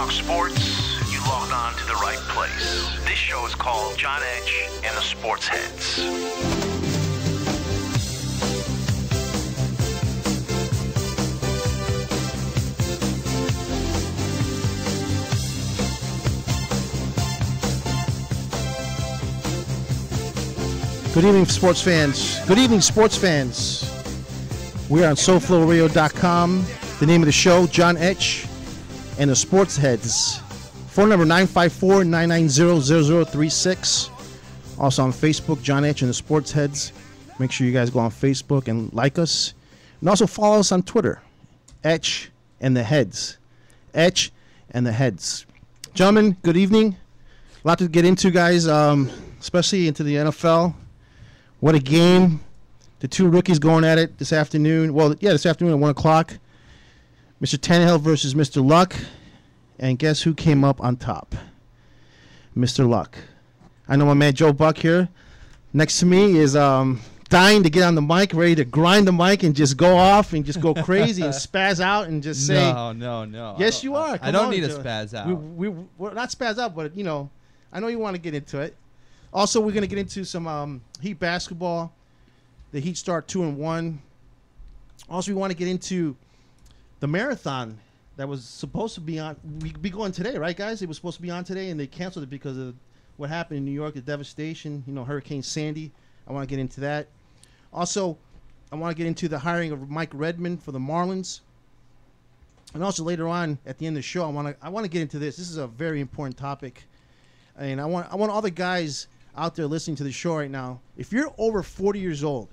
talk sports, you logged on to the right place. This show is called John Edge and the Sports Heads. Good evening, sports fans. Good evening, sports fans. We are on SoFloRadio.com. The name of the show, John Etch and the Sports Heads. Phone number 954-990-0036. Also on Facebook, John Etch and the Sports Heads. Make sure you guys go on Facebook and like us. And also follow us on Twitter, Etch and the Heads. Etch and the Heads. Gentlemen, good evening. A lot to get into, guys, especially into the NFL. What a game. The two rookies going at it this afternoon. Well, yeah, this afternoon at 1 o'clock. Mr. Tannehill versus Mr. Luck. And guess who came up on top? Mr. Luck. I know my man Joe Buck here. Next to me is dying to get on the mic, ready to grind the mic and just go off and just go crazy and spaz out and just say. No. Yes, you are. I don't need to spaz out. We're not spaz out, but, you know, I know you want to get into it. Also, we're going to get into some Heat basketball. The Heat start 2-1. Also, we want to get into the marathon that was supposed to be on. We'd be going today, right, guys? It was supposed to be on today, and they canceled it because of what happened in New York, the devastation, you know, Hurricane Sandy. I want to get into that. Also, I want to get into the hiring of Mike Redmond for the Marlins. And also later on at the end of the show, I want to get into this. This is a very important topic. And I want all the guys out there listening to the show right now, if you're over 40 years old,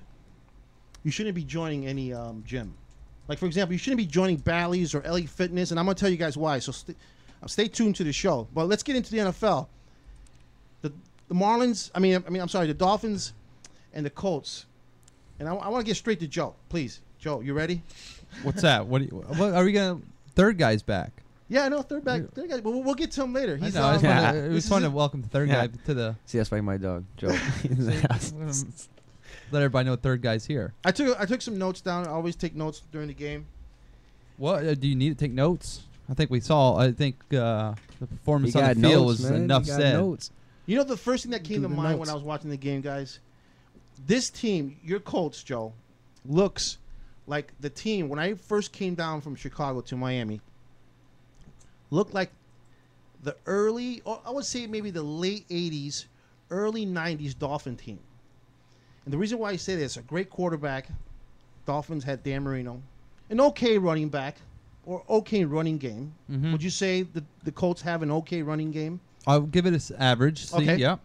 you shouldn't be joining any gym. Like, for example, you shouldn't be joining Bally's or LA Fitness, and I'm going to tell you guys why. So stay tuned to the show. But let's get into the NFL. The Marlins, the Dolphins and the Colts. And I want to get straight to Joe. Please, Joe, you ready? What's that? What are we going to – third guy's back. Yeah, I know, third guy, but we'll get to him later. It was fun to welcome the third guy to the. See, that's why my dog Joe. Let everybody know third guy's here. I took some notes down. I always take notes during the game. What do you need to take notes? I think the performance on the field was enough said. Notes. You know, the first thing that came to mind when I was watching the game, guys, this team, your Colts, Joe, looks like the team when I first came down from Chicago to Miami. Looked like the early, or I would say maybe the late 80s, early 90s Dolphin team. And the reason why I say this, a great quarterback. Dolphins had Dan Marino. An okay running back, or okay running game. Mm-hmm. Would you say the Colts have an okay running game? I'll give it an average. Okay. Yeah.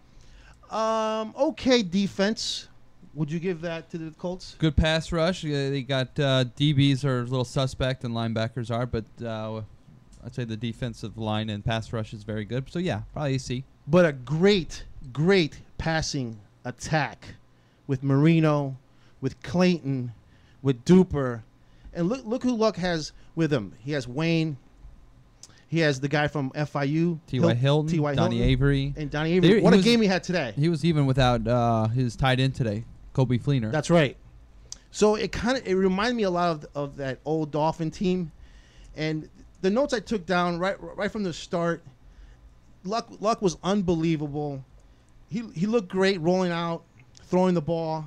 Okay defense. Would you give that to the Colts? Good pass rush. They got DBs are a little suspect and linebackers are, but I'd say the defensive line and pass rush is very good. So, yeah, probably AC. But a great passing attack with Marino, with Clayton, with Duper. And look who Luck has with him. He has Wayne. He has the guy from FIU. T.Y. Hilton, Donnie Avery. And Donnie Avery. What a game he had today. He was even without his tight end today, Kobe Fleener. That's right. So it reminded me a lot of that old Dolphin team. And the notes I took down right from the start, Luck was unbelievable. He looked great rolling out, throwing the ball.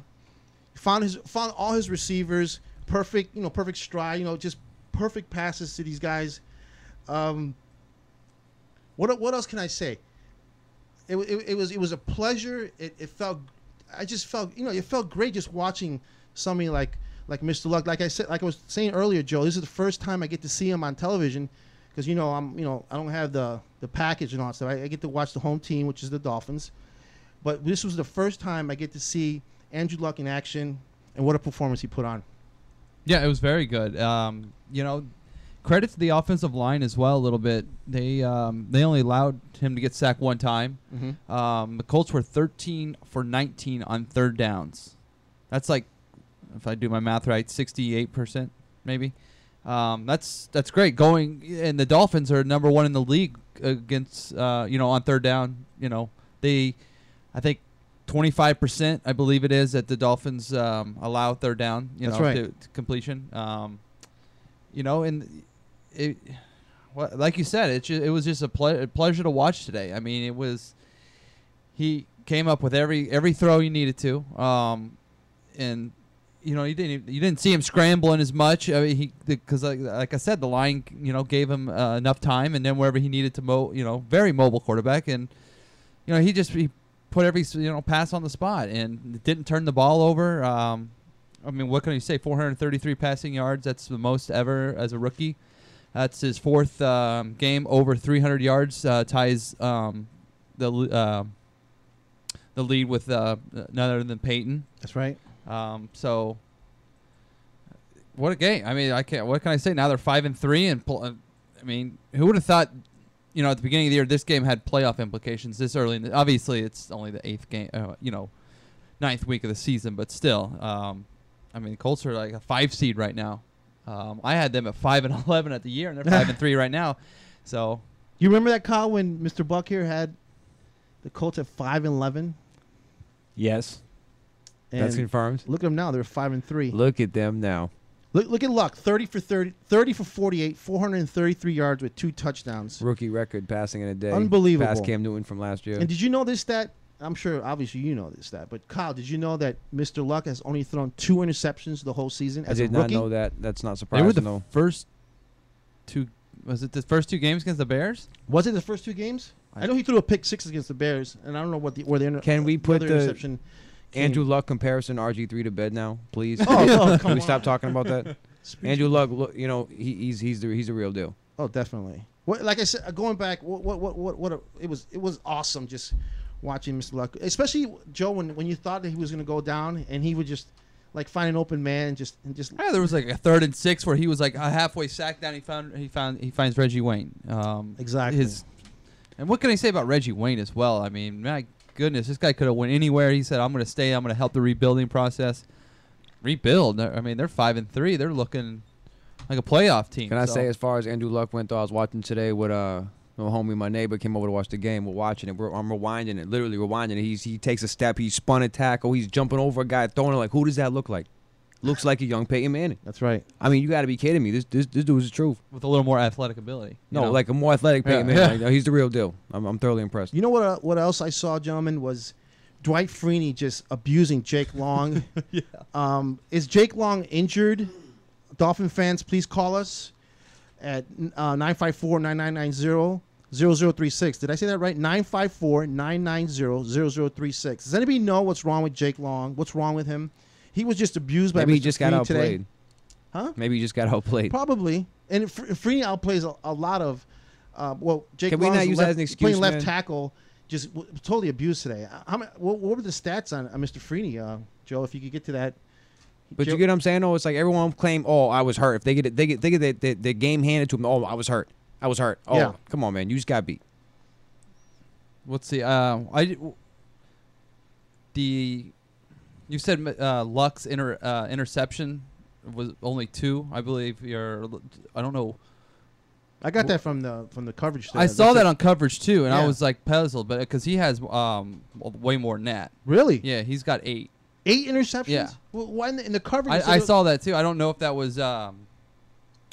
Found all his receivers perfect stride. Just perfect passes to these guys. What else can I say? It was a pleasure. It felt great just watching somebody like Mr. Luck. Like I was saying earlier, Joe, this is the first time I get to see him on television because I don't have the package and all that stuff. I get to watch the home team, which is the Dolphins. But this was the first time I get to see Andrew Luck in action, and what a performance he put on. Yeah, it was very good. Credit to the offensive line as well a little bit. They only allowed him to get sacked one time. Mm-hmm. The Colts were 13 for 19 on third downs. That's like, if I do my math right, 68% maybe. That's great. And the Dolphins are number one in the league against on third down. I think 25%, I believe it is, that the Dolphins allow third down. That's right. To completion. well, like you said, it was just a pleasure to watch today. I mean, he came up with every throw he needed to, and you didn't see him scrambling as much. I mean, because like I said, the line gave him enough time, and then wherever he needed to very mobile quarterback, and he put every pass on the spot and didn't turn the ball over. I mean, what can you say? 433 passing yards. That's the most ever as a rookie. That's his fourth game over 300 yards. Ties the lead with none other than Peyton. That's right. So what a game! I mean, what can I say? Now they're 5-3, and I mean, who would have thought? At the beginning of the year, this game had playoff implications this early. Obviously, it's only the 8th game, 9th week of the season, but still, I mean, the Colts are like a 5 seed right now. I had them at 5-11 at the year, and they're 5-3 right now. So, you remember that, Kyle, when Mr. Buck here had the Colts at 5-11? Yes, And that's confirmed. Look at them now; they're 5-3. Look at them now. Look at Luck, 30 for 48, 433 yards with 2 touchdowns. Rookie record passing in a day. Unbelievable. Past Cam Newton from last year. And did you know this stat? I'm sure, obviously, you know this stat. But Kyle, did you know that Mr. Luck has only thrown 2 interceptions the whole season I as did a not rookie? know that. That's not they surprising were the though. first 2. Was it the first 2 games against the Bears? Was it the first 2 games? I know he threw a pick 6 against the Bears, and I don't know where the Can we put other the interception came. Andrew Luck comparison RG3 to bed now, please? Oh, Can we come stop on. talking about that? Andrew Luck, he's the real deal. Oh, definitely. Like I said, going back, it was awesome just watching Mr. Luck, especially Joe when you thought that he was going to go down, and he would just like find an open man and just. Yeah, there was like a 3rd and 6 where he was like a halfway sack down. He finds Reggie Wayne. Exactly. And what can I say about Reggie Wayne as well? I mean, my goodness, this guy could have went anywhere. He said, "I'm going to stay. I'm going to help the rebuilding process." Rebuild. I mean, they're 5-3. They're looking like a playoff team. Can I say, as far as Andrew Luck went, though, I was watching today with homie, my neighbor came over to watch the game. We're watching it. I'm rewinding it, literally rewinding it. He takes a step. He's spun a tackle. He's jumping over a guy, throwing it. Like, who does that look like? Looks like a young Peyton Manning. That's right. I mean, you got to be kidding me. This dude's the truth. with a little more athletic ability. No, like a more athletic Peyton Manning. Like, he's the real deal. I'm thoroughly impressed. You know what else I saw, gentlemen, was Dwight Freeney just abusing Jake Long. Yeah. Is Jake Long injured? Dolphin fans, please call us at 954-9990-0036. Did I say that right? 954-990-0036. Does anybody know what's wrong with Jake Long? What's wrong with him? He was just abused by Maybe he Mr. just got Freeney outplayed. today. Huh? Maybe he just got outplayed. Probably. And Freeney outplays a lot of Jake Can we Long's not use that as an excuse, playing left man? tackle, just totally abused today. What were the stats on Mr. Freeney, Joe? If you could get to that. But Joe, you get what I'm saying? Oh, it's like everyone claim, oh, I was hurt. If they get the game handed to them, oh, I was hurt. I was hurt. Oh, Yeah. come on, man. You just got beat. Let's see. You said Luck's interception was only 2, I believe. I don't know. I got that from the coverage. I saw that on coverage too, and Yeah. I was like puzzled, but because he has way more than that. Really? Yeah, he's got 8. 8 interceptions. Yeah. Well, why in the coverage? I saw that too. I don't know if that was. I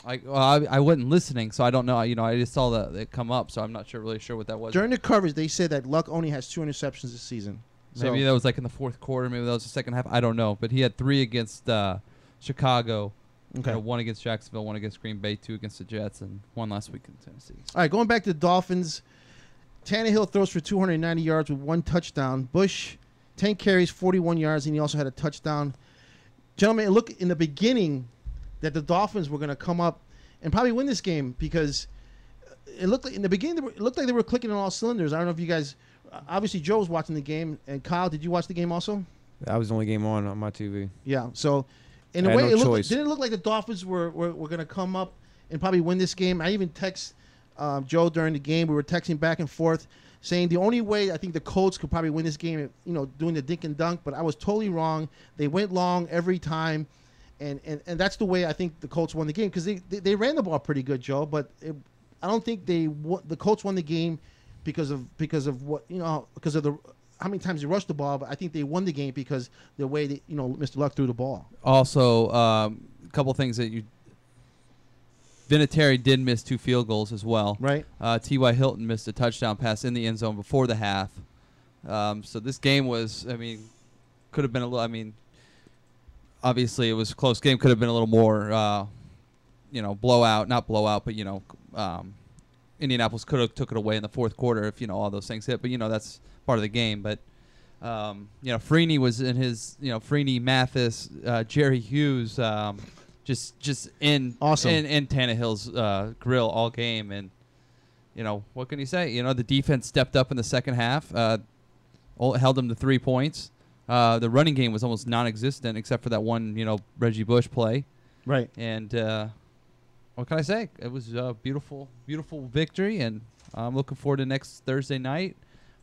wasn't listening, so I don't know. I just saw that it come up, so I'm not really sure what that was. during the coverage. They said that Luck only has 2 interceptions this season. So, Maybe that was like in the 4th quarter. Maybe that was the second half. I don't know. But he had 3 against Chicago. okay. 1 against Jacksonville, 1 against Green Bay, 2 against the Jets, and 1 last week in Tennessee. All right, going back to the Dolphins. Tannehill throws for 290 yards with 1 touchdown. Bush, 10 carries, 41 yards, and he also had a touchdown. Gentlemen, look in the beginning that the Dolphins were going to come up and probably win this game because it looked like in the beginning it looked like they were clicking on all cylinders. I don't know if you guys. Obviously, Joe was watching the game, and Kyle, did you watch the game also? That was the only game on my TV. Yeah. So, in I a had way, no it choice. didn't it look like the Dolphins were going to come up and probably win this game. I even text Joe during the game. We were texting back and forth, saying the only way I think the Colts could probably win this game, doing the dink and dunk. But I was totally wrong. They went long every time, and that's the way I think the Colts won the game because they ran the ball pretty good, Joe. But I don't think the Colts won the game because of what because of the how many times they rushed the ball. But I think they won the game because the way that Mr. Luck threw the ball. Also, a couple things that Vinatieri did miss 2 field goals as well. Right. T.Y. Hilton missed a touchdown pass in the end zone before the half. So this game was, could have been a little, obviously it was a close game. Could have been a little more, blowout. Not blowout, but, Indianapolis could have took it away in the fourth quarter if, all those things hit. But, that's part of the game. But, Freeney was in his, Freeney, Mathis, Jerry Hughes, just in awesome in Tannehill's grill all game. And, what can you say? The defense stepped up in the second half, held them to 3 points. The running game was almost non-existent except for that one, Reggie Bush play. Right. And what can I say? It was a beautiful, beautiful victory, and I'm looking forward to next Thursday night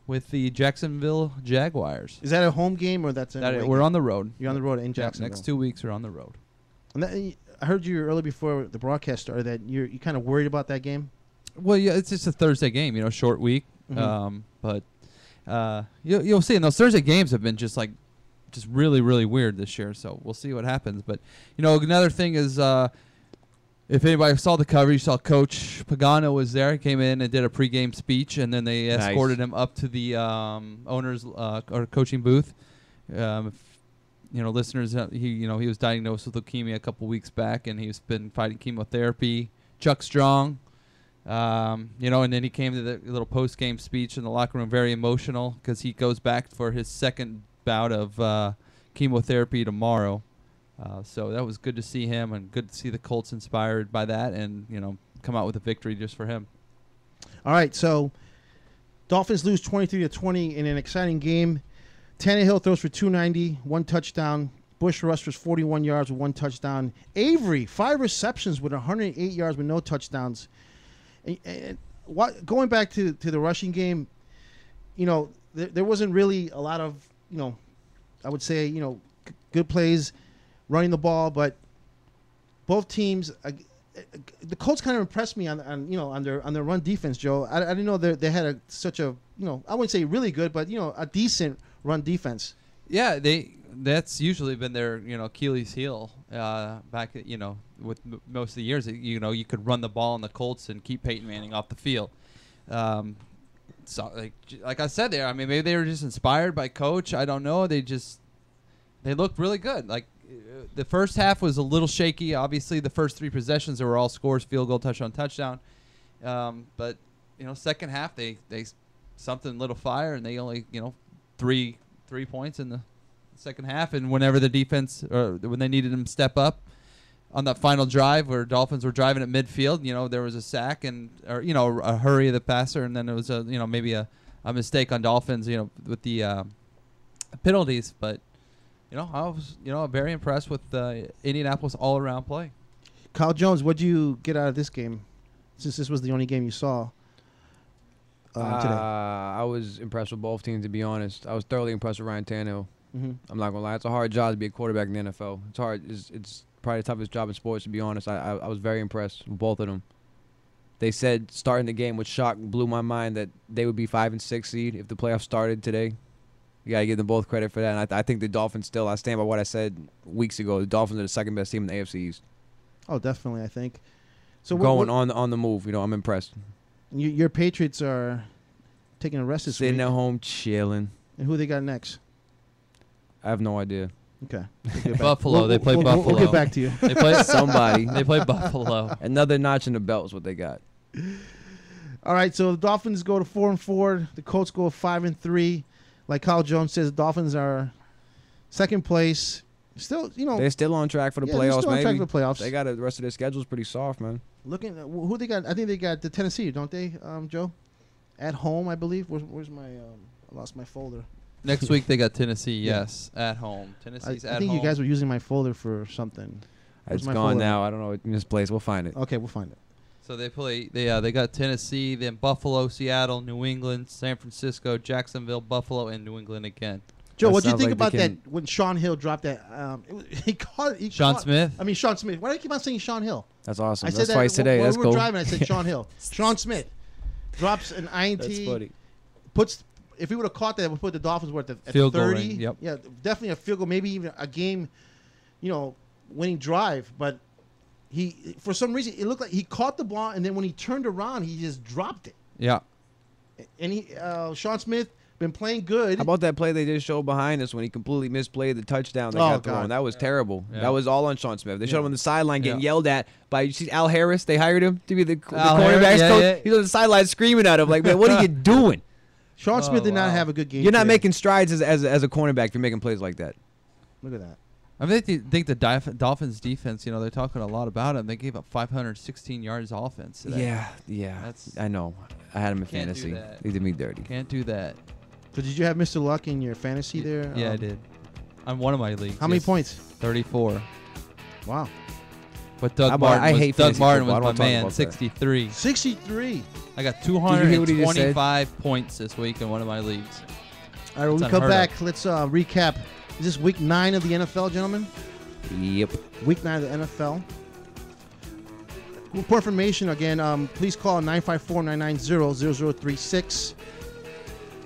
with the Jacksonville Jaguars. Is that a home game or that's We're on the road. You're on the road in Jacksonville. Next 2 weeks we're on the road. And I heard you earlier before the broadcast started that you're kind of worried about that game. Well, yeah, it's just a Thursday game, short week. Mm-hmm. But you'll see. And those Thursday games have been just really, really weird this year. So we'll see what happens. But another thing is, if anybody saw the cover, you saw Coach Pagano was there. He came in and did a pregame speech, and then they escorted him up to the owner's or coaching booth. Listeners, he was diagnosed with leukemia a couple weeks back, and he's been fighting chemotherapy. Chuck Strong. And then he came to the little post-game speech in the locker room, very emotional because he goes back for his second bout of chemotherapy tomorrow. So that was good to see him and good to see the Colts inspired by that and, come out with a victory just for him. All right, so Dolphins lose 23-20 in an exciting game. Tannehill throws for 290, 1 touchdown. Bush rushed for 41 yards with 1 touchdown. Avery, 5 receptions with 108 yards with no touchdowns. And going back to the rushing game, there wasn't really a lot of, I would say, good plays running the ball, but both teams, the Colts kind of impressed me on their run defense, Joe. I didn't know they had such a, I wouldn't say really good, but, a decent run defense. Yeah, that's usually been their, Achilles heel back, with most of the years. You could run the ball on the Colts and keep Peyton Manning off the field. So, like I said there, maybe they were just inspired by Coach. I don't know. They looked really good. Like, the first half was a little shaky. Obviously, the first 3 possessions, there were all scores, field goal, touchdown. But, second half, they something lit a fire, and they only, 3 points in the second half. And whenever the defense, or when they needed them to step up on that final drive where Dolphins were driving at midfield, there was a sack or a hurry of the passer, and then it was maybe a mistake on Dolphins, with the penalties. But I was very impressed with Indianapolis all around play. Kyle Jones, what did you get out of this game? Since this was the only game you saw today. I was impressed with both teams, to be honest. I was thoroughly impressed with Ryan Tannehill. Mm-hmm. I'm not gonna lie, it's a hard job to be a quarterback in the NFL. It's hard. It's probably the toughest job in sports, to be honest. I was very impressed with both of them. They said starting the game with shock blew my mind that they would be 5 and 6 seed if the playoffs started today. You gotta give them both credit for that. And I think the Dolphins still. I stand by what I said weeks ago. The Dolphins are the second best team in the AFC East. Oh, definitely, I think. So going on the move. I'm impressed. Your Patriots are taking a rest this week. Sitting at home chilling. And who they got next? I have no idea. Okay. Buffalo. They play Buffalo. We'll get back to you. They play somebody. They play Buffalo. Another notch in the belt is what they got. All right. So the Dolphins go to 4-4. The Colts go 5-3. Like Kyle Jones says, the Dolphins are second place. Still, they're still on track for the playoffs. They're still on maybe track for the playoffs. They got the rest of their schedule's pretty soft, man. Looking at who they got. I think they got the Tennessee, don't they, Joe? At home, I believe. Where's my? I lost my folder. Next week they got Tennessee. Yes, at home. Tennessee's at home. I think you guys were using my folder for something. It's gone now. I don't know. In this place, we'll find it. Okay, we'll find it. So they play. They got Tennessee, then Buffalo, Seattle, New England, San Francisco, Jacksonville, Buffalo, and New England again. Joe, what do you think about that when Sean Hill dropped that? He caught Sean Smith. I mean Sean Smith. Why do I keep on saying Sean Hill? That's awesome. I said That's twice today. When That's we cool. were driving, I said Sean Hill. Sean Smith drops an INT. That's funny. Puts. If he would have caught that, it would put the Dolphins at field 30. Goal range, yep. Yeah, definitely a field goal, maybe even a game, winning drive. But he for some reason it looked like he caught the ball, and then when he turned around, he just dropped it. Yeah. And Sean Smith been playing good. How about that play they just showed behind us when he completely misplayed the touchdown that Oh, got thrown? God. That was terrible. Yeah. That was all on Sean Smith. They showed Yeah. him on the sideline getting Yeah. yelled at by, you see Al Harris? They hired him to be the Al quarterback's Harris, yeah, coach. yeah. He's on the sideline screaming at him like, man, what are you doing? Sean Smith Oh, did not wow. have a good game. You're not today. making strides as a cornerback if you're making plays like that. Look at that. I think the Dolphins defense, they're talking a lot about him. They gave up 516 yards offense today. Yeah. That's- I know. I had him in Can't do fantasy. that. They did me dirty. Can't do that. So did you have Mr. Luck in your fantasy there? Yeah, I did. On one of my leagues. How many yes. points? 34. Wow. But Doug I Martin hate Doug fantasy Martin football. I was don't my talk man, about that. 63. 63. I got you hear what he just said? 225 points this week in one of my leagues. All right, when we It's come unheard back, let's recap. Is this week 9 of the NFL, gentlemen? Yep. Week 9 of the NFL. For information, again, please call 954-990-0036.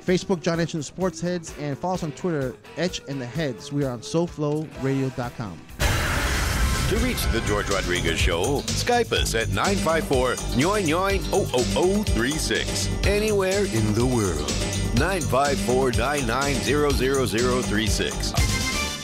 Facebook, John Etch and the Sports Heads, and follow us on Twitter, Etch and the Heads. We are on SoFloRadio.com. To reach the George Rodriguez Show, Skype us at 954-999-00036. Anywhere in the world. 954-990-0036.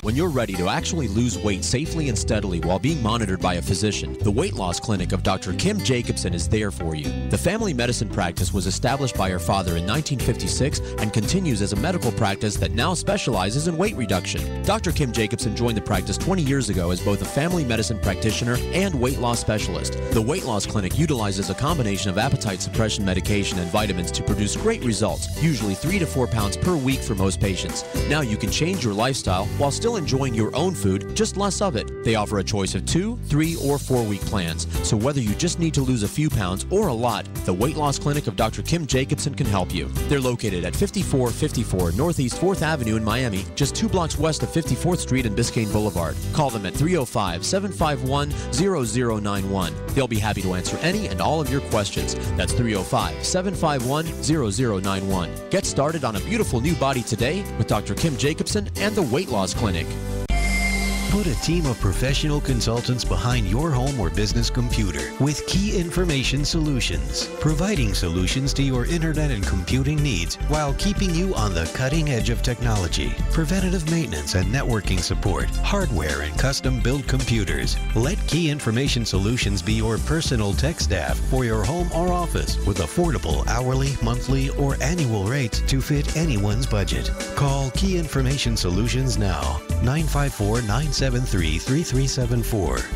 When you're ready to actually lose weight safely and steadily while being monitored by a physician, the Weight Loss Clinic of Dr. Kim Jacobson is there for you. The family medicine practice was established by her father in 1956 and continues as a medical practice that now specializes in weight reduction. Dr. Kim Jacobson joined the practice 20 years ago as both a family medicine practitioner and weight loss specialist. The Weight Loss Clinic utilizes a combination of appetite suppression medication and vitamins to produce great results, usually 3 to 4 pounds per week for most patients. Now you can change your lifestyle while still enjoying your own food, just less of it. They offer a choice of 2, 3, or 4-week plans. So whether you just need to lose a few pounds or a lot, the Weight Loss Clinic of Dr. Kim Jacobson can help you. They're located at 5454 Northeast 4th Avenue in Miami, just 2 blocks west of 54th Street and Biscayne Boulevard. Call them at 305-751-0091. They'll be happy to answer any and all of your questions. That's 305-751-0091. Get started on a beautiful new body today with Dr. Kim Jacobson and the Weight Loss Clinic. Put a team of professional consultants behind your home or business computer with Key Information Solutions, providing solutions to your internet and computing needs while keeping you on the cutting edge of technology. Preventative maintenance and networking support, hardware and custom-built computers. Let Key Information Solutions be your personal tech staff for your home or office with affordable hourly, monthly, or annual rates to fit anyone's budget. Call Key Information Solutions now. 954-973-3374.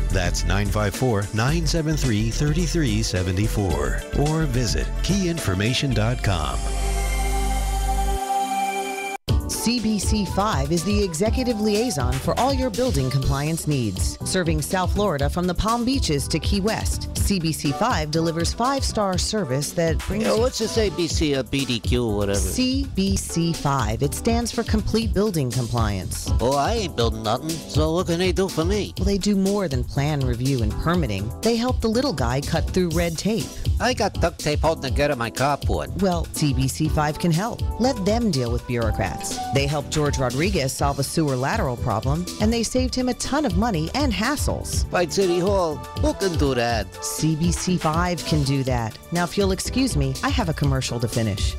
That's 954-973-3374. Or visit keyinformation.com. CBC5 is the executive liaison for all your building compliance needs. Serving South Florida from the Palm Beaches to Key West, CBC5 delivers 5-star service that brings you What's this ABC or BDQ or whatever? CBC5. It stands for Complete Building Compliance. Oh, I ain't building nothing, so what can they do for me? Well, they do more than plan review and permitting. They help the little guy cut through red tape. I got duct tape holding together my carport. Well, CBC5 can help. Let them deal with bureaucrats. They helped George Rodriguez solve a sewer lateral problem, and they saved him a ton of money and hassles. By City Hall, who can do that? CBC5 can do that. Now, if you'll excuse me, I have a commercial to finish.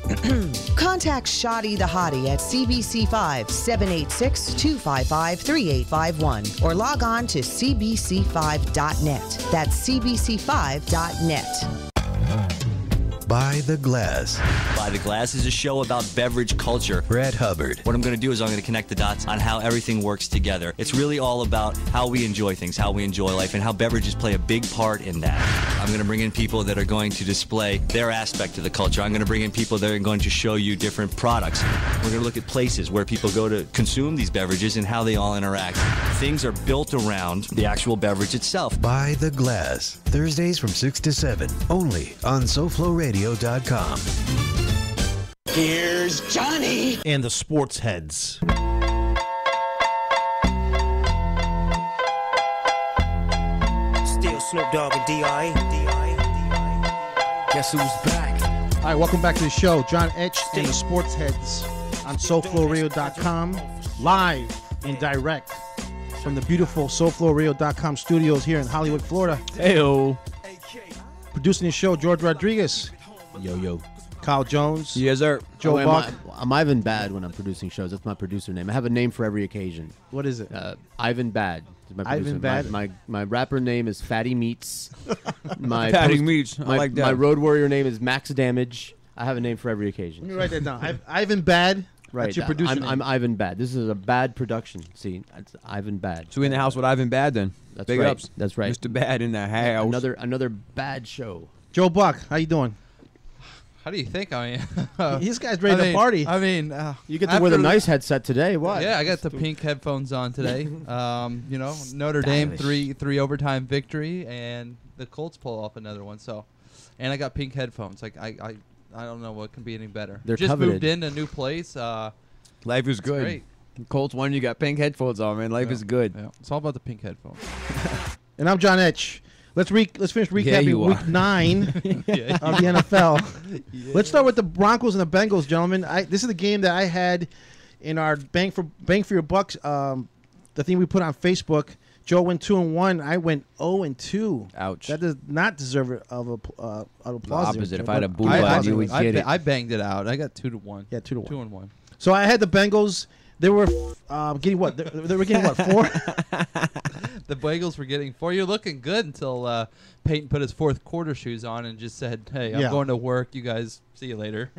Contact Shoddy the Hottie at CBC5 786-255-3851 or log on to cbc5.net. That's cbc5.net. By the Glass. By the Glass is a show about beverage culture. Brad Hubbard. What I'm going to do is I'm going to connect the dots on how everything works together. It's really all about how we enjoy things, how we enjoy life, and how beverages play a big part in that. I'm going to bring in people that are going to display their aspect of the culture. I'm going to bring in people that are going to show you different products. We're going to look at places where people go to consume these beverages and how they all interact. Things are built around the actual beverage itself. By the Glass. Thursdays from 6 to 7. Only on SoFloRadio.com. Here's Johnny and the Sports Heads. Still Snoop Dogg and D.I. Guess who's back? All right, welcome back to the show. John Etch and the Sports Heads on SoFloRadio.com. Live and direct from the beautiful SoulFlowRadio.com studios here in Hollywood, Florida. Heyo. Producing the show, George Rodriguez. Yo. Kyle Jones. Yes, sir. Joe Buck. I'm Ivan Bad when I'm producing shows. That's my producer name. I have a name for every occasion. What is it? Ivan Bad. Is my producer. Ivan Bad? My rapper name is Fatty Meats. Fatty Meats. I like that. My road warrior name is Max Damage. I have a name for every occasion. Let me write that down. Ivan Bad. Right. That's your producer name. I'm Ivan Bad. This is a bad production. See, it's Ivan Bad. So we in the house with Ivan Bad then. That's Big right. ups. That's right. Mr. Bad in the house. Another bad show. Joe Buck, how you doing? How do you think I am? This guy's ready to party. I mean, You get to wear the nice headset today. What? Yeah, I got the pink headphones on today. Notre Dame three overtime victory, and the Colts pull off another one. So, and I got pink headphones. Like I don't know what can be any better. They're just coveted. moved in a new place. Life is good. Great. Colts won. You got pink headphones on, man. Life is good. Yeah. It's all about the pink headphones. And I'm John Etch. Let's finish recapping you week are. 9 of the NFL. Let's start with the Broncos and the Bengals, gentlemen. This is the game that I had in our bang for your bucks. The thing we put on Facebook. Joe went 2-1. I went 0-2. Ouch. That does not deserve it of applause. The opposite. There, If I had a but boo I- button, you would get it. I banged it out. I got 2-1. Yeah, 2-1. 2-1. So I had the Bengals. They were getting what? They were getting what? 4. The Bengals were getting 4. You're looking good until Peyton put his fourth quarter shoes on and just said, "Hey, I'm Yeah. going to work. You guys see you later."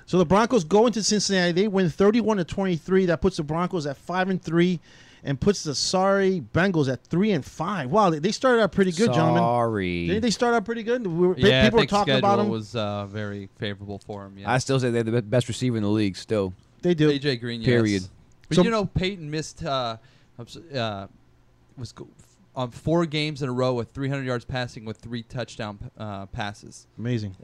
So the Broncos go into Cincinnati. They win 31-23. That puts the Broncos at 5-3, and puts the sorry Bengals at 3-5. Wow, they started out pretty good, gentlemen. Sorry. Didn't they start out pretty good? Yeah, People I were think talking about them. was very favorable for him. Yeah. I still say they're the best receiver in the league. Still. They do. AJ Green, yes. Period. But So- Peyton missed on 4 games in a row with 300 yards passing with 3 touchdown passes. Amazing.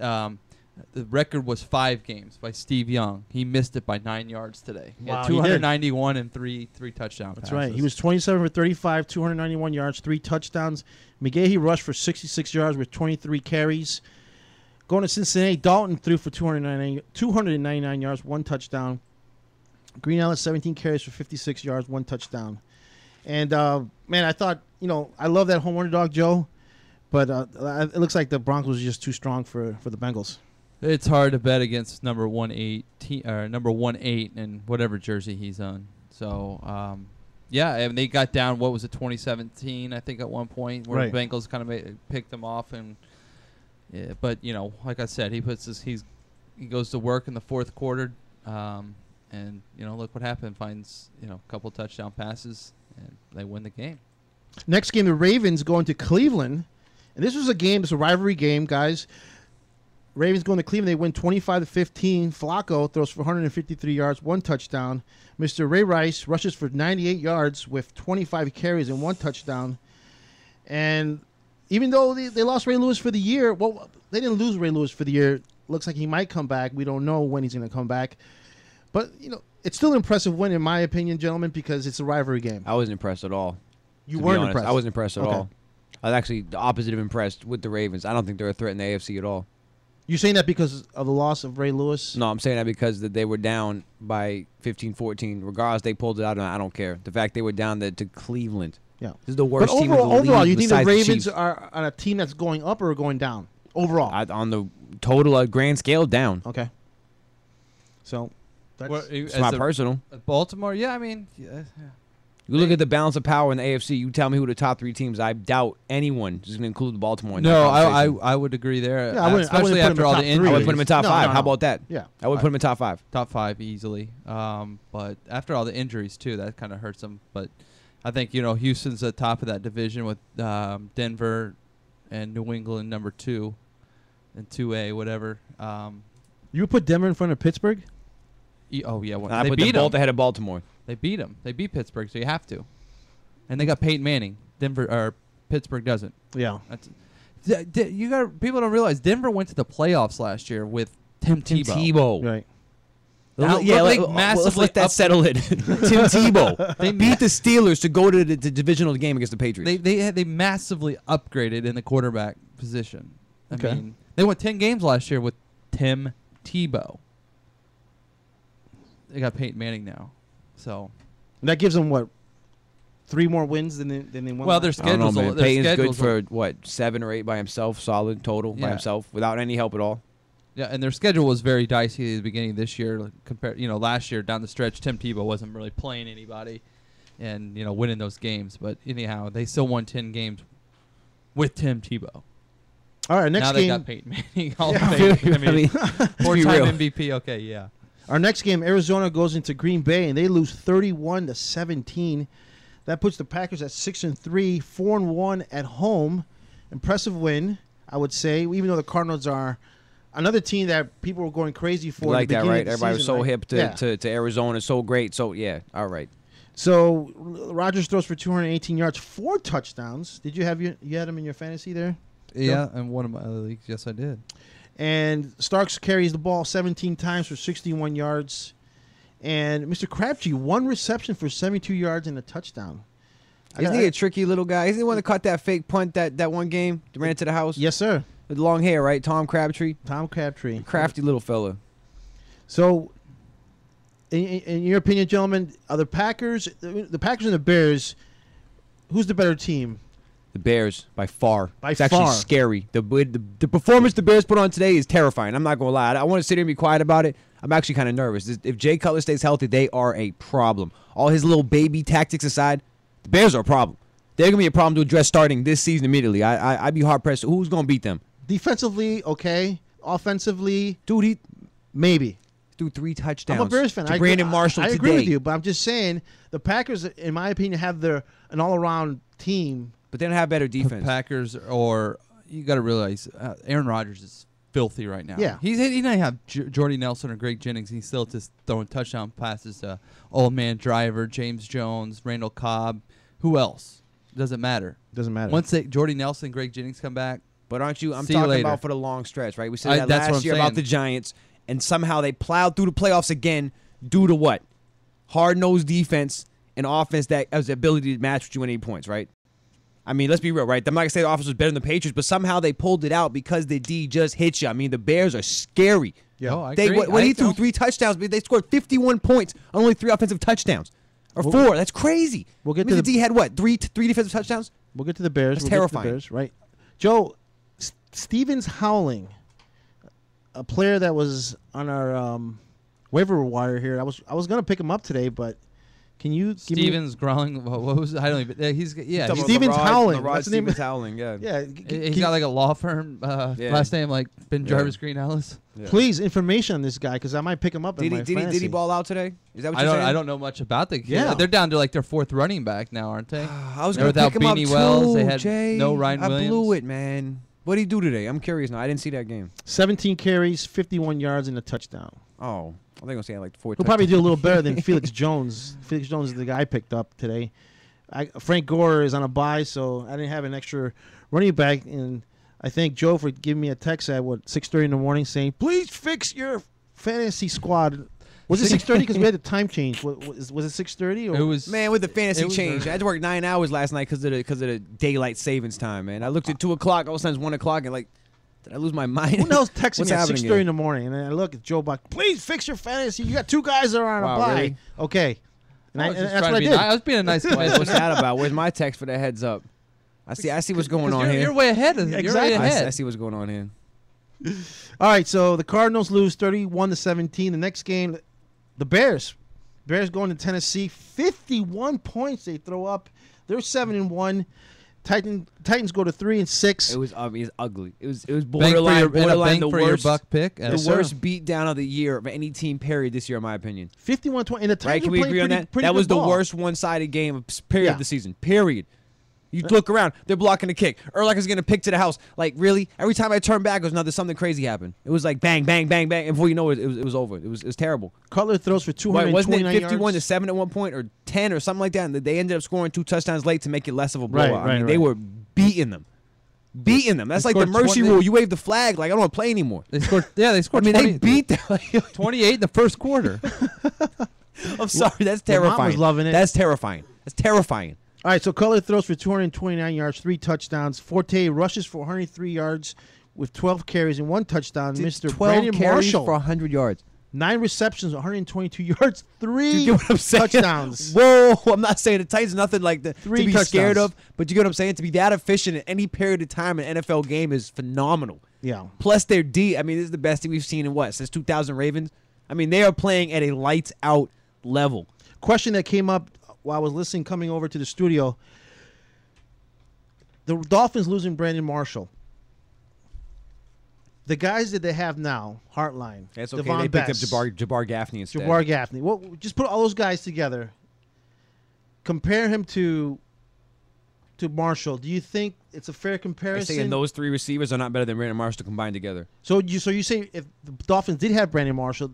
The record was 5 games by Steve Young. He missed it by 9 yards today. He Wow, had he did. 291 and three touchdown That's passes. right. He was 27 for 35, 291 yards, 3 touchdowns. McGahee rushed for 66 yards with 23 carries. Going to Cincinnati, Dalton threw for 299 yards, 1 touchdown. Green Ellis, 17 carries for 56 yards, 1 touchdown. And, man, I thought, I love that home underdog, Joe. But it looks like the Broncos are just too strong for the Bengals. It's hard to bet against number 1-8 and whatever jersey he's on. So, and they got down. What was it, 2017? I think at one point where Right. the Bengals kind of picked them off, but like I said, he goes to work in the fourth quarter, and look what happened. Finds a couple touchdown passes, and they win the game. Next game, the Ravens going to Cleveland. And this was a game, it's a rivalry game, guys. Ravens going to Cleveland. They win 25-15. Flacco throws for 153 yards, 1 touchdown. Mr. Ray Rice rushes for 98 yards with 25 carries and 1 touchdown. And even though they lost Ray Lewis for the year, well, they didn't lose Ray Lewis for the year. Looks like he might come back. We don't know when he's going to come back. But, it's still an impressive win, in my opinion, gentlemen, because it's a rivalry game. I wasn't impressed at all. You to be weren't honest. impressed? I wasn't impressed at Okay. all. I was actually the opposite of impressed with the Ravens. I don't think they're a threat in the AFC at all. You saying that because of the loss of Ray Lewis? No, I'm saying that because that they were down by 15-14. Regardless, they pulled it out, and I don't care. The fact they were down to Cleveland. Yeah. This is the worst but team in the league. overall, you think the besides Ravens Chiefs. are on a team that's going up or going down? Overall. On the total grand scale, down. Okay. So, that's It's not personal. Baltimore, yeah, I mean, You look at the balance of power in the AFC. You tell me who the top 3 teams. I doubt anyone is going to include Baltimore. In that No, conversation. I would agree there. Yeah, I wouldn't especially put him after in all top the three. injuries. I would put him in top No, 5. no, How no. about that? Yeah. I would put him in top 5. Top 5 easily. But after all the injuries too, that kind of hurts them. But I think Houston's at top of that division with Denver and New England number 2 and 2A, whatever. You would put Denver in front of Pittsburgh? Oh yeah, And I they put beat them both them. ahead of Baltimore. They beat them. They beat Pittsburgh, so you have to. And they got Peyton Manning. Pittsburgh doesn't. Yeah. People don't realize Denver went to the playoffs last year with Tim Tebow. Right. Now, Let's let that settle in. Tim Tebow. They beat the Steelers to go to the divisional game against the Patriots. They massively upgraded in the quarterback position. Okay. I mean, they won 10 games last year with Tim Tebow. They got Peyton Manning now, so And that gives them what? 3 more wins than they won. Well, their last year. I don't know, schedule's man. their Payton's good schedule's for what 7 or 8 by himself, solid total by Yeah. himself, without any help at all. Yeah, and their schedule was very dicey at the beginning of this year compared. Last year down the stretch, Tim Tebow wasn't really playing anybody, and winning those games. But anyhow, they still won 10 games with Tim Tebow. All right, next now game. they got Peyton Manning. Hall of Yeah. Fame. I mean, real. 4-time MVP. Okay, yeah. Our next game, Arizona goes into Green Bay, and they lose 31-17. That puts the Packers at 6-3, 4-1 at home. Impressive win, I would say, even though the Cardinals are another team that people were going crazy for. You like at the that, beginning right? of the Everybody was season, so right? hip to Arizona, so great. So, yeah, all right. So Rodgers throws for 218 yards, 4 touchdowns. Did you had him in your fantasy there? Yeah, and one of my other leagues, yes, I did. And Starks carries the ball 17 times for 61 yards. And Mr. Crabtree, 1 reception for 72 yards and a touchdown. Isn't he a tricky little guy? Isn't he the one that caught that fake punt that one game? That ran into the house? Yes, sir. With long hair, right? Tom Crabtree? Tom Crabtree. Crafty little fella. So, in your opinion, gentlemen, are the Packers and the Bears, who's the better team? The Bears, by far. It's far. actually scary. The performance the Bears put on today is terrifying. I'm not going to lie. I want to sit here and be quiet about it. I'm actually kind of nervous. If Jay Cutler stays healthy, they are a problem. All his little baby tactics aside, the Bears are a problem. They're going to be a problem to address starting this season immediately. I'd be hard-pressed. Who's going to beat them? Defensively, okay. Offensively, dude, maybe. Threw 3 touchdowns. I'm a Bears fan. To Brandon Marshall I today. agree with you, but I'm just saying the Packers, in my opinion, have an all-around team. But they don't have better defense. The Packers, or you got to realize, Aaron Rodgers is filthy right now. Yeah. He didn't have Jordy Nelson or Greg Jennings. He's still just throwing touchdown passes to Old Man Driver, James Jones, Randall Cobb. Who else? Doesn't matter. Doesn't matter. Once Jordy Nelson, Greg Jennings come back. But aren't you? I'm see you talking later. about for the long stretch, right? We said that that's what last I'm year about saying. the Giants, and somehow they plowed through the playoffs again due to what? Hard-nosed defense and offense that has the ability to match with you in 8 points, right? I mean, let's be real, right? I'm not going to say the offense was better than the Patriots, but somehow they pulled it out because the D just hit you. I mean, the Bears are scary. Yeah, no, I They agree. when he threw 3 touchdowns, they scored 51 points on only 3 offensive touchdowns. Or 4. That's crazy. We'll get I mean, to the D had what? 3 defensive touchdowns? We'll get to the Bears. That's We'll get to the terrifying. Bears, right? Joe, Stevens Howling, a player that was on our waiver wire here. I was going to pick him up today, but can you give me Stevens growling. What was it? I don't even. He's Stevens Howling. That's That's the name. Stevens Howling, yeah. Yeah, He's got like a law firm. Last name like Ben Jarvis Green Ellis. Yeah. Please, information on this guy because I might pick him up. Did in my he fantasy. ball out today? Is that what you're saying? I don't know much about the kid. Yeah. They're down to like their 4th running back now, aren't they? I was They're going to without pick him up Beanie too, Wells. They had Jay. no Ryan I Williams. blew it, man. What did he do today? I'm curious now. I didn't see that game. 17 carries, 51 yards, and a touchdown. Oh, I think I'm saying like 4. He'll probably do a little better than Felix Jones. Felix Jones is the guy I picked up today. Frank Gore is on a bye, so I didn't have an extra running back. And I thank Joe for giving me a text at 6:30 in the morning saying, "Please fix your fantasy squad." Was it 6:30 because we had the time change? Was it 6:30 or It was Man, with the fantasy it was change, I had to work 9 hours last night because of the daylight savings time, man. I looked at 2 o'clock, all of a sudden it's 1 o'clock, and like, did I lose my mind? Who knows? Texting What's me at happening 6:30 here? in the morning, and then I look at Joe Buck. Please fix your fantasy. You got 2 guys that are on Wow, a bye. really? Okay, and I was just that's trying what I to be did. I was being a nice guy. What's that about? Where's my text for the heads up? I see what's going on you're, here. You're way ahead. You're Exactly. way ahead. I see what's going on here. All right, so the Cardinals lose 31-17. The next game, the Bears going to Tennessee. 51 points they throw up. They're 7-1. Titans go to 3-6. It was ugly. It was Bank borderline the for your worst buck pick. the worst beat down of the year of any team period this year, in my opinion. 51-20. And the Titans Right? Can were we playing agree on that? pretty That was good the ball. worst one-sided game of period Yeah. of the season. Period. You look around, they're blocking the kick. Urlacher's getting a pick to the house. Like, really? Every time I turn back, it was another something crazy happened. It was like bang, bang, bang, bang. And before you know it, it was over. It was terrible. Cutler throws for Wait, 229 wasn't it 51 yards. to 7 at one point, or 10 or something like that? And they ended up scoring 2 touchdowns late to make it less of a blowout. I mean, they were beating them. That's like the scored mercy 20 rule. You wave the flag like I don't want to play anymore. They scored. Yeah, they scored. I mean, 20, they beat them. 28 in the first quarter. I'm sorry, that's Your mom terrifying. was loving it. That's terrifying. That's terrifying. All right, so Cutler throws for 229 yards, 3 touchdowns. Forte rushes for 103 yards with 12 carries and 1 touchdown. Mr. 12 Brandon carries Marshall. for 100 yards. 9 receptions, 122 yards, 3 You get what I'm saying? touchdowns. Whoa, I'm not saying the Titans nothing like to be touchdowns. scared of, but you get what I'm saying? To be that efficient in any period of time in an NFL game is phenomenal. Yeah. Plus their D, I mean, this is the best thing we've seen in since 2000 Ravens. I mean, they are playing at a lights out level. Question that came up while I was listening coming over to the studio. The Dolphins losing Brandon Marshall. The guys that they have now, Hartline, That's okay. Devon They picked up Bess, Jabbar Gaffney instead. Jabbar Gaffney. Well, just put all those guys together. Compare him to Marshall. Do you think it's a fair They're comparison? saying those 3 receivers are not better than Brandon Marshall combined together. So you say if the Dolphins did have Brandon Marshall,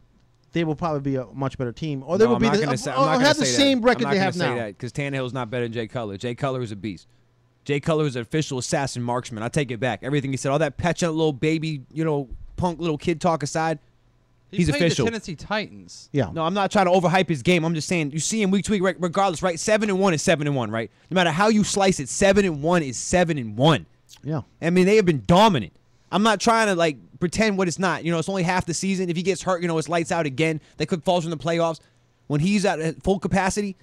they will probably be a much better team, or they will be have the same record they have now. Because Tannehill's not better than Jay Cutler. Jay Cutler is a beast. Jay Cutler is an official assassin marksman. I take it back. Everything he said, all that petulant little baby, punk little kid talk aside, he's played official. The Tennessee Titans. Yeah. No, I'm not trying to overhype his game. I'm just saying you see him week to week, regardless, right? 7-1 is 7-1, right? No matter how you slice it, 7-1 is 7-1. Yeah. I mean, they have been dominant. I'm not trying to pretend what it's not. It's only half the season. If he gets hurt, it's lights out again. They could fall from the playoffs. When he's at full capacity,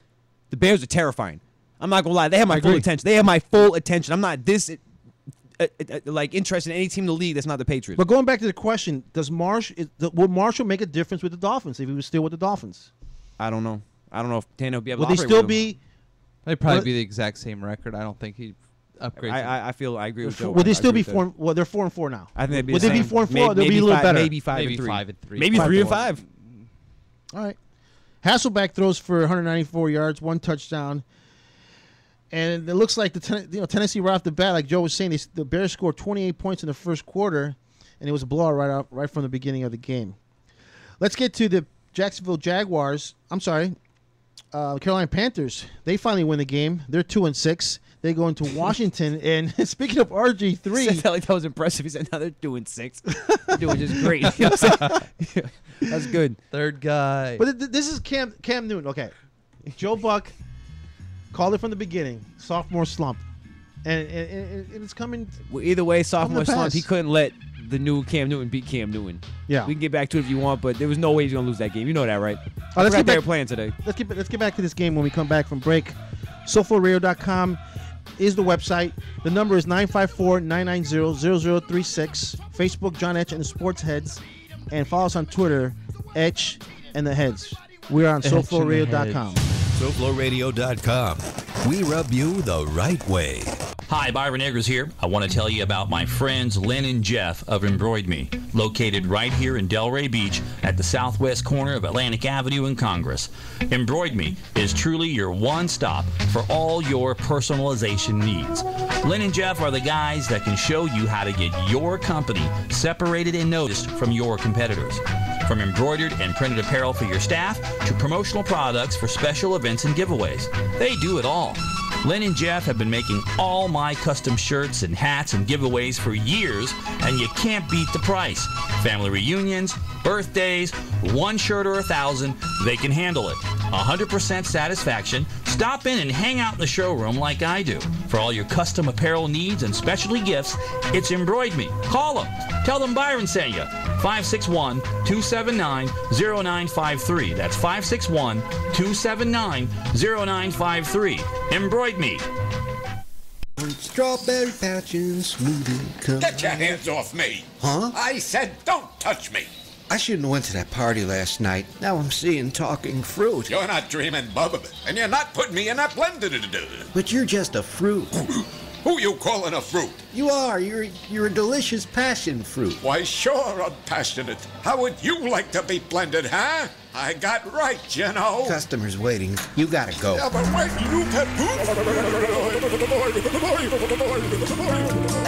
the Bears are terrifying. I'm not gonna lie. They have my full attention. They have my full attention. I'm not interested in any team in the league that's not the Patriots. But going back to the question, would Marshall make a difference with the Dolphins if he was still with the Dolphins? I don't know. I don't know if Tannehill would be able Would to they operate still with him. be? They'd probably be the exact same record. I don't think he'd upgrade. I agree with Joe. Would they still be four? 4? Well, they're 4-4 now. I think they'd be. Would the they be same. 4-4? They'll be a little better. Maybe 5-3. 5-3. Maybe 3-5. All right. Hasselbeck throws for 194 yards, 1 touchdown. And it looks like Tennessee right off the bat, like Joe was saying, the Bears scored 28 points in the first quarter, and it was a blowout right from the beginning of the game. Let's get to the Jacksonville Jaguars. I'm sorry, Carolina Panthers. They finally win the game. They're 2-6. They go into Washington, and speaking of RG3, that was impressive. He said, "Now they're doing 6. They're doing just great." That's good. Third guy. But this is Cam Newton. Okay, Joe Buck called it from the beginning. Sophomore slump, and it's coming. Well, either way, sophomore slump. pass. He couldn't let the new Cam Newton beat Cam Newton. Yeah, we can get back to it if you want, but there was no way he's gonna lose that game. You know that, right? Let's I forgot get they back- were playing today. Let's get back to this game when we come back from break. SoFloRadio.com is the website. The number is 954-990-0036. Facebook, John Etch and the Sports Heads. And follow us on Twitter, Etch and the Heads. We're on SoFloRadio.com. SoFloRadio.com. We rub you the right way. Hi, Byron Eggers here. I want to tell you about my friends Lynn and Jeff of Embroid Me, located right here in Delray Beach at the southwest corner of Atlantic Avenue and Congress. Embroid Me is truly your one stop for all your personalization needs. Lynn and Jeff are the guys that can show you how to get your company separated and noticed from your competitors. From embroidered and printed apparel for your staff to promotional products for special events and giveaways. They do it all. Lynn and Jeff have been making all my custom shirts and hats and giveaways for years, and you can't beat the price. Family reunions, birthdays, 1 shirt or 1,000, they can handle it. 100% satisfaction. Stop in and hang out in the showroom like I do. For all your custom apparel needs and specialty gifts, it's Embroid Me. Call them. Tell them Byron sent you. 561-279-0953. That's 561-279-0953. Embroid Me. Strawberry patching smoothie. Get your hands off me. Huh? I said don't touch me. I shouldn't have went to that party last night. Now I'm seeing talking fruit. You're not dreaming Bubba, and you're not putting me in that blender. But you're just a fruit. Who you calling a fruit? You are. You're a delicious passion fruit. Why, sure, I'm passionate. How would you like to be blended, huh? I got right, you know. Customers waiting. You gotta go. Yeah, but wait, you can...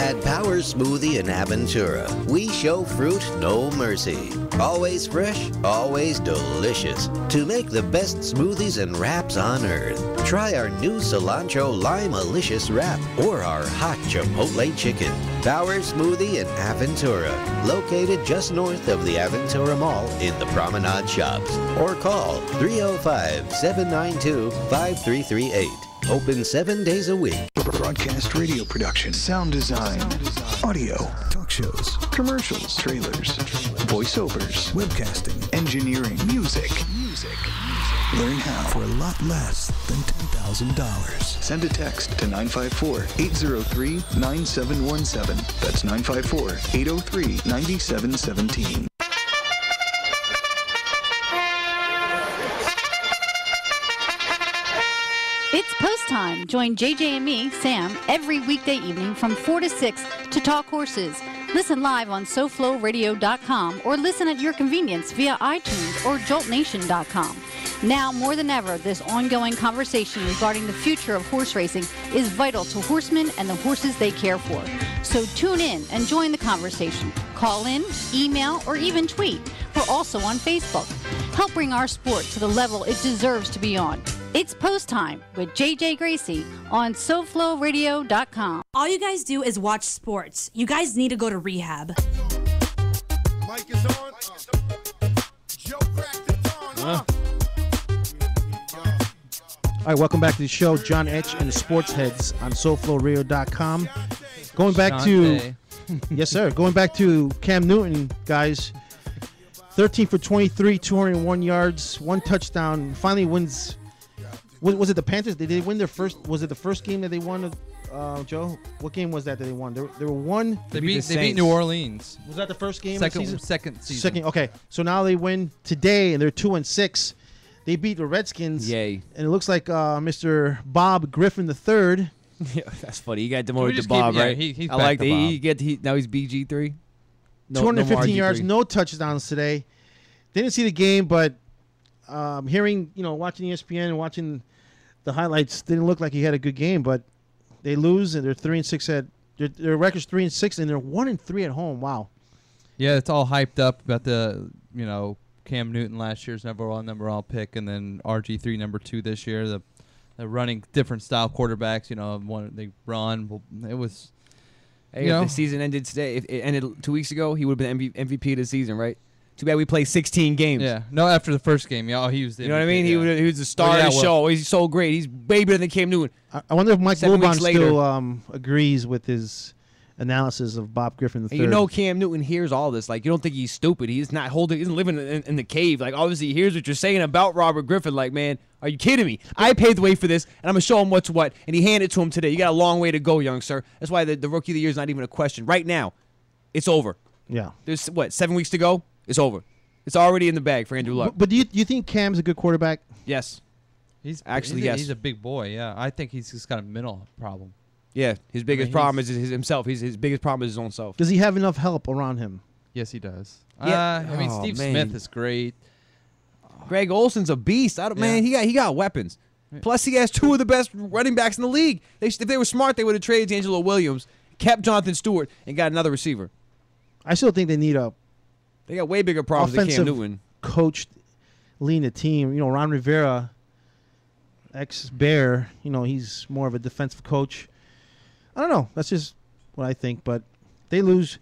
At Power Smoothie in Aventura, we show fruit no mercy. Always fresh, always delicious. To make the best smoothies and wraps on earth, try our new Cilantro Lime-alicious wrap or our hot Chipotle chicken. Power Smoothie in Aventura, located just north of the Aventura Mall in the Promenade Shops. Or call 305-792-5338. Open 7 days a week. Broadcast radio production, sound design, audio, talk shows, commercials, trailers, voiceovers, webcasting, engineering, music. Learn how for a lot less than $10,000. Send a text to 954-803-9717. That's 954-803-9717. It's post time. Join JJ and me, Sam, every weekday evening from 4 to 6 to talk horses. Listen live on SoFloRadio.com or listen at your convenience via iTunes or JoltNation.com. Now more than ever, this ongoing conversation regarding the future of horse racing is vital to horsemen and the horses they care for. So tune in and join the conversation. Call in, email, or even tweet. We're also on Facebook. Help bring our sport to the level it deserves to be on. It's post time with JJ Gracie on SoFloRadio.com. All you guys do is watch sports. You guys need to go to rehab. Mike is on. Joe cracked the dawn. All right, welcome back to the show. John Etch and the Sports Heads on SoFloRadio.com. Going back to, yes, sir. Going back to Cam Newton, guys. 13 for 23, 201 yards, 1 touchdown. Finally wins. Was it the Panthers? Did they win their first? Was it the first game that they won? Joe, what game was that they won? They were one. They beat New Orleans. Was that the first game? Second of the season. Second. Okay, so now they win today, and they're 2-6. They beat the Redskins. Yay! And it looks like Mr. Bob Griffin III. Yeah, that's funny. He got demoted to Bob, right? He's I like back that. to Bob. Now he's BG3. 215 no yards, RG3. no touchdowns today. Didn't see the game, but hearing, watching ESPN and watching the highlights, didn't look like he had a good game. But they lose, and they're 3-6 their record's 3-6, and they're 1-3 at home. Wow. Yeah, it's all hyped up about the Cam Newton last year's number one pick, and then RG3 number 2 this year. The running different style quarterbacks. One they run. It was. Hey, if the season ended today, if it ended 2 weeks ago, he would have been MVP of the season, right? Too bad we played 16 games. Yeah. No, after the first game, he was the You know what I MVP, mean? yeah. He was the star of the show. He's so great. He's way better than Cam Newton. I wonder if Mike 7 Wilbon weeks later. still agrees with his analysis of Bob Griffin III. And Cam Newton hears all this. Like, you don't think he's stupid. He's not holding. He isn't living in the cave. Like, obviously, he hears what you're saying about Robert Griffin. Like, man, are you kidding me? I paved the way for this, and I'm going to show him what's what. And he handed it to him today. You got a long way to go, young sir. That's why the Rookie of the Year is not even a question. Right now, it's over. Yeah. There's, 7 weeks to go? It's over. It's already in the bag for Andrew Luck. But do you think Cam's a good quarterback? Yes. Yes. He's a big boy, yeah. I think he's just got a mental problem. Yeah, his biggest problem is himself. His biggest problem is his own self. Does he have enough help around him? Yes, he does. Yeah. Steve Smith is great. Greg Olson's a beast. Man, he got weapons. Plus, he has 2 of the best running backs in the league. If they were smart, they would have traded D'Angelo Williams, kept Jonathan Stewart, and got another receiver. I still think they need a They got way bigger problems than Cam offensive Newton. coach leading the team. Ron Rivera, ex-Bear, he's more of a defensive coach. I don't know. That's just what I think. But they lose.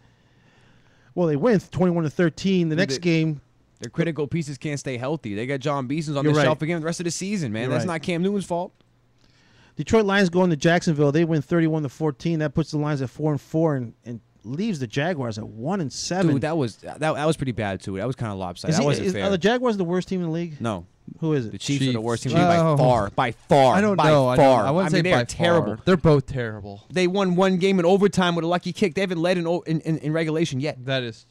Well, they win 21-13. The next game. Their critical pieces can't stay healthy. They got John Beason's on You're the right. shelf again the rest of the season, man. You're That's right. not Cam Newton's fault. Detroit Lions go into Jacksonville. They win 31-14. That puts the Lions at 4-4 and leaves the Jaguars at 1-7. Dude, that was pretty bad too. That was kind of lopsided. That wasn't fair. Are the Jaguars the worst team in the league? No. Who is it? The Chiefs are the worst team in the league by far. By far. I don't by know. Far. I wouldn't say they're by terrible. far. They're both terrible. They won 1 game in overtime with a lucky kick. They haven't led in regulation yet. That is,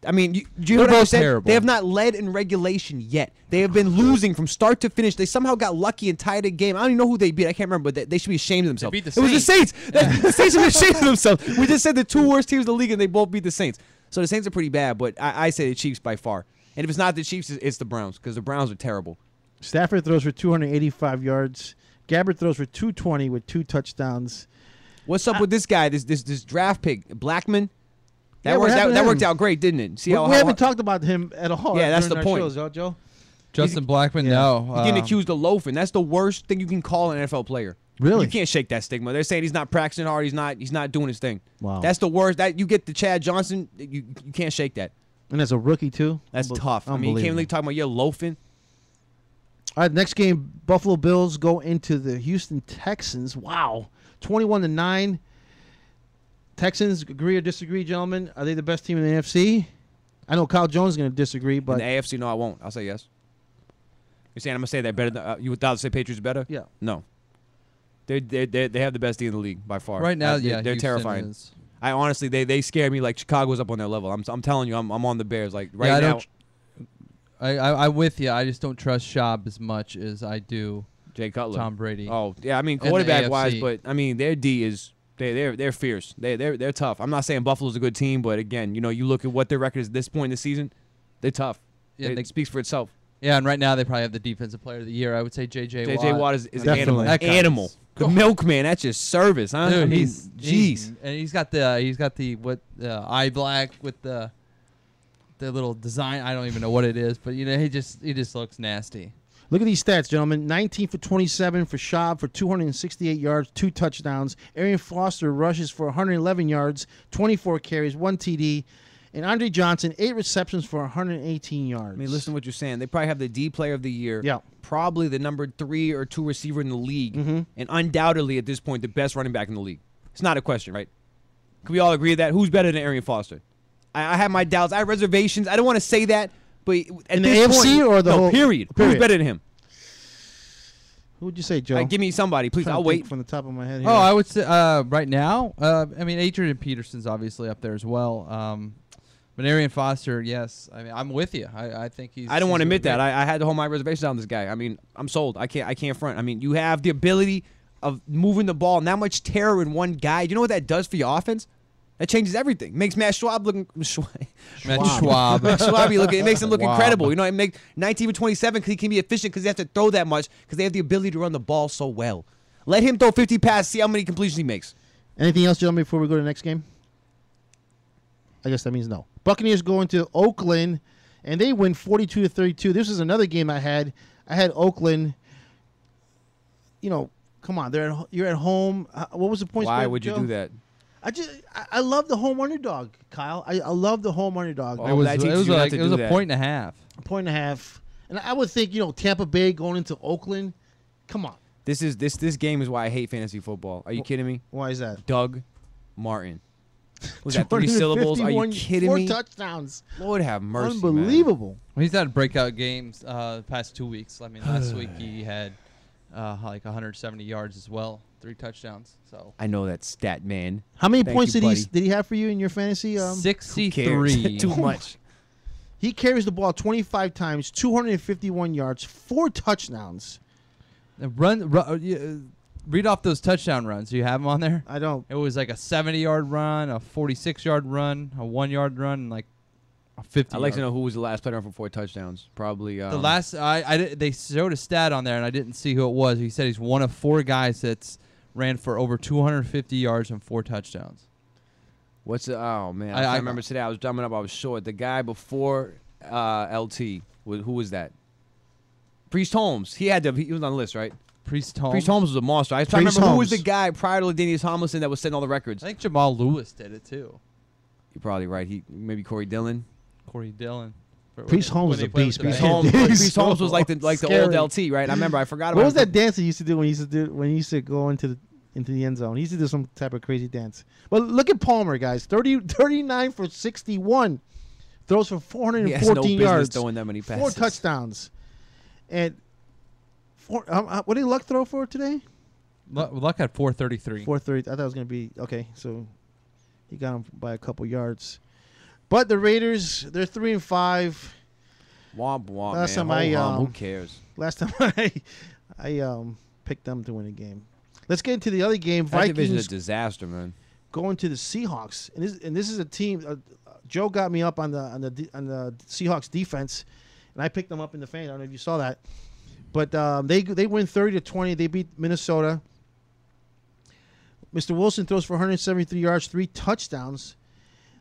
I mean, do you They're know what both I said? terrible. They have not led in regulation yet. They have been losing from start to finish. They somehow got lucky and tied a game. I don't even know who they beat. I can't remember, but they should be ashamed of themselves. They beat the It was the Saints. The Saints should be ashamed of themselves. We just said the 2 worst teams in the league, and they both beat the Saints. So the Saints are pretty bad, but I say the Chiefs by far. And if it's not the Chiefs, it's the Browns, because the Browns are terrible. Stafford throws for 285 yards. Gabbert throws for 220 with 2 touchdowns. What's up with this guy, this draft pick, Blackman? Yeah, That what happened to him? worked out great, didn't it? See We how haven't talked about him at all. Yeah, that's during the our point. shows, Joe. Justin Blackman, no. He's getting accused of loafing. That's the worst thing you can call an NFL player. Really? You can't shake that stigma. They're saying he's not practicing hard. He's not doing his thing. Wow. That's the worst. That you get the Chad Johnson, you can't shake that. And as a rookie, too? That's tough. I mean, you can't really talk about you're loafing. All right, next game, Buffalo Bills go into the Houston Texans. Wow. 21-9. Texans, agree or disagree, gentlemen? Are they the best team in the NFC? I know Kyle Jones is going to disagree, but in the AFC, no, I won't. I'll say yes. You're saying I'm gonna say they're better? You would say Patriots better? Yeah. No. They have the best D in the league by far. Right now, they're Houston terrifying. is. I honestly, they scare me like Chicago's up on their level. I'm telling you, I'm on the Bears. Like right Yeah, now. I'm with you. I just don't trust Schaub as much as I do Jay Cutler, Tom Brady. Oh yeah, I mean And the quarterback wise, AFC. but I mean their D is they're fierce. They're tough. I'm not saying Buffalo's a good team, but again, you look at what their record is at this point in the season, they're tough. Yeah, It speaks for itself. Yeah, and right now they probably have the defensive player of the year. I would say J.J. Watt. J.J. Watt is an Definitely. animal. That guy Animal. is- The milkman. That's just service, huh? Dude, I mean, he's jeez. and he's got the eye black with the little design. I don't even know what it is, but he just looks nasty. look at these stats, gentlemen. 19 for 27 for Schaub for 268 yards, 2 touchdowns. Arian Foster rushes for 111 yards, 24 carries, 1 TD. And Andre Johnson, 8 receptions for 118 yards. I mean, listen to what you're saying. They probably have the D player of the year. Yeah. Probably the number 3 or 2 receiver in the league. And undoubtedly, at this point, the best running back in the league. It's not a question, right? Can we all agree that? Who's better than Arian Foster? I have my doubts. I have reservations. I don't want to say that, but at In the this AFC point, or the no, whole- period. period. Who's better than him? Who would you say, Joe? Give me somebody, please. Trying I'll to think wait. from the top of my head here. Oh, I would say right now. I mean, Adrian Peterson's obviously up there as well. But Arian Foster, yes. I mean, I'm with you. I think he's. I don't want to he's admit that. great. I had to hold my reservations on this guy. I mean, I'm sold. I can't front. I mean, you have the ability of moving the ball and that much terror in one guy. Do you know what that does for your offense? That changes everything. Makes Matt Schwab looking Matt Schwab looking. It makes him look Schwab. incredible. It makes 19 for 27 because he can be efficient because they have to throw that much because they have the ability to run the ball so well. Let him throw 50 passes. See how many completions he makes. Anything else, gentlemen, before we go to the next game? I guess that means no. Buccaneers go into Oakland, and they win 42-32. This is another game I had. I had Oakland. Come on, you're at home. What was the point Why spread, would you Joe? do that? I love the home underdog, Kyle. I love the home underdog. Oh, that teaches you not to it was do a that. point and a half. A point and a half. And I would think, Tampa Bay going into Oakland. Come on. This game is why I hate fantasy football. Are you kidding me? Why is that? Doug Martin. Was that 3 syllables? Are you kidding 4 me? touchdowns. Lord have mercy. Unbelievable. Well, he's had breakout games the past 2 weeks. I mean, last week he had like 170 yards as well, 3 touchdowns. So I know that stat, man. How many Thank points you, did buddy. he have for you in your fantasy? 63. Too much. He carries the ball 25 times, 251 yards, 4 touchdowns. Read off those touchdown runs. Do you have them on there? I don't. It was like a 70-yard run, a 46-yard run, a 1-yard run, and like a 50. I'd like to know who was the last player for 4 touchdowns. Probably. The last they showed a stat on there, and I didn't see who it was. He said he's one of 4 guys that's ran for over 250 yards and 4 touchdowns. What's the? Oh man, I remember today. I was jumping up. I was short. The guy before LT. Who was that? Priest Holmes. He was on the list, right? Priest Holmes. Priest Holmes was a monster. I was trying to Priest remember who was Holmes. the guy prior to Ladainius Tomlinson that was setting all the records. I think Jamal Lewis did it too. You're probably right. Maybe Corey Dillon. Corey Dillon. Priest Holmes is a beast. Priest Priest Holmes was like the Scary. old LT, right? I remember. I forgot about. What was him. that dance he used to do when he used to go into the end zone? He used to do some type of crazy dance. But look at Palmer, guys. 39 for 61. Throws for 414 He has no business yards. throwing that many 4 passes. touchdowns. And what did Luck throw for today? Luck had 433. 430. I thought it was going to be okay. So he got him by a couple yards. But the Raiders, they're 3-5. Womp womp. Last man. time Ho-hum. Who cares? Last time I picked them to win a game. Let's get into the other game. That division is Vikings a disaster, man. going to the Seahawks, and this is a team. Joe got me up on the Seahawks defense, and I picked them up in the fan. I don't know if you saw that, but they win 30-20. They beat Minnesota. Mr. Wilson throws for 173 yards, 3 touchdowns.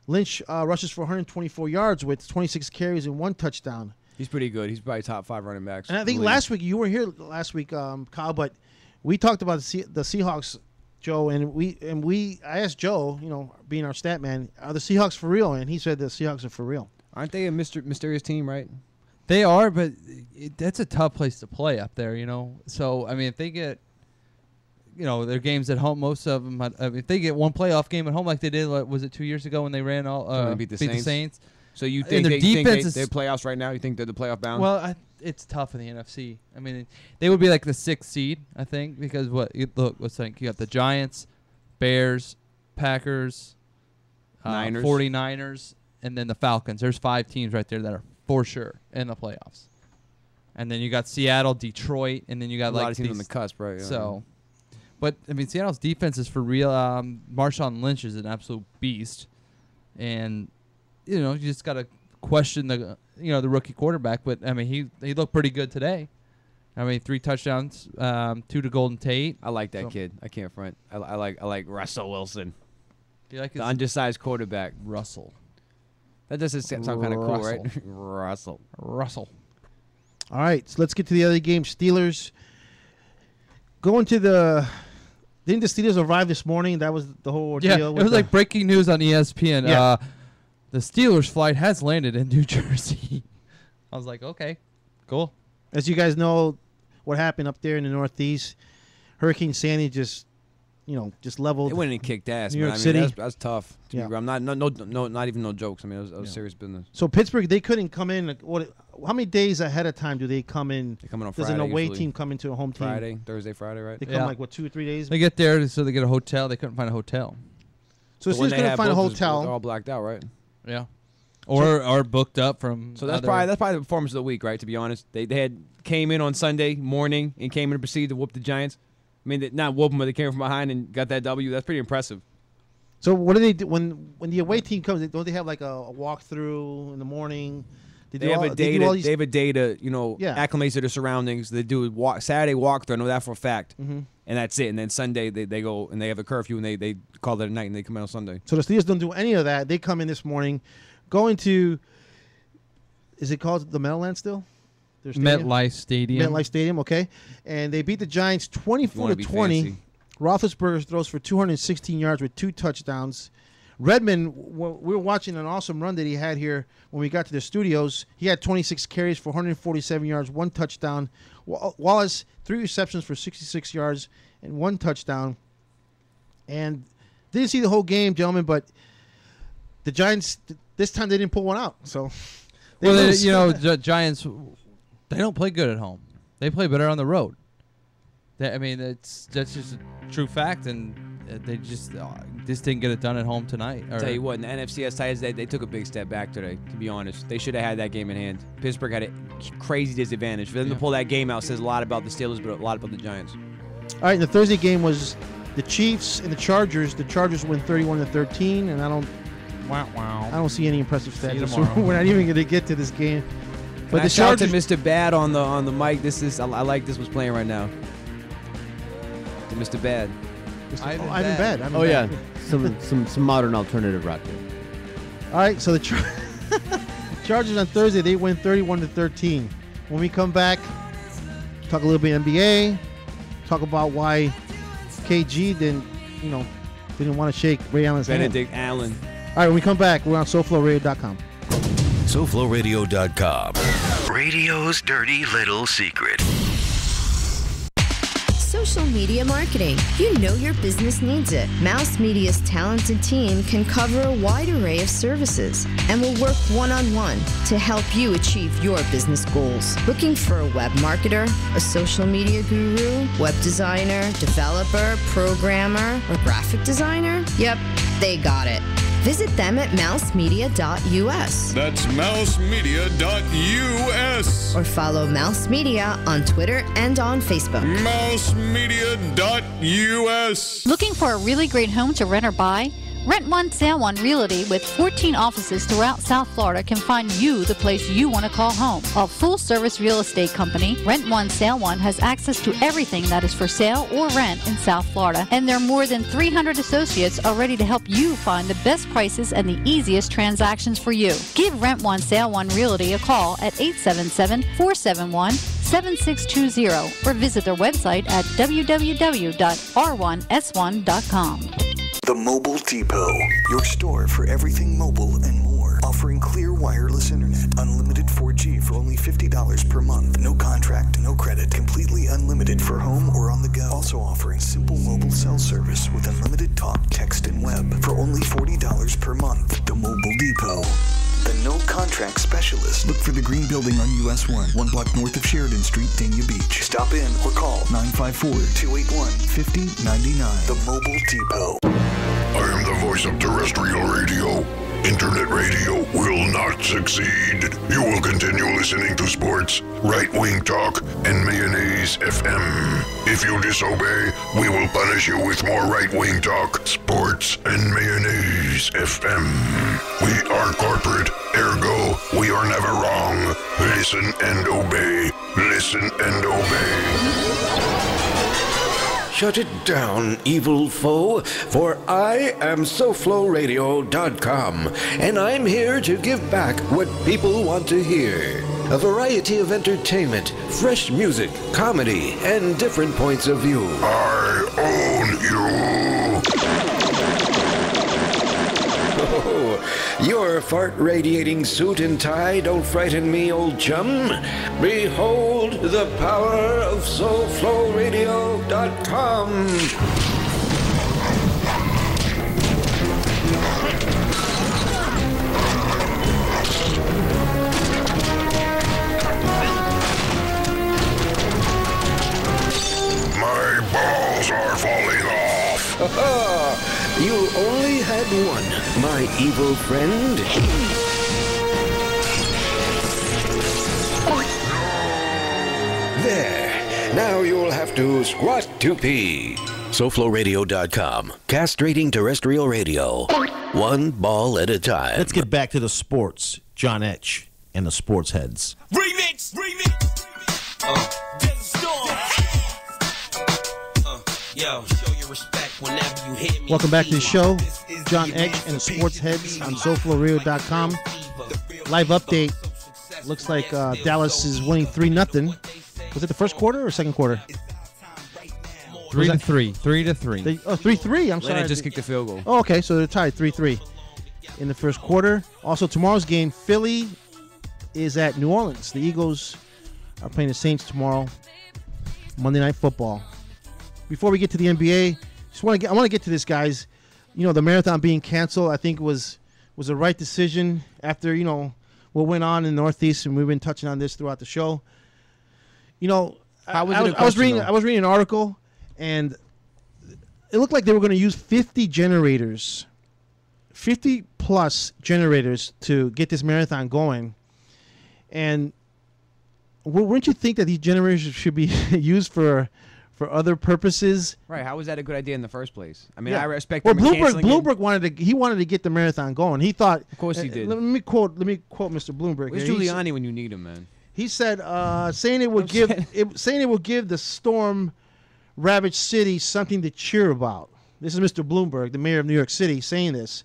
Lynch rushes for 124 yards with 26 carries and 1 touchdown. He's pretty good. He's probably top 5 running backs. And I think last week, you were here last week, Kyle, but we talked about the Seahawks, Joe, and I asked Joe, being our stat man, are the Seahawks for real? And he said the Seahawks are for real. Aren't they a mysterious team, right? They are, but that's a tough place to play up there, So, I mean, if they get, their games at home, most of them, if they get one playoff game at home like they did, was it 2 years ago when they ran When they beat the Saints? So you And think their they defense is- they're playoffs right now? You think they're the playoff bound? Well, it's tough in the NFC. I mean, they would be like the 6th seed, I think, because let's think. You got the Giants, Bears, Packers, Niners. 49ers, and then the Falcons. There's 5 teams right there that are for sure in the playoffs. And then you got Seattle, Detroit, and then you got a like lot of teams on these- the cusp, right? Yeah. So, but I mean, Seattle's defense is for real. Marshawn Lynch is an absolute beast, and you just got to question the rookie quarterback. But I mean, he looked pretty good today. I mean, 3 touchdowns, 2 to Golden Tate. I like that kid. I can't front. I like Russell Wilson. Do you like the undersized quarterback? Russell. That doesn't sound kind of cool, right? Russell. All right, so let's get to the other game. Steelers going to didn't the Steelers arrive this morning? That was the whole ordeal. Yeah, it was like breaking news on ESPN. Yeah. The Steelers flight has landed in New Jersey. I was like, okay, cool. As you guys know, what happened up there in the Northeast, Hurricane Sandy just leveled. It went and kicked ass. New man. York I mean, City. That's tough. Yeah. I'm not even no jokes. I mean, it was serious business. So Pittsburgh, they couldn't come in. How many days ahead of time do they come in? They come in on Does Friday. an away usually. team come into a home team? Friday, Thursday, Friday, right? They come 2 or 3 days. They get there, so they get a hotel. They couldn't find a hotel. So the Steelers couldn't find a hotel. They're all blacked out, right? Yeah. Or booked up from. So that's probably the performance of the week, right? To be honest, they came in on Sunday morning and came in and proceeded to whoop the Giants. I mean, not whoop them, but they came from behind and got that W. That's pretty impressive. So what do they do when the away team comes? Don't they have like a walkthrough in the morning? They have a day to acclimate to their surroundings. They do a Saturday walkthrough. I know that for a fact. Mhm. And that's it. And then Sunday they go and they have a curfew and they call it a night and they come out on Sunday. So the Steelers don't do any of that. They come in this morning, going to. Is it called the Meadowlands still? Their stadium? MetLife Stadium. MetLife Stadium, okay. And they beat the Giants 24-20. fancy. Roethlisberger throws for 216 yards with 2 touchdowns. Redmond, we were watching an awesome run that he had here when we got to the studios. He had 26 carries for 147 yards, 1 touchdown. Wallace, 3 receptions for 66 yards and 1 touchdown. And didn't see the whole game, gentlemen, but the Giants, this time they didn't pull one out. So, Giants, they don't play good at home. They play better on the road. That's just a true fact, and they just didn't get it done at home tonight. I'll tell you what, in the NFCS ties, they took a big step back today, to be honest. They should have had that game in hand. Pittsburgh had a crazy disadvantage. For them to pull that game out says a lot about the Steelers, but a lot about the Giants. All right, and the Thursday game was the Chiefs and the Chargers. The Chargers win 31-13, and I don't see any impressive stats. So we're not even going to get to this game. But the shout to Mr. Bad on the mic. I like this was playing right now. To Mr. Bad. Ivan Bad. Oh yeah, some modern alternative rock there. All right, so the Chargers on Thursday, they win 31-13. When we come back, talk a little bit NBA, talk about why KG didn't want to shake Ray Allen's hand. Benedict Allen. All right, when we come back, we're on SoFloRadio.com. SoFloRadio.com. Radio's dirty little secret. Social media marketing. You know your business needs it. Mouse Media's talented team can cover a wide array of services and will work one-on-one to help you achieve your business goals. Looking for a web marketer, a social media guru, web designer, developer, programmer, or graphic designer? Yep, they got it. Visit them at mousemedia.us. That's mousemedia.us. Or follow Mouse Media on Twitter and on Facebook. Mousemedia.us. Looking for a really great home to rent or buy? Rent One, Sale One Realty with 14 offices throughout South Florida can find you the place you want to call home. A full-service real estate company, Rent One, Sale One has access to everything that is for sale or rent in South Florida, and their more than 300 associates are ready to help you find the best prices and the easiest transactions for you. Give Rent One, Sale One Realty a call at 877-471-7620 or visit their website at www.r1s1.com. The Mobile Depot, your store for everything mobile and more. Offering clear wireless internet, unlimited 4G for only $50 per month. No contract, no credit, completely unlimited for home or on the go. Also offering simple mobile cell service with unlimited talk, text, and web for only $40 per month. The Mobile Depot, the no contract specialist. Look for the green building on US 1, 1 block north of Sheridan Street, Dania Beach. Stop in or call 954-281-5099. The Mobile Depot. I am the voice of terrestrial radio. Internet radio will not succeed. You will continue listening to sports, right-wing talk, and mayonnaise FM. If you disobey, we will punish you with more right-wing talk, sports, and mayonnaise FM. We are corporate, ergo, we are never wrong. Listen and obey. Listen and obey. Shut it down, evil foe, for I am SoFloRadio.com, and I'm here to give back what people want to hear. A variety of entertainment, fresh music, comedy, and different points of view. I own you. Oh, your fart-radiating suit and tie don't frighten me, old chum. Behold the power of SoFloRadio.com. My balls are falling off. You only had one, my evil friend. There. Now you'll have to squat to pee. SoFloRadio.com. Castrating terrestrial radio. One ball at a time. Let's get back to the sports. John Etch and the sports heads. Remix! Yo, show your respect whenever you hear me. Welcome back to the show. John Edge and the Sports Heads on SoFloRadio.com. Live update. Looks like Dallas is winning 3-0. Was it the first quarter or second quarter? 3-3. 3-3. 3-3. I'm sorry. Lennon just kicked the field goal. Oh, okay. So they're tied 3-3 in the first quarter. Also, tomorrow's game, Philly is at New Orleans. The Eagles are playing the Saints tomorrow. Monday Night Football. Before we get to the NBA, I want to get to this, guys. You know, the marathon being canceled, I think was the right decision after, you know, what went on in the Northeast, and we've been touching on this throughout the show. You know, I was reading an article, and it looked like they were going to use 50 generators, 50 plus generators to get this marathon going. And wouldn't you think that these generators should be used for other purposes? Right. How was that a good idea in the first place? I mean, Yeah. I respect. Well, them canceling it. Bloomberg wanted to get the marathon going. He thought, Of course he did. Let me quote Mr. Bloomberg. Where's here. Giuliani when you need him, man? He said, saying it will give the storm ravaged city something to cheer about. This is Mr. Bloomberg, the mayor of New York City, saying this.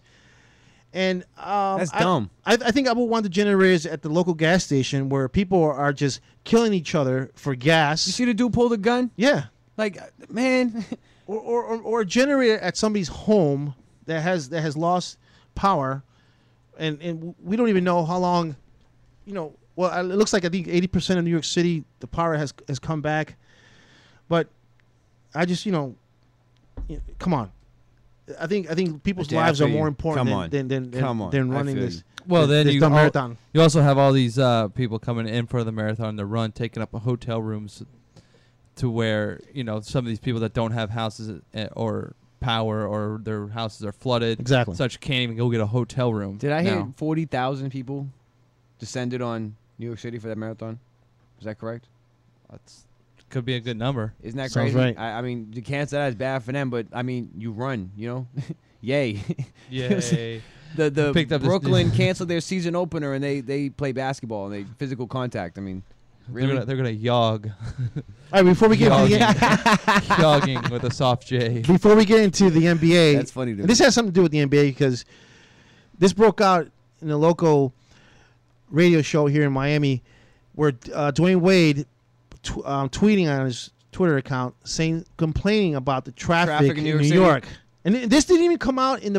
And That's dumb. I think I would want the generators at the local gas station where people are just killing each other for gas. You see the dude pull the gun? Yeah. Like, man. or a generator at somebody's home that has lost power, and we don't even know how long. You know, well, it looks like I think 80% of New York City the power has come back, but I just come on. I think people's lives are more important than running this. Well, then this dumb marathon. You also have all these people coming in for the marathon, the run, taking up hotel rooms, to where some of these people that don't have houses or power or their houses are flooded, Exactly. such can't even go get a hotel room. Did I hear now. 40,000 people descended on New York City for that marathon? Is that correct? Could be a good number. Isn't that Sounds crazy? right. I mean, to cancel that is bad for them, but I mean, you run, Yay. Yay. The Picked up this- Brooklyn canceled their season opener and they play basketball and they physical contact. I mean, really? They're gonna yog. All right, before we get into yogging with a soft J. Before we get into the NBA, That's funny to and this has something to do with the NBA because this broke out in a local radio show here in Miami, where Dwayne Wade tweeting on his Twitter account complaining about the traffic in New York. And this didn't even come out in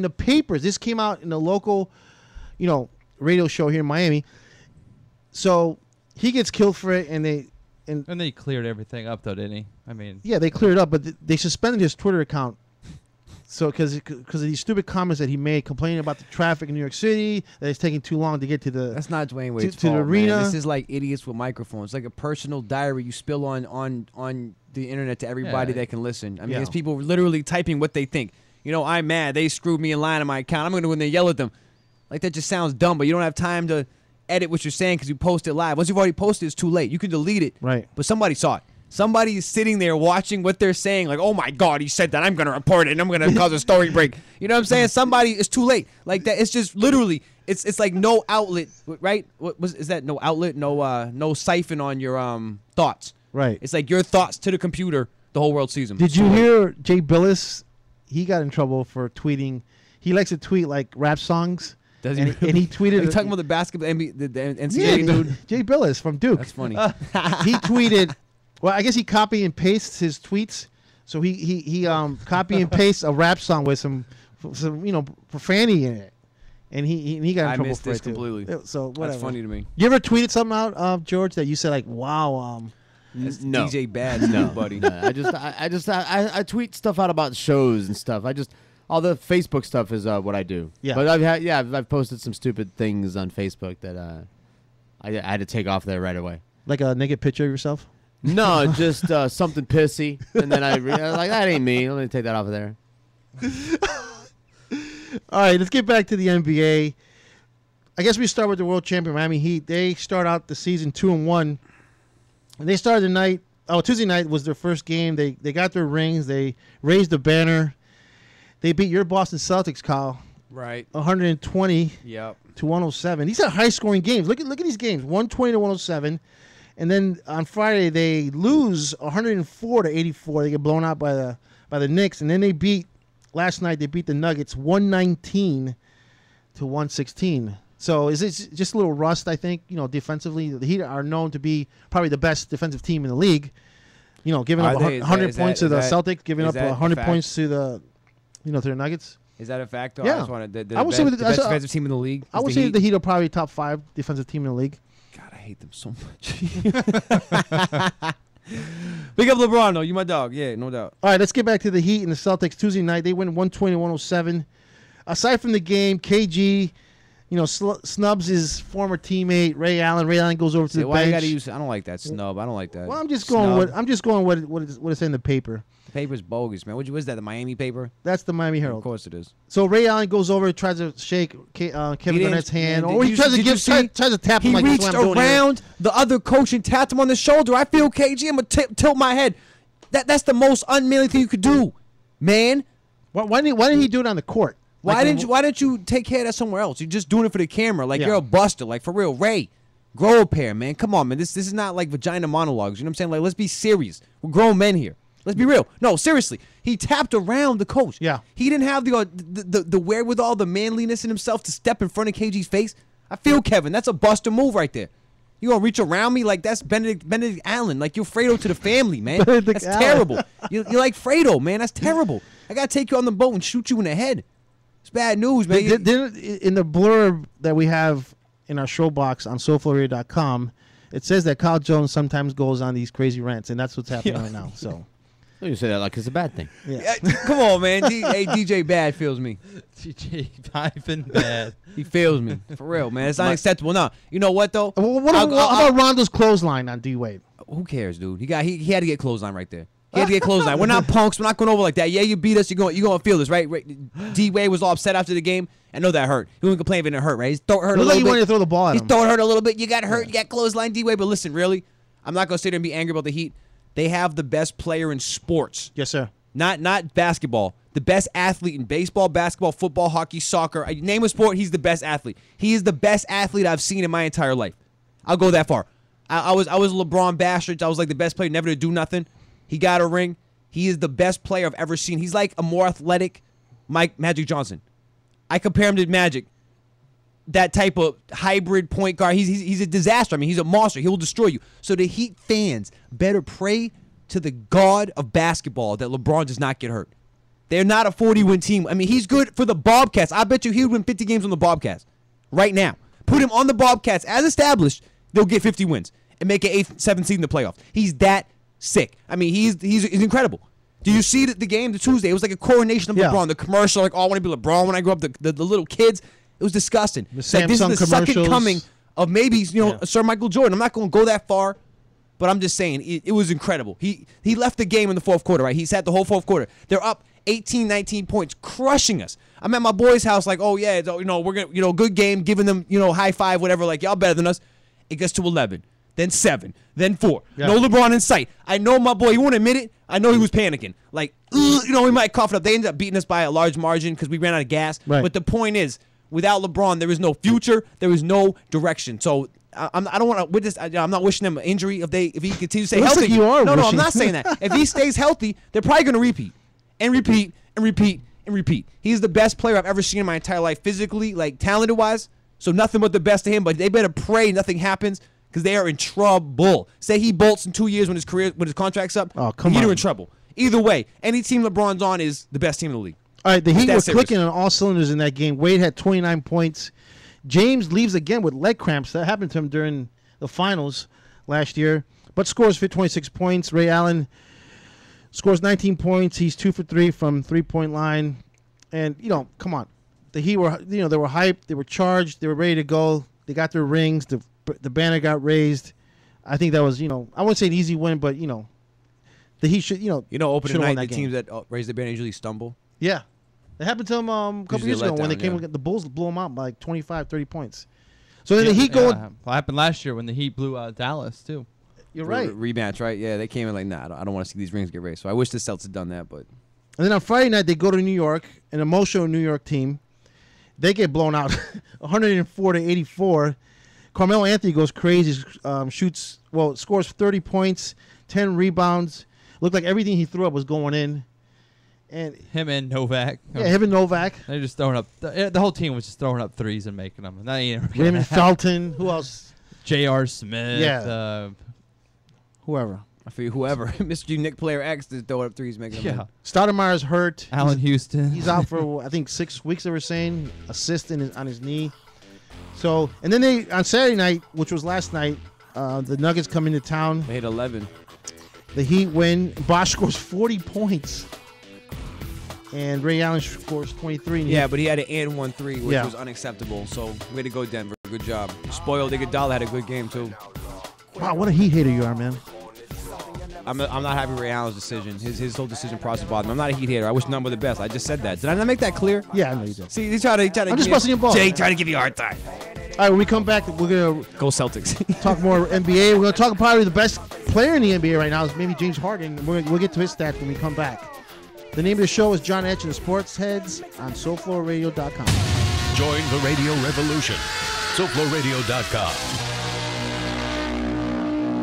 the papers. This came out in a local, radio show here in Miami. So he gets killed for it, and they cleared everything up, though, didn't he? I mean, yeah, they cleared it up, but they suspended his Twitter account So because of these stupid comments that he made, complaining about the traffic in New York City, that it's taking too long to get to the. That's not Dwayne Wade's to fault, the arena. man. This is like idiots with microphones. It's like a personal diary you spill on the internet to everybody that can listen. I mean, it's people literally typing what they think. You know, I'm mad. They screwed me in line on my account. I'm going to go in there and yell at them. Like, that just sounds dumb, but you don't have time to edit what you're saying because you post it live. Once you've already posted, it's too late. You can delete it. Right. But somebody saw it. Somebody is sitting there watching what they're saying, like, oh my God, he said that. I'm going to report it and I'm going to cause a story break. You know what I'm saying? Somebody, it's too late. Like that. It's just literally, it's like no outlet, right? Is that no outlet? No siphon on your thoughts. Right. It's like your thoughts to the computer, the whole world sees them. Did you hear Jay Billis? He got in trouble for tweeting. He likes to tweet like rap songs. Does he? And he tweeted. Are you talking about the basketball, the NCAA Yeah, dude? Jay Billis from Duke. That's funny. He tweeted. Well, I guess he copy and pastes his tweets. So he copy and pastes a rap song with some profanity in it, and he got in trouble missed for this it too. completely. So whatever. That's funny to me. You ever tweeted something out, George, that you said like, "Wow"? That's No. DJ Bad, No, buddy. no, I tweet stuff out about shows and stuff. All the Facebook stuff is what I do. Yeah. But I've posted some stupid things on Facebook that I had to take off there right away. Like a naked picture of yourself? No, just something pissy, and then I was like, that ain't me. Let me take that off of there. All right, let's get back to the NBA. I guess we start with the world champion Miami Heat. They start out the season 2-1. And they started the night. Tuesday night was their first game. They got their rings. They raised the banner. They beat your Boston Celtics, Kyle. Right. 120 to 107. These are high-scoring games. Look at these games. 120 to 107. And then on Friday they lose 104 to 84. They get blown out by the Knicks. And then last night they beat the Nuggets 119 to 116. So is it just a little rust, I think, defensively? The Heat are known to be probably the best defensive team in the league. Giving up 100 points to the Celtics, giving up 100 points to the to the Nuggets. Is that a fact? Yeah. I just wanted I would say the best defensive team in the league. I would say the Heat are probably top 5 defensive team in the league. God, I hate them so much. Big up LeBron, though. You my dog. Yeah, no doubt. All right, let's get back to the Heat and the Celtics. Tuesday night, they win 120-107. Aside from the game, KG, snubs his former teammate Ray Allen. Ray Allen goes over to the why bench. You gotta use? I don't like that snub. I don't like that. Well, I'm just going what it's in the paper. The paper's bogus, man. What is that? The Miami paper? That's the Miami Herald. Of course it is. So Ray Allen goes over, tries to shake Kevin Garnett's hand, or he tries to tap him. He like reached that's what I'm doing around the other coach and tapped him on the shoulder. I feel KG. I'm gonna tilt my head. That's the most unmanly thing you could do, man. Why didn't he do it on the court? Why didn't you take care of that somewhere else? You're just doing it for the camera. Like, you're a buster. Like, for real. Ray, grow a pair, man. Come on, man. This is not like vagina monologues. You know what I'm saying? Like, let's be serious. We're grown men here. Let's be real. No, seriously. He tapped around the coach. Yeah. He didn't have the wherewithal, the manliness in himself to step in front of KG's face. I feel, Kevin, that's a buster move right there. You gonna reach around me like that's Benedict Allen. Like, you're Fredo to the family, man. That's terrible. You're like Fredo, man. That's terrible. I gotta take you on the boat and shoot you in the head. It's bad news, man. In the blurb that we have in our show box on SoFloRadio.com, it says that Kyle Jones sometimes goes on these crazy rants, and that's what's happening right now. So you say that like it's a bad thing. Yeah. Come on, man. DJ Bad feels me. DJ Bad. He feels me. For real, man. It's unacceptable. No. You know what, though? What about Rondo's clothesline on D-Wade? Who cares, dude? He had to get clothesline right there. He had to get clothesline. We're not punks. We're not going over like that. Yeah, you beat us. You're going to feel this, right? D-Wade was all upset after the game. I know that hurt. He wouldn't complain if it didn't hurt, right? His throat hurt a little bit. He wanted to throw the ball at him. His throat hurt a little bit. You got hurt. You got clothesline D-Wade. But listen, really, I'm not going to sit there and be angry about the Heat. They have the best player in sports. Yes, sir. Not basketball. The best athlete in baseball, basketball, football, hockey, soccer. Name a sport, he's the best athlete. He is the best athlete I've seen in my entire life. I'll go that far. I was LeBron bastard. I was like the best player, never to do nothing. He got a ring. He is the best player I've ever seen. He's like a more athletic Magic Johnson. I compare him to Magic. That type of hybrid point guard. He's a disaster. I mean, he's a monster. He will destroy you. So the Heat fans better pray to the god of basketball that LeBron does not get hurt. They're not a 40-win team. I mean, he's good for the Bobcats. I bet you he would win 50 games on the Bobcats right now. Put him on the Bobcats as established. They'll get 50 wins and make an 8th, 7th seed in the playoffs. He's that sick. I mean, he's incredible. Do you see the game, the Tuesday? It was like a coronation of Yeah. LeBron. The commercial, like, oh, I want to be LeBron when I grow up. The little kids, it was disgusting. The It's like, this is Samsung the second commercials. coming of maybe, Sir Michael Jordan. I'm not going to go that far, but I'm just saying it was incredible. He left the game in the fourth quarter, right? He sat the whole fourth quarter. They're up 18, 19 points, crushing us. I'm at my boy's house, like, oh yeah, we're gonna, good game, giving them, high five, whatever. Like, y'all better than us. It gets to 11, then 7, then 4. Yeah. No LeBron in sight. I know my boy. He won't admit it. I know he was panicking. Like, we might cough it up. They ended up beating us by a large margin because we ran out of gas. Right. But the point is, without LeBron, there is no future. There is no direction. So I don't want to witness. I'm not wishing him an injury if he continues to stay Looks healthy. like you are no, I'm wishing. not saying that. If he stays healthy, they're probably going to repeat and repeat and repeat and repeat. He's the best player I've ever seen in my entire life, physically, like talented wise. So nothing but the best to him. But they better pray nothing happens because they are in trouble. Say he bolts in 2 years when his contract's up. Oh, come Heat are on. in trouble. Either way, any team LeBron's on is the best team in the league. All right, the It's Heat that were serious. clicking on all cylinders in that game. Wade had 29 points. James leaves again with leg cramps. That happened to him during the finals last year, but scores for 26 points. Ray Allen scores 19 points. He's 2 for 3 from three-point line. And, come on. The Heat were, they were hyped. They were charged. They were ready to go. They got their rings. The banner got raised. I think that was, I wouldn't say an easy win, but, the Heat should, Opening should've won night, that the game. teams that raise the banner usually stumble. Yeah. It happened to them a couple Usually years a ago when they letdown, came yeah. against the Bulls, blew them out by like 25, 30 points. So then the Heat go. What happened last year when the Heat blew Dallas too? You're right. Rematch, right? Yeah, they came in like, nah, I don't want to see these rings get raised. So I wish the Celtics had done that, but And then on Friday night, they go to New York, an emotional New York team. They get blown out 104-84. Carmelo Anthony goes crazy, scores 30 points, 10 rebounds. Looked like everything he threw up was going in. And him and Novak. Yeah, him and Novak. They're just throwing up. The whole team was just throwing up threes and making them. And that ain't never gonna Raymond happen. Felton. Who else? J.R. Smith. Yeah. Whoever. I feel whoever. Mr. Nick Player X is throwing up threes, making them. Yeah. Stoudemire's hurt. Allen Houston. He's out for, I think, 6 weeks, they were saying. Assist on his knee. So, and then on Saturday night, which was last night, the Nuggets come into town. They hit 11. The Heat win. Bosch scores 40 points. And Ray Allen scores 23. Yeah, but he had an and 1-3, which Yeah. was unacceptable. So, way to go, Denver. Good job. Spoiled Iguodala had a good game, too. Wow, what a Heat hater you are, man. I'm not happy with Ray Allen's decision. His whole decision process bothered me. I'm not a Heat hater. I wish none were the best. I just said that. Did I not make that clear? Yeah, I know you did. See, he tried to I'm just busting your balls. Jay tried to give you a hard time. All right, when we come back, we're going to Go Celtics. talk more NBA. We're going to talk probably the best player in the NBA right now is maybe James Harden. We'll get to his stats when we come back. The name of the show is John Etch and the Sports Heads on SoFloRadio.com. Join the radio revolution. SoFloRadio.com.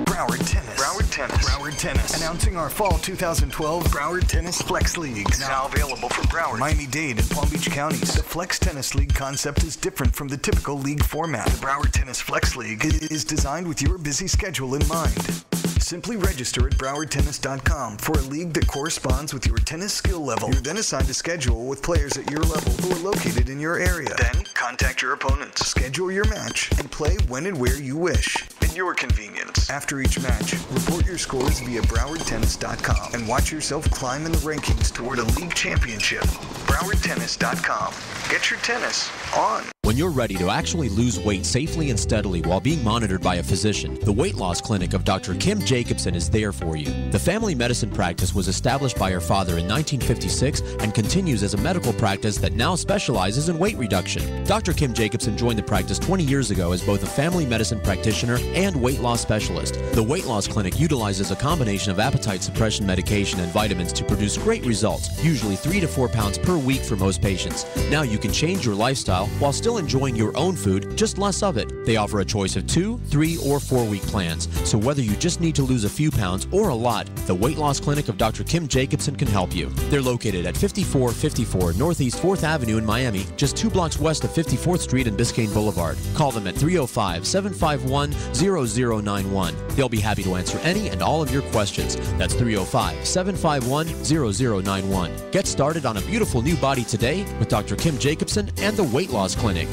Broward Tennis. Broward Tennis. Broward Tennis. Announcing our fall 2012 Broward Tennis Flex Leagues. Now available for Broward, Miami-Dade, and Palm Beach counties. The Flex Tennis League concept is different from the typical league format. The Broward Tennis Flex League is designed with your busy schedule in mind. Simply register at browardtennis.com for a league that corresponds with your tennis skill level. You're then assigned a schedule with players at your level who are located in your area. Then contact your opponents, schedule your match, and play when and where you wish at your convenience. After each match, report your scores via browardtennis.com and watch yourself climb in the rankings toward a league championship. browardtennis.com. Get your tennis on. When you're ready to actually lose weight safely and steadily while being monitored by a physician, the Weight Loss Clinic of Dr. Kim Jacobson is there for you. The family medicine practice was established by her father in 1956 and continues as a medical practice that now specializes in weight reduction. Dr. Kim Jacobson joined the practice 20 years ago as both a family medicine practitioner and weight loss specialist. The Weight Loss Clinic utilizes a combination of appetite suppression medication and vitamins to produce great results, usually 3 to 4 pounds per week for most patients. Now you can change your lifestyle while still enjoying your own food, just less of it. They offer a choice of 2, 3, or 4 week plans. So whether you just need to lose a few pounds or a lot, the Weight Loss Clinic of Dr. Kim Jacobson can help you. They're located at 5454 Northeast 4th Avenue in Miami, just 2 blocks west of 54th Street and Biscayne Boulevard. Call them at 305-751-0091. They'll be happy to answer any and all of your questions. That's 305-751-0091. Get started on a beautiful new body today with Dr. Kim Jacobson and the Weight Loss Clinic.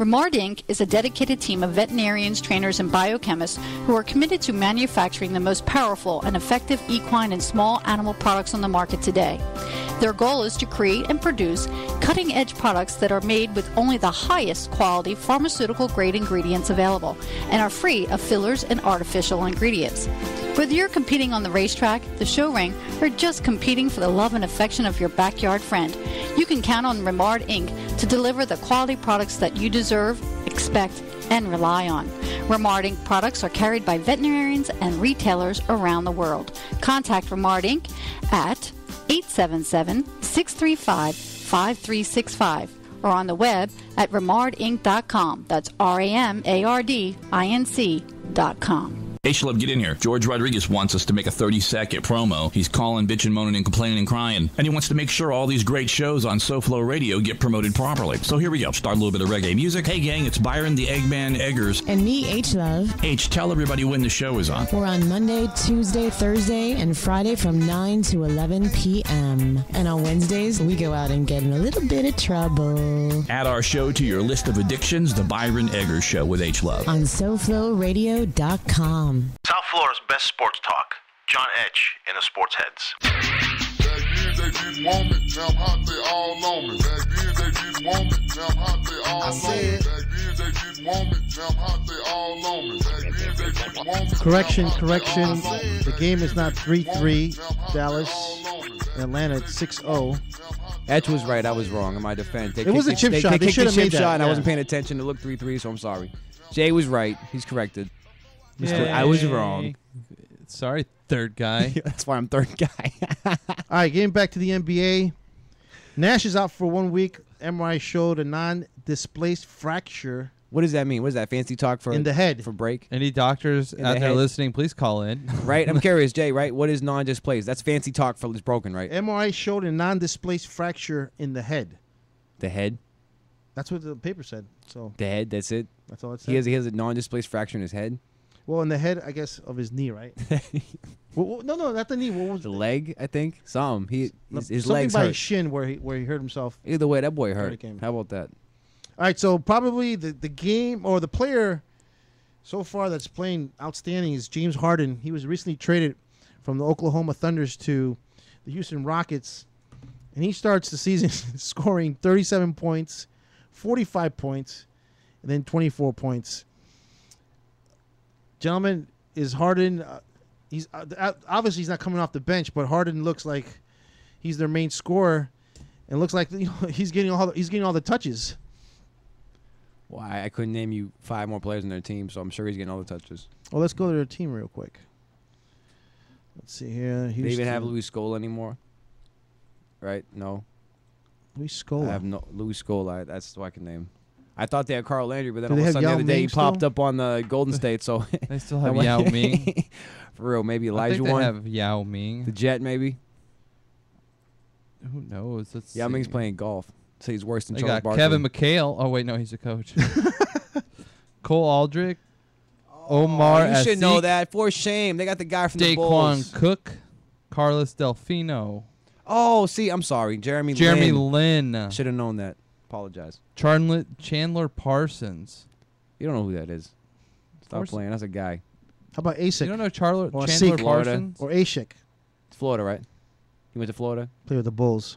Remard Inc. is a dedicated team of veterinarians, trainers, and biochemists who are committed to manufacturing the most powerful and effective equine and small animal products on the market today. Their goal is to create and produce cutting-edge products that are made with only the highest quality pharmaceutical-grade ingredients available and are free of fillers and artificial ingredients. Whether you're competing on the racetrack, the show ring, or just competing for the love and affection of your backyard friend, you can count on Remard Inc. to deliver the quality products that you deserve, expect, and rely on. Remard Inc. products are carried by veterinarians and retailers around the world. Contact Remard Inc. at 877-635-5365 or on the web at remardinc.com. That's RAMARDINC.com. Hey, Schlub, get in here. George Rodriguez wants us to make a 30-second promo. He's calling, bitching, moaning, and complaining and crying. And he wants to make sure all these great shows on SoFlo Radio get promoted properly. So here we go. Start a little bit of reggae music. Hey, gang, it's Byron the Eggman Eggers. And me, H-Love. H, tell everybody when the show is on. We're on Monday, Tuesday, Thursday, and Friday from 9 to 11 p.m. And on Wednesdays, we go out and get in a little bit of trouble. Add our show to your list of addictions, The Byron Eggers Show with H-Love. On SoFloRadio.com. South Florida's best sports talk. John Etch and the Sports Heads. Back then they didn't want me, now I'm hot, they all on me. Back then they didn't want me, now I'm hot, they all on me. Back then they didn't want me, now I'm hot, they all on me. Back then they didn't want me. Correction. The game is not 3-3. Dallas, Atlanta at 6-0. Etch was right. I was wrong. In my defense, It was a chip shot. They kicked should the have made chip that, shot, and I yeah. wasn't paying attention. It looked 3-3, so I'm sorry. Jay was right. He's corrected. I was wrong. Sorry, third guy. That's why I'm third guy. All right, getting back to the NBA. Nash is out for 1 week. MRI showed a non-displaced fracture. What does that mean? What is that fancy talk for in the head for break? Any doctors out there listening, please call in. Right? I'm curious, Jay, right? What is non-displaced? That's fancy talk for it's broken, right? MRI showed a non-displaced fracture in the head. The head? That's what the paper said. So the head, that's it? That's all it said. He has a non-displaced fracture in his head? Well, in the head, I guess, of his knee, right? No, not the knee. What was the leg? I think his something legs by hurt. his shin where he hurt himself. Either way, that boy hurt. How about that? All right, so probably the game or the player so far that's playing outstanding is James Harden. He was recently traded from the Oklahoma Thunders to the Houston Rockets, and he starts the season scoring 37 points, 45 points, and then 24 points. Gentlemen, is Harden? He's obviously he's not coming off the bench, but Harden looks like he's their main scorer, and looks like he's getting all the touches. Well, I couldn't name you 5 more players in their team, so I'm sure he's getting all the touches. Well, let's go to their team real quick. Let's see here. They even have Louis Scola anymore, right? No. Louis Scola. I have no Louis Scola. That's what I can name. I thought they had Carl Landry, but then Do all they of a have sudden the Yao other day he Ming popped still? up on the Golden State. So They still have Yao Ming. For real, maybe I Elijah think they one. have Yao Ming. The Jet, maybe. Who knows? Let's Yao see. Ming's playing golf. So he's worse than They Charles got Barkley. Kevin McHale. Oh wait, no, he's a coach. Cole Aldrich, Omar. You should know Asik, that. For shame, they got the guy from the Bulls. Daquan Cook, Carlos Delfino, Oh, see, I'm sorry, Jeremy Lin. Should have known that. Apologize. Chandler Parsons. You don't know who that is. Stop Parsons. playing. That's a guy. How about Asik? You don't know Or Chandler Asik. Parsons? Or Ashik? It's Florida, right? He went to Florida. Play with the Bulls.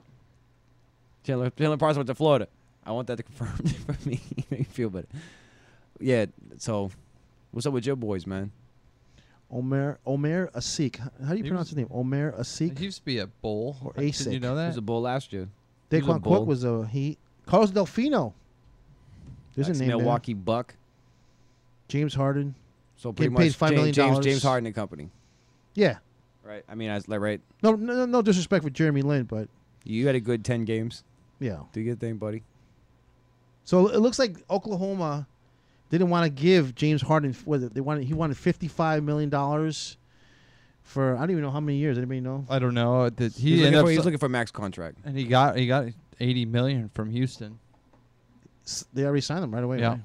Chandler Parsons went to Florida. I want that to confirm for me. Make me feel better. Yeah. So, what's up with your boys, man? Omer Asik. How do you pronounce his name? Omer Asik? He used to be a bull. Or Didn't Asik? you know He that? was a bull last year. He was a Daquan bull. Cook was a he. Carlos Delfino. There's a name there. Milwaukee Buck. James Harden. So pretty Getting paid much $5 million. James Harden and company. Yeah. Right. I mean, right. No disrespect for Jeremy Lin, but You had a good 10 games. yeah. Do your thing, buddy. So it looks like Oklahoma didn't want to give James Harden. He wanted $55 million for I don't even know how many years. Anybody know? I don't know. He's looking for a max contract. And he got $80 million from Houston. They already signed him right away. Yeah. Right?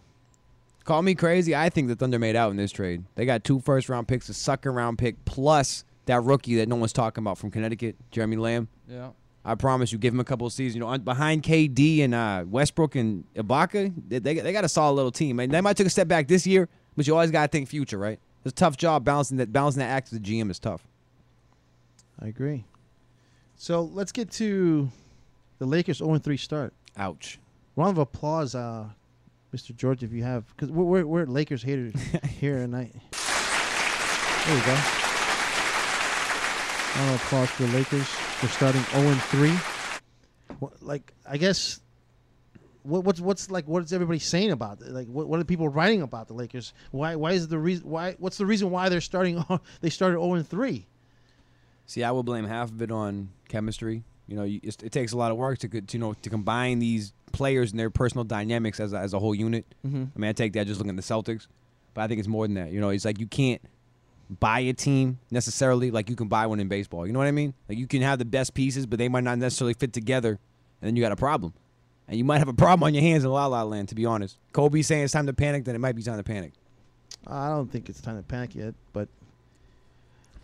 Call me crazy. I think the Thunder made out in this trade. They got 2 first-round picks, a second-round pick, plus that rookie that no one's talking about from Connecticut, Jeremy Lamb. Yeah. I promise you, give him a couple of seasons. You know, behind KD and Westbrook and Ibaka, they got a solid little team. And they might take a step back this year, but you always got to think future, right? It's a tough job balancing that act with the GM is tough. I agree. So let's get to the Lakers 0-3 start. Ouch. Round of applause, Mr. George, if you have, because we're Lakers haters here tonight. There you go. Round of applause for the Lakers for starting 0-3. Like, I guess, what's everybody saying about it? Like, what are people writing about the Lakers? Why is the reason? What's the reason why they're starting? They started 0-3. See, I would blame half of it on chemistry. You know, it takes a lot of work to combine these players and their personal dynamics as a whole unit. Mhm. I mean, I take that just looking at the Celtics, but I think it's more than that. You know, it's like you can't buy a team necessarily like you can buy one in baseball. You know what I mean? Like you can have the best pieces, but they might not necessarily fit together, and then you got a problem. And you might have a problem on your hands in La La Land, to be honest. Kobe's saying it's time to panic, then it might be time to panic. I don't think it's time to panic yet, but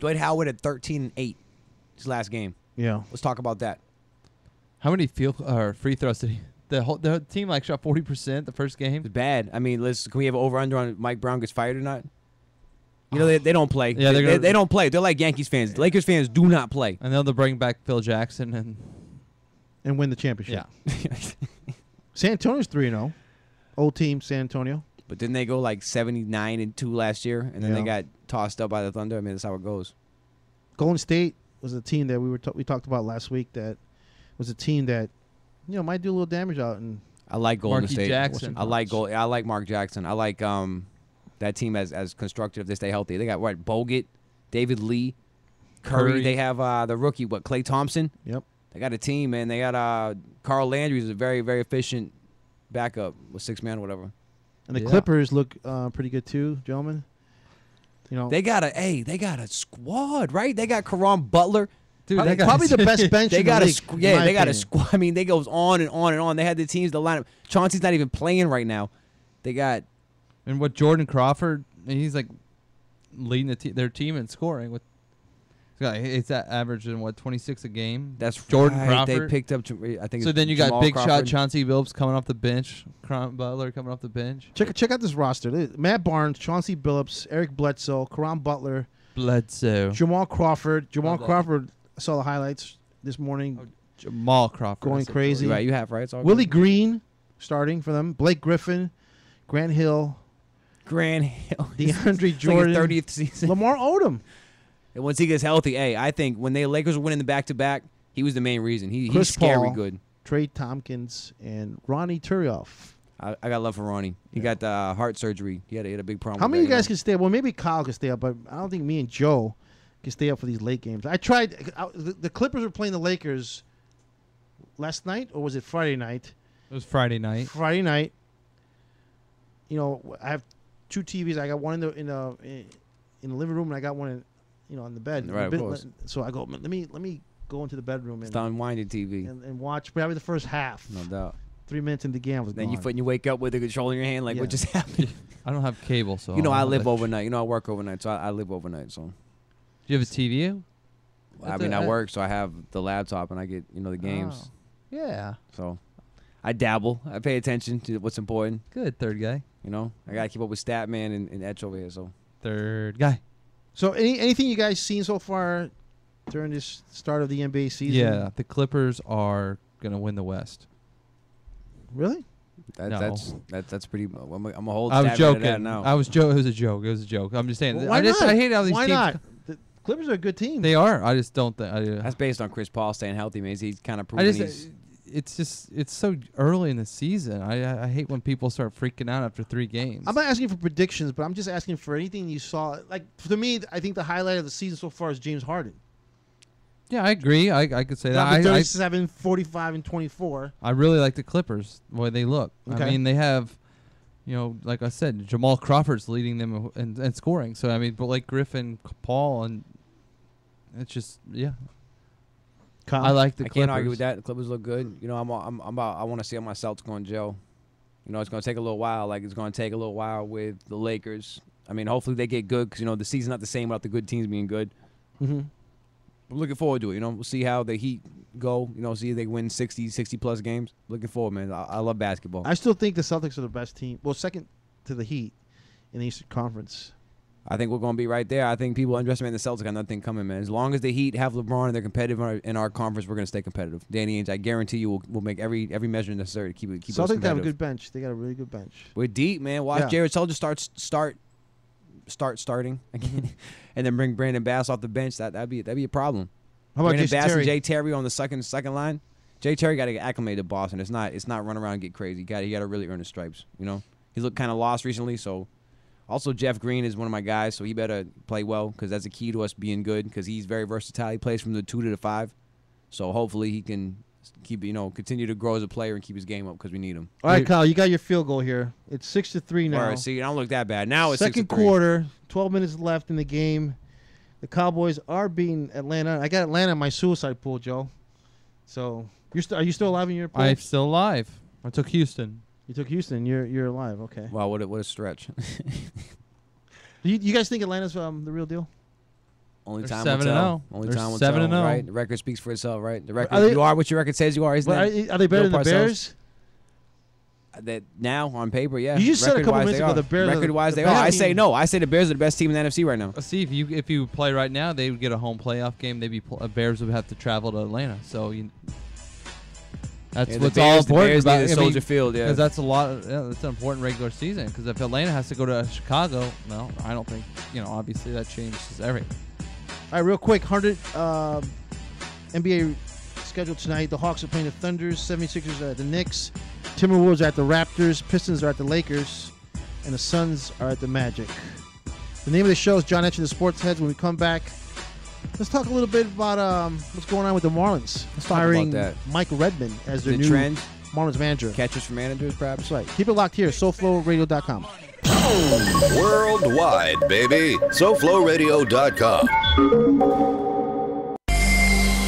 Dwight Howard at 13-8, his last game. Yeah. Let's talk about that. How many free throws did he? The team like shot 40% the first game. It's bad. I mean, can we have an over-under on Mike Brown gets fired or not? You know, they don't play. Yeah, they don't play. They're like Yankees fans. Lakers fans do not play. And they'll bring back Phil Jackson and win the championship. Yeah. San Antonio's 3-0. Old team, San Antonio. But didn't they go like 79-2 last year, and then they got tossed up by the Thunder? I mean, that's how it goes. Golden State was a team that we talked about last week. That was a team that might do a little damage out. And I like Golden Marky State. Jackson. I like Mark Jackson. I like that team as constructive if they stay healthy. They got Bogut, David Lee, Curry. They have the rookie Klay Thompson. Yep. They got a team, man. They got Carl Landry, who's a very, very efficient backup with 6 man or whatever. And the Clippers look pretty good too, gentlemen. They got a squad, right? They got Caron Butler. Dude, probably the best bench they in got the a league, they got a squad. I mean, they goes on and on and on. They had the teams, the lineup. Chauncey's not even playing right now. They got and what Jordan Crawford, he's like leading their team in scoring with. It's that averaging 26 a game. That's Jordan right. Crawford. They picked up. I think. So then you got Jamal big Crawford. shot Chauncey Billups coming off the bench, Caron Butler coming off the bench. Check out this roster: Matt Barnes, Chauncey Billups, Eric Bledsoe, Caron Butler, Jamal Crawford. Jamal Crawford. I saw the highlights this morning. Jamal Crawford going crazy. Right, you have right. It's all Willie good. Green starting for them. Blake Griffin, Grant Hill, DeAndre Jordan, like his 30th season. Lamar Odom. And once he gets healthy, I think when the Lakers were winning the back-to-back, he was the main reason. He's Chris scary Paul, good. Trey Tompkins, and Ronnie Turioff. I got love for Ronnie. He got heart surgery. He had a big problem. How with many of that, you guys can stay up? Well, maybe Kyle can stay up, but I don't think me and Joe can stay up for these late games. I tried. The Clippers were playing the Lakers last night, or was it Friday night? It was Friday night. Friday night. I have 2 TVs. I got one in the living room, and I got one on the bed. Right, of course. So I go. Let me go into the bedroom and unwinding TV and watch probably the first half. No doubt. 3 minutes into the game, I was then gone. you wake up with a controller in your hand, like what just happened? I don't have cable, so I live overnight. I work overnight, so I live overnight. So do you have a TV? I work, so I have the laptop and I get the games. Oh. Yeah. So I dabble. I pay attention to what's important. Good third guy. I gotta keep up with Statman and Etch over here. So third guy. So anything you guys seen so far during this start of the NBA season? Yeah, the Clippers are gonna win the West. Really? That's pretty. I'm a whole. I was joking. That now. It was a joke. It was a joke. I'm just saying. Well, why not? I hate how these why teams. Not? The Clippers are a good team. They are. I just don't think. That's based on Chris Paul staying healthy, man. He's kind of proven it's so early in the season. I hate when people start freaking out after 3 games. I'm not asking for predictions, but I'm just asking for anything you saw. Like, to me, I think the highlight of the season so far is James Harden. Yeah, I agree. I could say that. 37, 45, and 24. I really like the Clippers, the way they look. Okay. I mean, they have, like I said, Jamal Crawford's leading them and scoring. So, I mean, Blake Griffin, Paul, and it's just, yeah. I like the Clippers. I can't argue with that. The Clippers look good. I want to see how my Celtics going to gel. It's going to take a little while. Like, it's going to take a little while with the Lakers. I mean, hopefully they get good because, the season's not the same without the good teams being good. Mm-hmm. I'm looking forward to it. We'll see how the Heat go. See if they win 60 plus games. Looking forward, man. I love basketball. I still think the Celtics are the best team. Well, second to the Heat in the Eastern Conference. I think we're going to be right there. I think people underestimate the Celtics. Got nothing coming, man. As long as the Heat have LeBron and they're competitive in our conference, we're going to stay competitive. Danny Ainge, I guarantee you, we'll make every measure necessary to keep us competitive. Celtics have a good bench. They got a really good bench. We're deep, man. Watch Jared Sullinger starting again, and then bring Brandon Bass off the bench. That'd be a problem. How about Brandon Bass Terry? and Jay Terry on the second line? Jay Terry got to get acclimated to Boston. It's not run around and get crazy. He got to really earn his stripes. He's looked kind of lost recently, so. Also, Jeff Green is one of my guys, so he better play well because that's a key to us being good because he's very versatile. He plays from the 2 to the 5. So hopefully he can continue to grow as a player and keep his game up because we need him. All right, Kyle, you got your field goal here. It's 6-3 now. All right, see, it don't look that bad. Now it's second 6-3. quarter, 12 minutes left in the game. The Cowboys are beating Atlanta. I got Atlanta in my suicide pool, Joe. So are you still alive in your pool? I'm still alive. I took Houston. You took Houston. You're alive. Okay. Wow, what a stretch. You guys think Atlanta's the real deal? Only They're time will 7-0. tell. Only They're time will tell. 7-0. Right? The record speaks for itself, right? The record. You are what your record says you are, isn't it? Are they better than the Bears? That now on paper, yeah. You just said a couple minutes ago the Bears. Record-wise, they are. I say no. I say the Bears are the best team in the NFC right now. See, if you play right now, they would get a home playoff game. Bears would have to travel to Atlanta. So that's what's all important about Soldier Field, yeah. Because that's a lot. That's an important regular season. Because if Atlanta has to go to Chicago, no, I don't think. Obviously that changes everything. All right, real quick, 100 NBA scheduled tonight. The Hawks are playing the Thunders. 76ers are at the Knicks. Timberwolves are at the Raptors. Pistons are at the Lakers. And the Suns are at the Magic. The name of the show is John Etch and the Sports Heads. When we come back, let's talk a little bit about what's going on with the Marlins. Let's talk hiring about that. Mike Redmond as their The new trend? Marlins manager. Catchers for managers, perhaps? That's right. Keep it locked here. SoFlowRadio.com. Worldwide, baby. SoFlowRadio.com.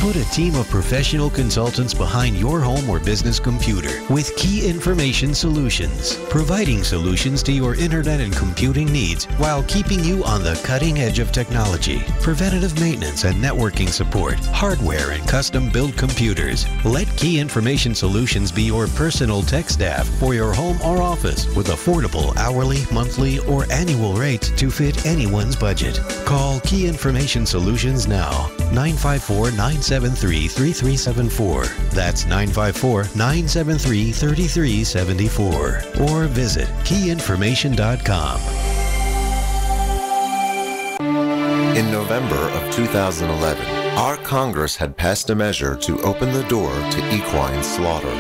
Put a team of professional consultants behind your home or business computer with Key Information Solutions, providing solutions to your internet and computing needs while keeping you on the cutting edge of technology. Preventative maintenance and networking support, hardware and custom-built computers. Let Key Information Solutions be your personal tech staff for your home or office with affordable hourly, monthly, or annual rates to fit anyone's budget. Call Key Information Solutions now. 954-973-3374. That's 954-973-3374. Or visit keyinformation.com. In November of 2011, our Congress had passed a measure to open the door to equine slaughter.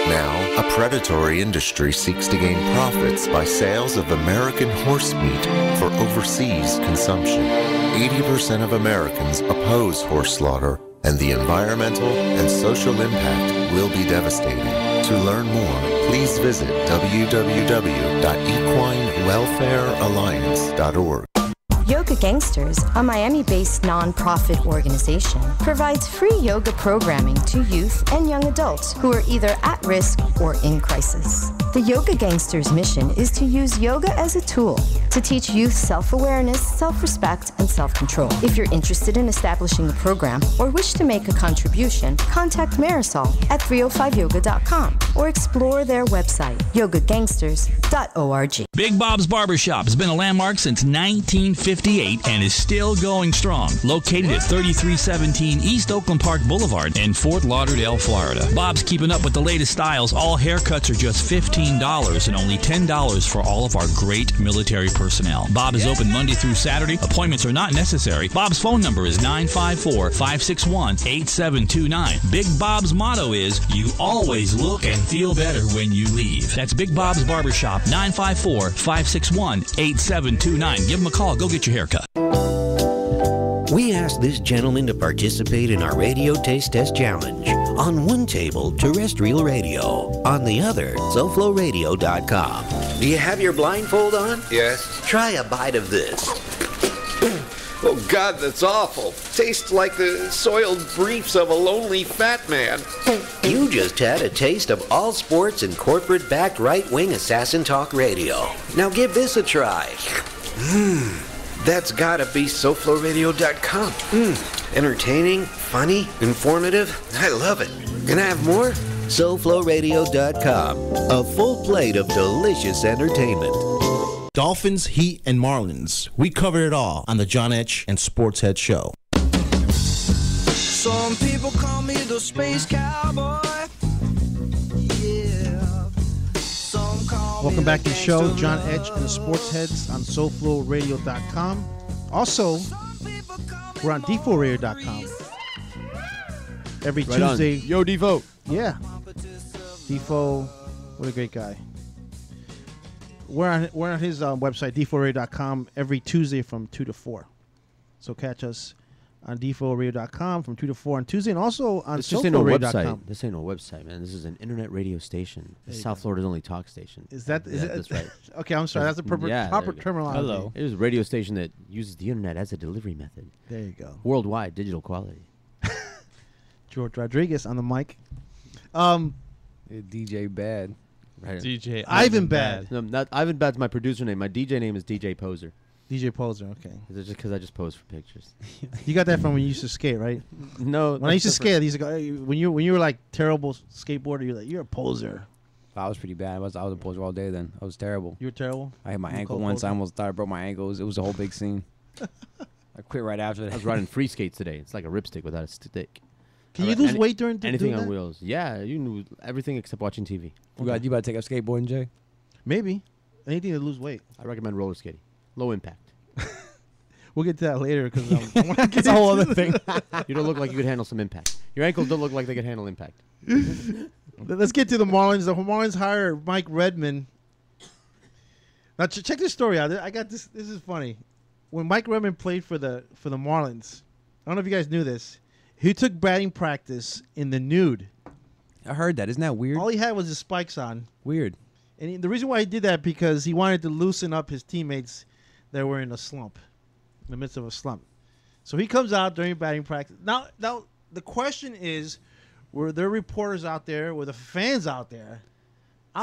Now, a predatory industry seeks to gain profits by sales of American horse meat for overseas consumption. 80% of Americans oppose horse slaughter, and the environmental and social impact will be devastating. To learn more, please visit www.equinewelfarealliance.org. Yoga Gangsters, a Miami-based nonprofit organization, provides free yoga programming to youth and young adults who are either at risk or in crisis. The Yoga Gangsters' mission is to use yoga as a tool to teach youth self-awareness, self-respect, and self-control. If you're interested in establishing a program or wish to make a contribution, contact Marisol at 305yoga.com or explore their website, yogagangsters.org. Big Bob's Barbershop has been a landmark since 1958 and is still going strong. Located at 3317 East Oakland Park Boulevard in Fort Lauderdale, Florida. Bob's keeping up with the latest styles. All haircuts are just $15 and only $10 for all of our great military personnel. Bob is open Monday through Saturday. Appointments are not necessary. Bob's phone number is 954-561-8729. Big Bob's motto is, you always look and feel better when you leave. That's Big Bob's Barbershop, 954-561-8729. Give them a call. Go get your haircut. We asked this gentleman to participate in our radio taste test challenge. On one table, terrestrial radio. On the other, SoFlowRadio.com. Do you have your blindfold on? Yes. Try a bite of this. Oh, God, that's awful. Tastes like the soiled briefs of a lonely fat man. You just had a taste of all sports and corporate-backed right-wing assassin talk radio. Now give this a try. That's gotta be SoFlowRadio.com. Entertaining, funny, informative. I love it. Can I have more? SoFloRadio.com. A full plate of delicious entertainment. Dolphins, Heat, and Marlins. We cover it all on the John Etch and Sportshead Show. Some people call me the Space Cowboy. Yeah. Some call Welcome me back to the show. Gangsta John Edge and the Sports Heads on SoFloRadio.com. Also, we're on D4Radio.com. Every Right on. Tuesday. Yo, Defo. Yeah. Defo, what a great guy. We're on his website, D4Radio.com, every Tuesday from 2 to 4. So catch us on D4Radio.com from 2 to 4 on Tuesday, and also on This just ain't no SoFloRadio.com. website. This ain't no website, man. This is an internet radio station. The South Florida's only talk station. Is that Yeah, that's right? Okay, I'm sorry. That's the proper there you go. terminology. It is a radio station that uses the internet as a delivery method. There you go. Worldwide digital quality. George Rodriguez on the mic. DJ Bad. Right. DJ Ivan Bad. No, not Ivan Bad's my producer name. My DJ name is DJ Poser. DJ Poser, okay. Is it just because I just pose for pictures? You got that from when you used to skate, right? No. When I used to skate, I used to go, hey, when you were like terrible skateboarder, you're like, you're a poser. I was pretty bad. I was a poser all day then. I was terrible. You were terrible? I hit my You ankle called once. poser? I almost thought I broke my ankles. It was a whole big scene. I quit right after that. I was riding free skates today. It's like a ripstick without a stick. Can you lose weight during anything doing on that? wheels? Yeah, you knew everything except watching TV. You about to take up skateboarding, Jay? Maybe. Anything to lose weight. I recommend roller skating. Low impact. We'll get to that later because That's a whole other thing. You don't look like you could handle some impact. Your ankles don't look like they could handle impact. Let's get to the Marlins. The Marlins hire Mike Redmond. Now check this story out. I got this. This is funny. When Mike Redmond played for the Marlins, I don't know if you guys knew this. He took batting practice in the nude. I heard that. Isn't that weird? All he had was his spikes on. Weird. And the reason why he did that because he wanted to loosen up his teammates that were in a slump, in the midst of a slump. So he comes out during batting practice. Now the question is, were there reporters out there? Were the fans out there?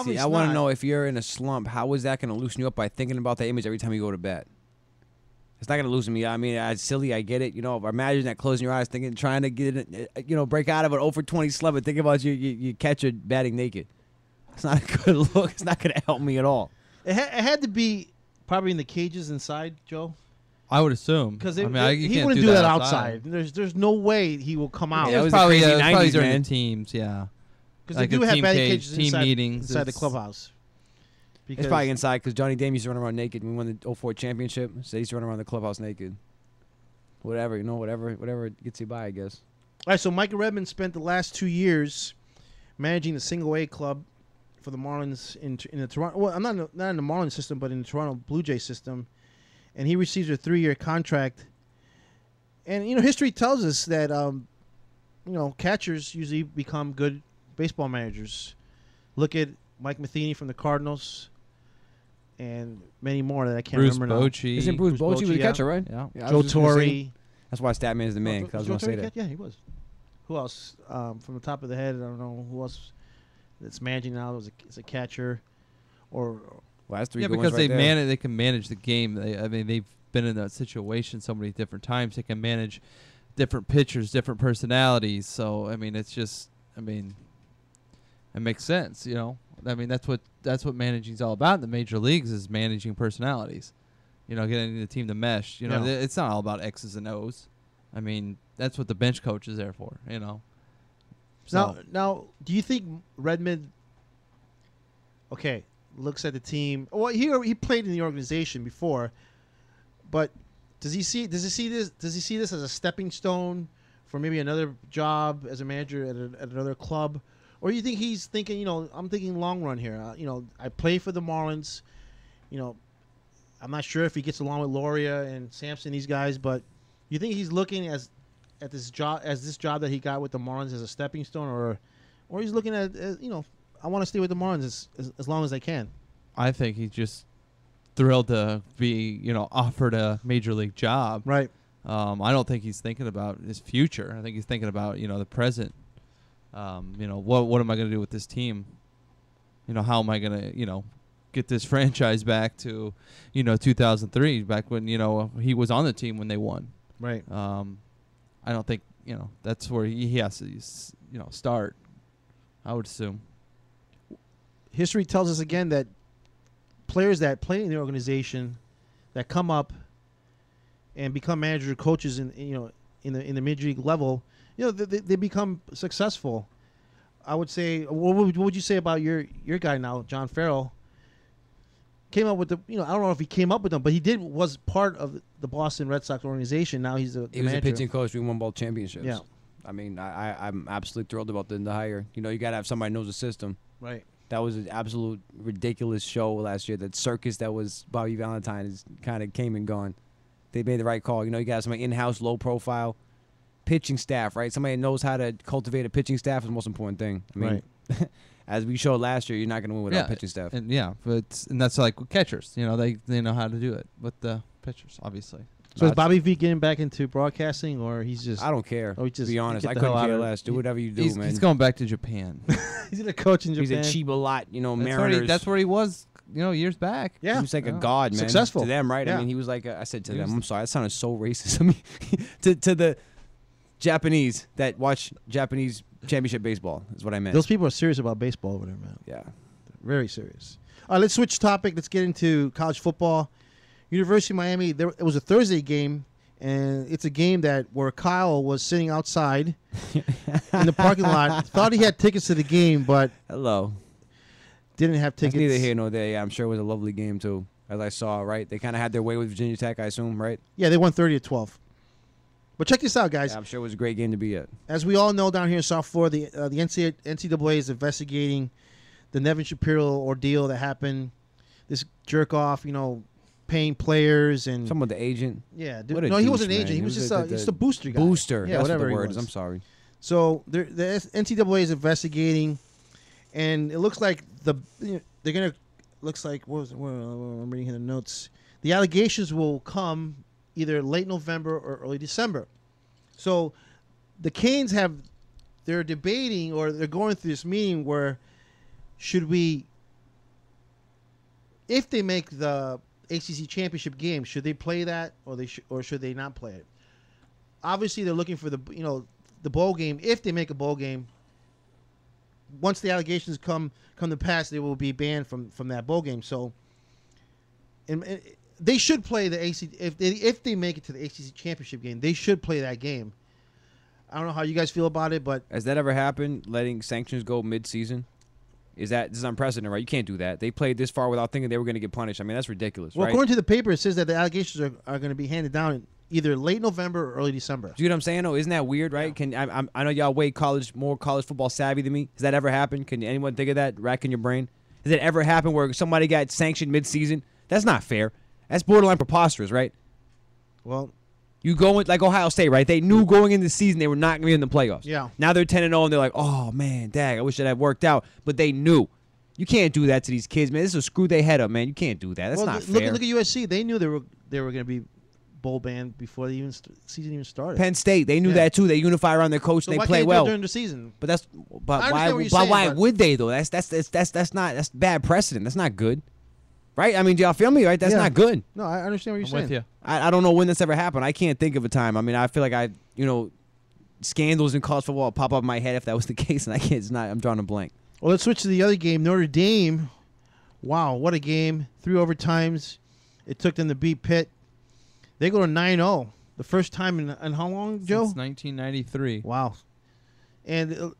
See, I want to know if you're in a slump, how is that going to loosen you up by thinking about that image every time you go to bed? It's not going to loosen me. I mean, it's silly. I get it. You know, imagine that closing your eyes, thinking, trying to get it, break out of an 0 for 20 slump and think about you catcher batting naked. It's not a good look. It's not going to help me at all. It had to be probably in the cages inside, Joe. I would assume Because I mean, you he can't wouldn't do that outside. There's no way he will come out. Yeah, it was probably during the teams, yeah. Because Like they do the have team batting cage, cages team inside, meetings, inside the it's- clubhouse. It's probably inside because Johnny Dame used to run around naked. We won the 04 championship, so he used to run around the clubhouse naked. Whatever, whatever gets you by, I guess. All right, so Michael Redmond spent the last 2 years managing the single A club for the Marlins in the Toronto. Well, I'm not in the Marlins system, but in the Toronto Blue Jays system, and he receives a 3-year contract. And history tells us that catchers usually become good baseball managers. Look at Mike Matheny from the Cardinals, and many more that I can't Bruce remember now. Bochy. Isn't Bruce Bochy was a yeah. catcher, right? Yeah. I Joe was just gonna say- Torre. That's why Statman is the man. 'Cause I was going to say that. Yeah, he was. Who else? From the top of the head, I don't know who else that's managing now is a catcher, or well, that's 3 Yeah, good ones because right there. they can manage the game. They've been in that situation so many different times. They can manage different pitchers, different personalities. So it makes sense. That's what managing is all about in the major leagues is managing personalities. Getting the team to mesh. Yeah. It's not all about X's and O's. I mean, that's what the bench coach is there for. So, Now, do you think Redmond? Okay, looks at the team. Well, he played in the organization before, but does he see this as a stepping stone for maybe another job as a manager at another club, or do you think he's thinking, I'm thinking long run here. I play for the Marlins. I'm not sure if he gets along with Loria and Sampson, these guys, but you think he's looking at this job that he got with the Marlins as a stepping stone, or he's looking at I want to stay with the Marlins as long as I can. I think he's just thrilled to be offered a major league job. Right. I don't think he's thinking about his future. I think he's thinking about the present. What am I going to do with this team? How am I going to get this franchise back to 2003, back when he was on the team when they won. Right. I don't think that's where he has to start. I would assume. History tells us again that players that play in the organization that come up and become manager coaches in the major league level, they become successful. I would say, what would you say about your guy now, John Farrell? Came up with I don't know if he came up with them, but was part of the Boston Red Sox organization. Now he was a pitching coach. We won both championships. Yeah. I mean, I'm absolutely thrilled about the hire. You got to have somebody who knows the system. Right. That was an absolute ridiculous show last year. That circus that was Bobby Valentine is kind of came and gone. They made the right call. You got somebody in-house, low-profile pitching staff, right? Somebody that knows how to cultivate a pitching staff is the most important thing. I mean, right. As we showed last year, you're not going to win without pitching staff. And that's like with catchers. They know how to do it with the pitchers, obviously. So is Bobby V getting back into broadcasting, or he's just? I don't care. To be honest, I couldn't care less. Do whatever you do, man. He's going back to Japan. He's gonna coach in Japan. He's a Chiba-lot, Mariners. That's where he was, years back. Yeah, he was like a god, man. Successful to them, right? Yeah. I mean, he was like I said to them. I'm sorry, that sounded so racist. I mean, to the Japanese that watch Japanese championship baseball is what I meant. Those people are serious about baseball over there, man. Yeah, very serious. All right, let's switch topic. Let's get into college football. University of Miami. It was a Thursday game. And it's a game where Kyle was sitting outside in the parking lot. Thought he had tickets to the game, but didn't have tickets. That's neither here nor there. Yeah, I'm sure it was a lovely game too, as I saw. Right, they kind of had their way with Virginia Tech, I assume. Right? Yeah, they won 30-12. But check this out, guys. Yeah, I'm sure it was a great game to be at. As we all know, down here in South Florida, the NCAA is investigating the Nevin Shapiro ordeal that happened. This jerk off, paying players and someone the agent. Yeah, no, he wasn't an agent. He was just a booster guy. Booster. Yeah, that's whatever what the word he was. is. I'm sorry. So the NCAA is investigating, and it looks like they're gonna. Looks like I'm reading here the notes. The allegations will come either late November or early December. So the Canes they're debating or they're going through this meeting where should we, if they make the ACC championship game, should they play that or should they not play it? Obviously, they're looking for the bowl game. If they make a bowl game, once the allegations come to pass, they will be banned from that bowl game. So, and they should play the ACC if they make it to the ACC championship game. They should play that game. I don't know how you guys feel about it, but has that ever happened? Letting sanctions go mid-season? This is unprecedented, right? You can't do that. They played this far without thinking they were going to get punished. I mean, that's ridiculous, well, right? According to the paper, it says that the allegations are going to be handed down in either late November or early December. Do you know what I'm saying? Oh, isn't that weird, right? Yeah. I know y'all more college football savvy than me. Has that ever happened? Can anyone think of that? Rack in your brain. Has it ever happened where somebody got sanctioned mid-season? That's not fair. That's borderline preposterous, right? Well, you go in, like Ohio State, right? They knew going into the season they were not going to be in the playoffs. Yeah. Now they're 10-0 and they're like, oh man, dag, I wish that had worked out. But they knew. You can't do that to these kids, man. This is a screw their head up, man. You can't do that. That's not fair. Look at USC. They knew they were going to be bowl banned before the season even started. Penn State, they knew that too. They unify around their coach. So and they why play can't well do it during the season. But why saying, would they though? That's bad precedent. That's not good, right? I mean, do y'all feel me? Right? That's not good. No, I understand what you're saying. With you. I don't know when this ever happened. I can't think of a time. I mean, I feel like scandals in college football pop up in my head if that was the case, and I can't. It's not. I'm drawing a blank. Well, let's switch to the other game. Notre Dame. Wow, what a game. 3 overtimes. It took them to beat Pitt. They go to 9-0. The first time in how long, Joe? Since 1993. Wow. And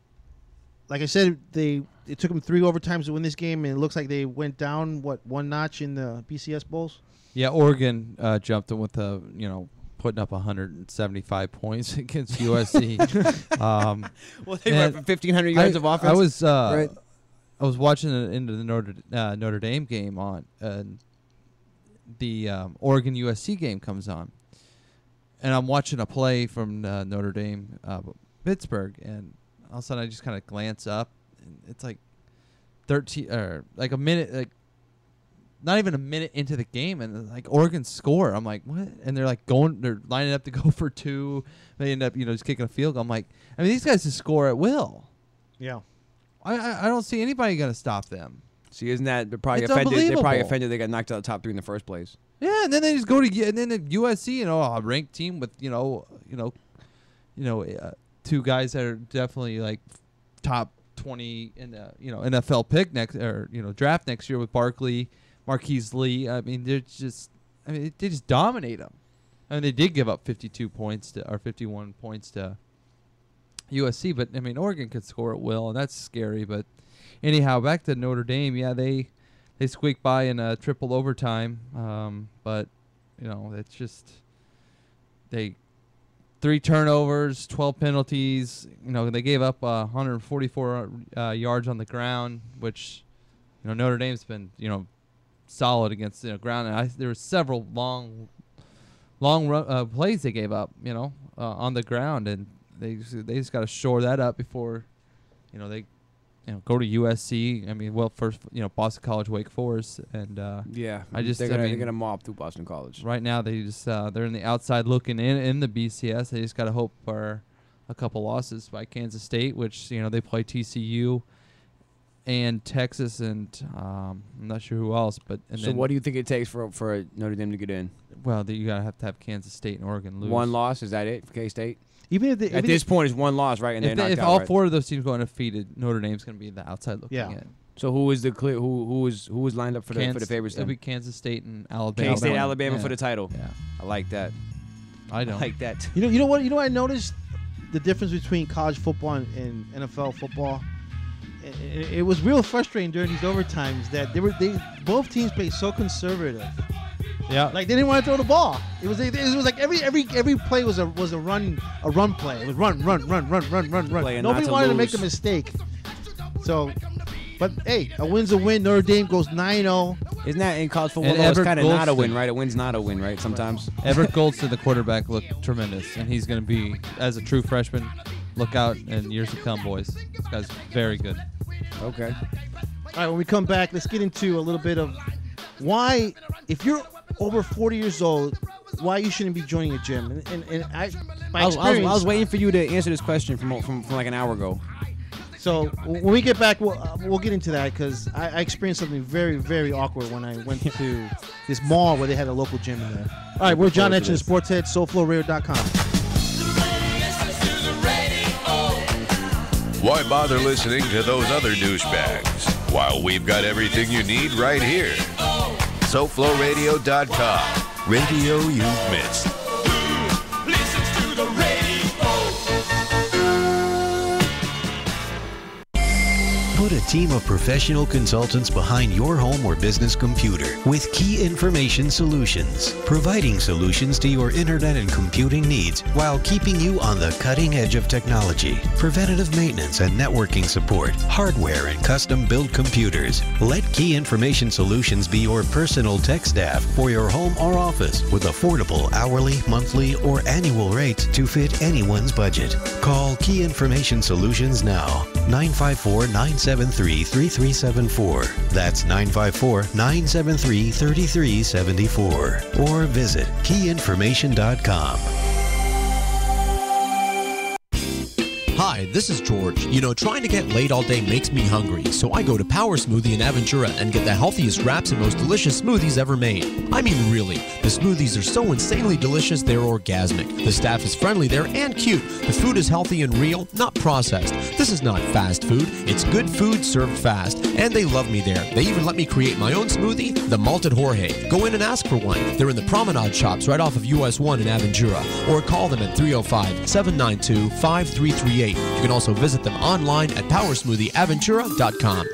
like I said, it took them 3 overtimes to win this game, and it looks like they went down, one notch in the BCS Bowls? Yeah, Oregon jumped in with putting up 175 points against USC. Well, they went for 1,500 yards of offense. I was watching into the Notre Dame game on, and the Oregon USC game comes on, and I'm watching a play from Notre Dame Pittsburgh, and all of a sudden I just kind of glance up, and it's like 13 or like a minute, like not even a minute into the game, and like Oregon score. I'm like, what? And they're lining up to go for 2. They end up just kicking a field goal. I'm like, I mean, these guys just score at will. Yeah. I don't see anybody going to stop them. See, isn't that they're probably It's offended? They're probably unbelievable. offended they got knocked out of the top 3 in the first place. Yeah, and then they just go to and then the USC, a ranked team with two guys that are definitely like top 20 in the NFL pick next or draft next year with Barkley, Marquise Lee. I mean, they just dominate them. I mean, they did give up 51 points to USC, but I mean, Oregon could score at will, and that's scary. But anyhow, back to Notre Dame. Yeah, they squeaked by in a triple overtime, but it's just 3 turnovers, 12 penalties. They gave up 144 yards on the ground, which Notre Dame's been solid against ground. And there were several long plays they gave up, on the ground, and they just got to shore that up before, they, go to USC. I mean, first, Boston College, Wake Forest, and they're gonna mob through Boston College. Right now, they just they're in the outside looking in the BCS. They just got to hope for a couple losses by Kansas State, which they play TCU and Texas, and I'm not sure who else. So what do you think it takes for Notre Dame to get in? Well, you gotta have to have Kansas State and Oregon lose. One loss, is that it for K-State? Even if at this point, it's one loss, right? And if all 4 of those teams go undefeated, Notre Dame's going to be the outside looking in. So who is the clear? Who is lined up for the favorites? It'll be Kansas State and Alabama. K-State, Alabama for the title. Yeah, I like that. I don't like that. You know what? I noticed the difference between college football and NFL football. It was real frustrating during these overtimes that both teams played so conservative. Yeah, like they didn't want to throw the ball. It was like every play was a run play. It was run. Nobody wanted to make a mistake. So, but hey, a win's a win. Notre Dame goes 9-0. Isn't that in college football? It's kind of not a win, right? A win's not a win, right? Sometimes. Everett Goldston, the quarterback, looked tremendous, and he's going to be, as a true freshman, look out in years to come, boys. This guy's very good. Okay. All right, when we come back, let's get into a little bit of why, if you're over 40 years old, why you shouldn't be joining a gym. And I was waiting for you to answer this question from like an hour ago. So when we get back, we'll get into that because I experienced something very, very awkward when I went to this mall where they had a local gym in there. All right, we're John Etchen, Sportshead, SoulFlowRadio.com. Why bother listening to those other douchebags while we've got everything you need right here? SoulFlowRadio.com. Radio you've missed. Put a team of professional consultants behind your home or business computer with Key Information Solutions, providing solutions to your internet and computing needs while keeping you on the cutting edge of technology. Preventative maintenance and networking support, hardware and custom-built computers. Let Key Information Solutions be your personal tech staff for your home or office with affordable hourly, monthly, or annual rates to fit anyone's budget. Call Key Information Solutions now. 954-973-3374. That's 954-973-3374. Or visit keyinformation.com. Hi, this is George. You know, trying to get laid all day makes me hungry, so I go to Power Smoothie in Aventura and get the healthiest wraps and most delicious smoothies ever made. I mean, really, the smoothies are so insanely delicious, they're orgasmic. The staff is friendly there and cute. The food is healthy and real, not processed. This is not fast food. It's good food served fast, and they love me there. They even let me create my own smoothie, the Malted Jorge. Go in and ask for one. They're in the Promenade Shops right off of US 1 in Aventura, or call them at 305-792-5338. You can also visit them online at powersmoothieaventura.com.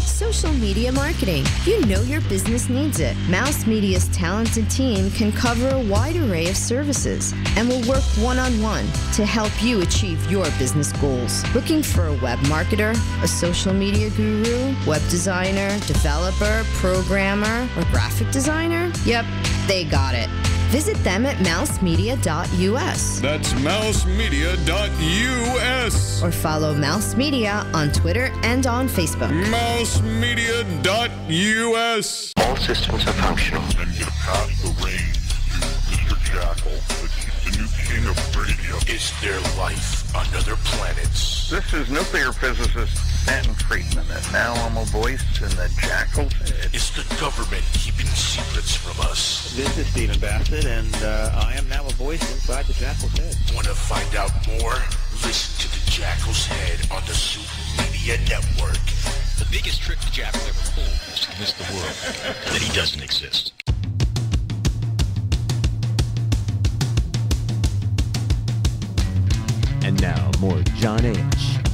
Social media marketing. You know your business needs it. Mouse Media's talented team can cover a wide array of services and will work one-on-one to help you achieve your business goals. Looking for a web marketer, a social media guru, web designer, developer, programmer, or graphic designer? Yep, they got it. Visit them at mousemedia.us. That's mousemedia.us. Or follow Mouse Media on Twitter and on Facebook. Mousemedia.us. All systems are functional. And get past the range to Mr. Jackal, the new king of radio. Is there life on other planets? This is nuclear physicist Stanton Friedman, and now I'm a voice in the Jackal's head. Is the government keeping secrets from us? This is Stephen Bassett, and I am now a voice inside the Jackal's head. Want to find out more? Listen to the Jackal's Head on the Super Media Network. The biggest trick the Jackal ever pulled is to convince the world that he doesn't exist. And now, more John H.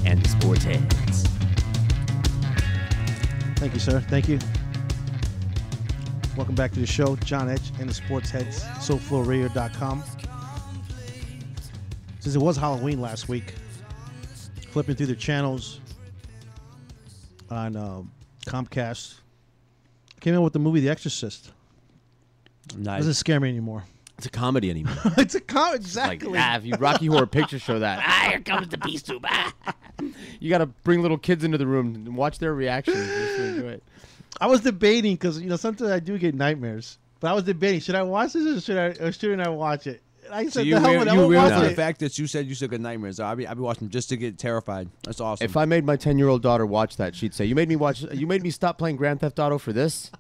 and the Sports Heads. Thank you, sir. Thank you. Welcome back to the show. John H. and the Sports Heads, SoFloRadio.com. Since it was Halloween last week, flipping through the channels on Comcast, came in with the movie The Exorcist. Nice. Doesn't scare me anymore. It's a comedy anymore. It's a comedy, exactly. Like, if you Rocky Horror Picture Show that. Here comes the beast tube. You got to bring little kids into the room and watch their reactions. Just to enjoy it. I was debating because sometimes I do get nightmares, but I was debating: should I watch this or shouldn't I watch it? And I said, So you the hell real with it, I won't watch for the it. fact that you said you still get nightmares. I'd be watching just to get terrified. That's awesome. If I made my 10-year-old daughter watch that, she'd say, you made me stop playing Grand Theft Auto for this?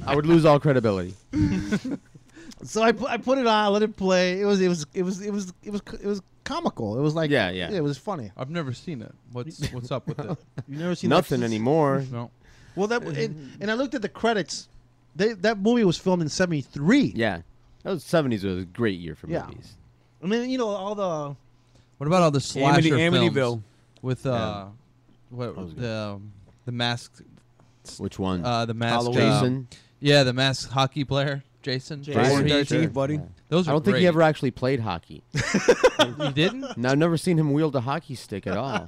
I would lose all credibility. So I put it on, let it play. It was comical. It was like it was funny. I've never seen it. What's up with it? You've never seen Nothing Exorcist? anymore. No. Well, and I looked at the credits. That movie was filmed in '73. Yeah, that was '70s was a great year for Yeah. movies. I mean, all the. What about all the slasher Amityville. films with Yeah. the masked? Which one? The masked Jason. Yeah, the masked hockey player, Jason. Friday the 13th, buddy. Yeah. Those are I don't think he great. ever actually played hockey. You didn't? No, I've never seen him wield a hockey stick at all.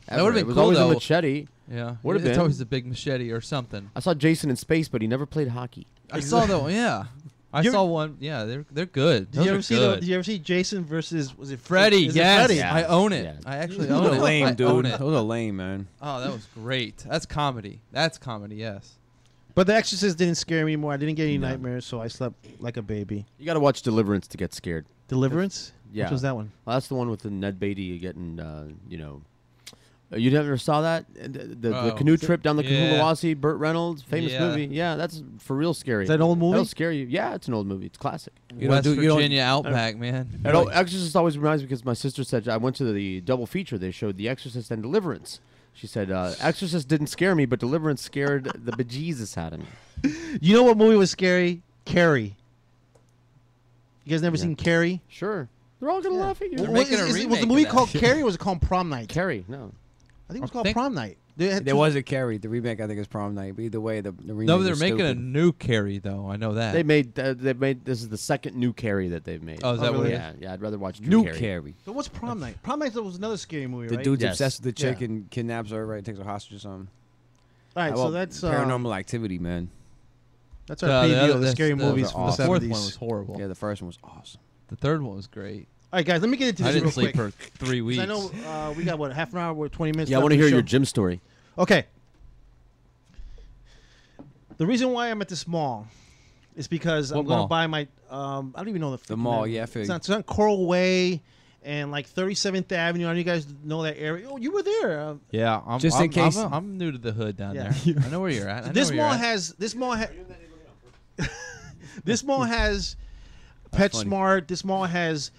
That would have been It was cool, always though. a machete. Yeah, Would have it's been. always a big machete or something. I saw Jason in Space, but he never played hockey. I saw that one. Yeah, I saw one. Yeah, they're good. Did you ever Those see? are good. Did you ever see Jason versus? Was it Freddy? Is it Yes, Freddy? I own it. Yeah. I actually Those own are it. lame, I dude. own it. Those are lame, man. Oh, that was great. That's comedy. That's comedy. Yes. But The Exorcist didn't scare me anymore. I didn't get any nightmares, so I slept like a baby. You got to watch Deliverance to get scared. Deliverance? Yeah. Which was that one? Well, that's the one with the Ned Beatty getting, you never saw that? The Oh. canoe trip down the Yeah. Kahulawasi, Burt Reynolds, famous Yeah. movie. Yeah, that's for real scary. Is that an old movie? That'll scare you. Yeah, it's an old movie. It's classic. West Virginia Outback, man. And Exorcist always reminds me because my sister said I went to the double feature. They showed The Exorcist and Deliverance. She said Exorcist didn't scare me, but Deliverance scared the bejesus out of me. You know what movie was scary? Carrie. You guys never seen Carrie? Sure. They're all gonna laugh at you. They're making a remake was the of movie that. called Carrie or was it called Prom Night? Carrie, no. I think it was called Prom Night. They had There two- was a Carrie. The remake, I think, is Prom Night. But either way, the remake No, they're was making a stupid. new Carrie though. I know that. They made this is the second new Carrie that they've made. Oh, is that what it is? Yeah, I'd rather watch New Carrie. Carrie. So what's Prom Night? Prom Night was another scary movie, The right? dude's Yes. obsessed with the chick Yeah. and kidnaps her, right? Takes her hostage or something. All right, How so about that's Paranormal Activity, man. That's our preview of the scary movies The from the fourth 70s. one was horrible. Yeah, the first one was awesome. The third one was great. All right, guys, let me get into I this didn't real sleep quick. for 3 weeks. 'Cause I know we got what, half an hour or 20 minutes. Yeah, I left want to of the hear your show. gym story. Okay. The reason why I'm at this mall is because I'm What going mall? to buy my. I don't even know the mall, name. yeah, I feel It's on Coral Way and like 37th Avenue. I know you guys know that area. Oh, you were there. Yeah, I'm, Just in case- I'm new to the hood down Yeah. there. I know where you're at. I know This where you're mall at. has. This mall has PetSmart. This mall has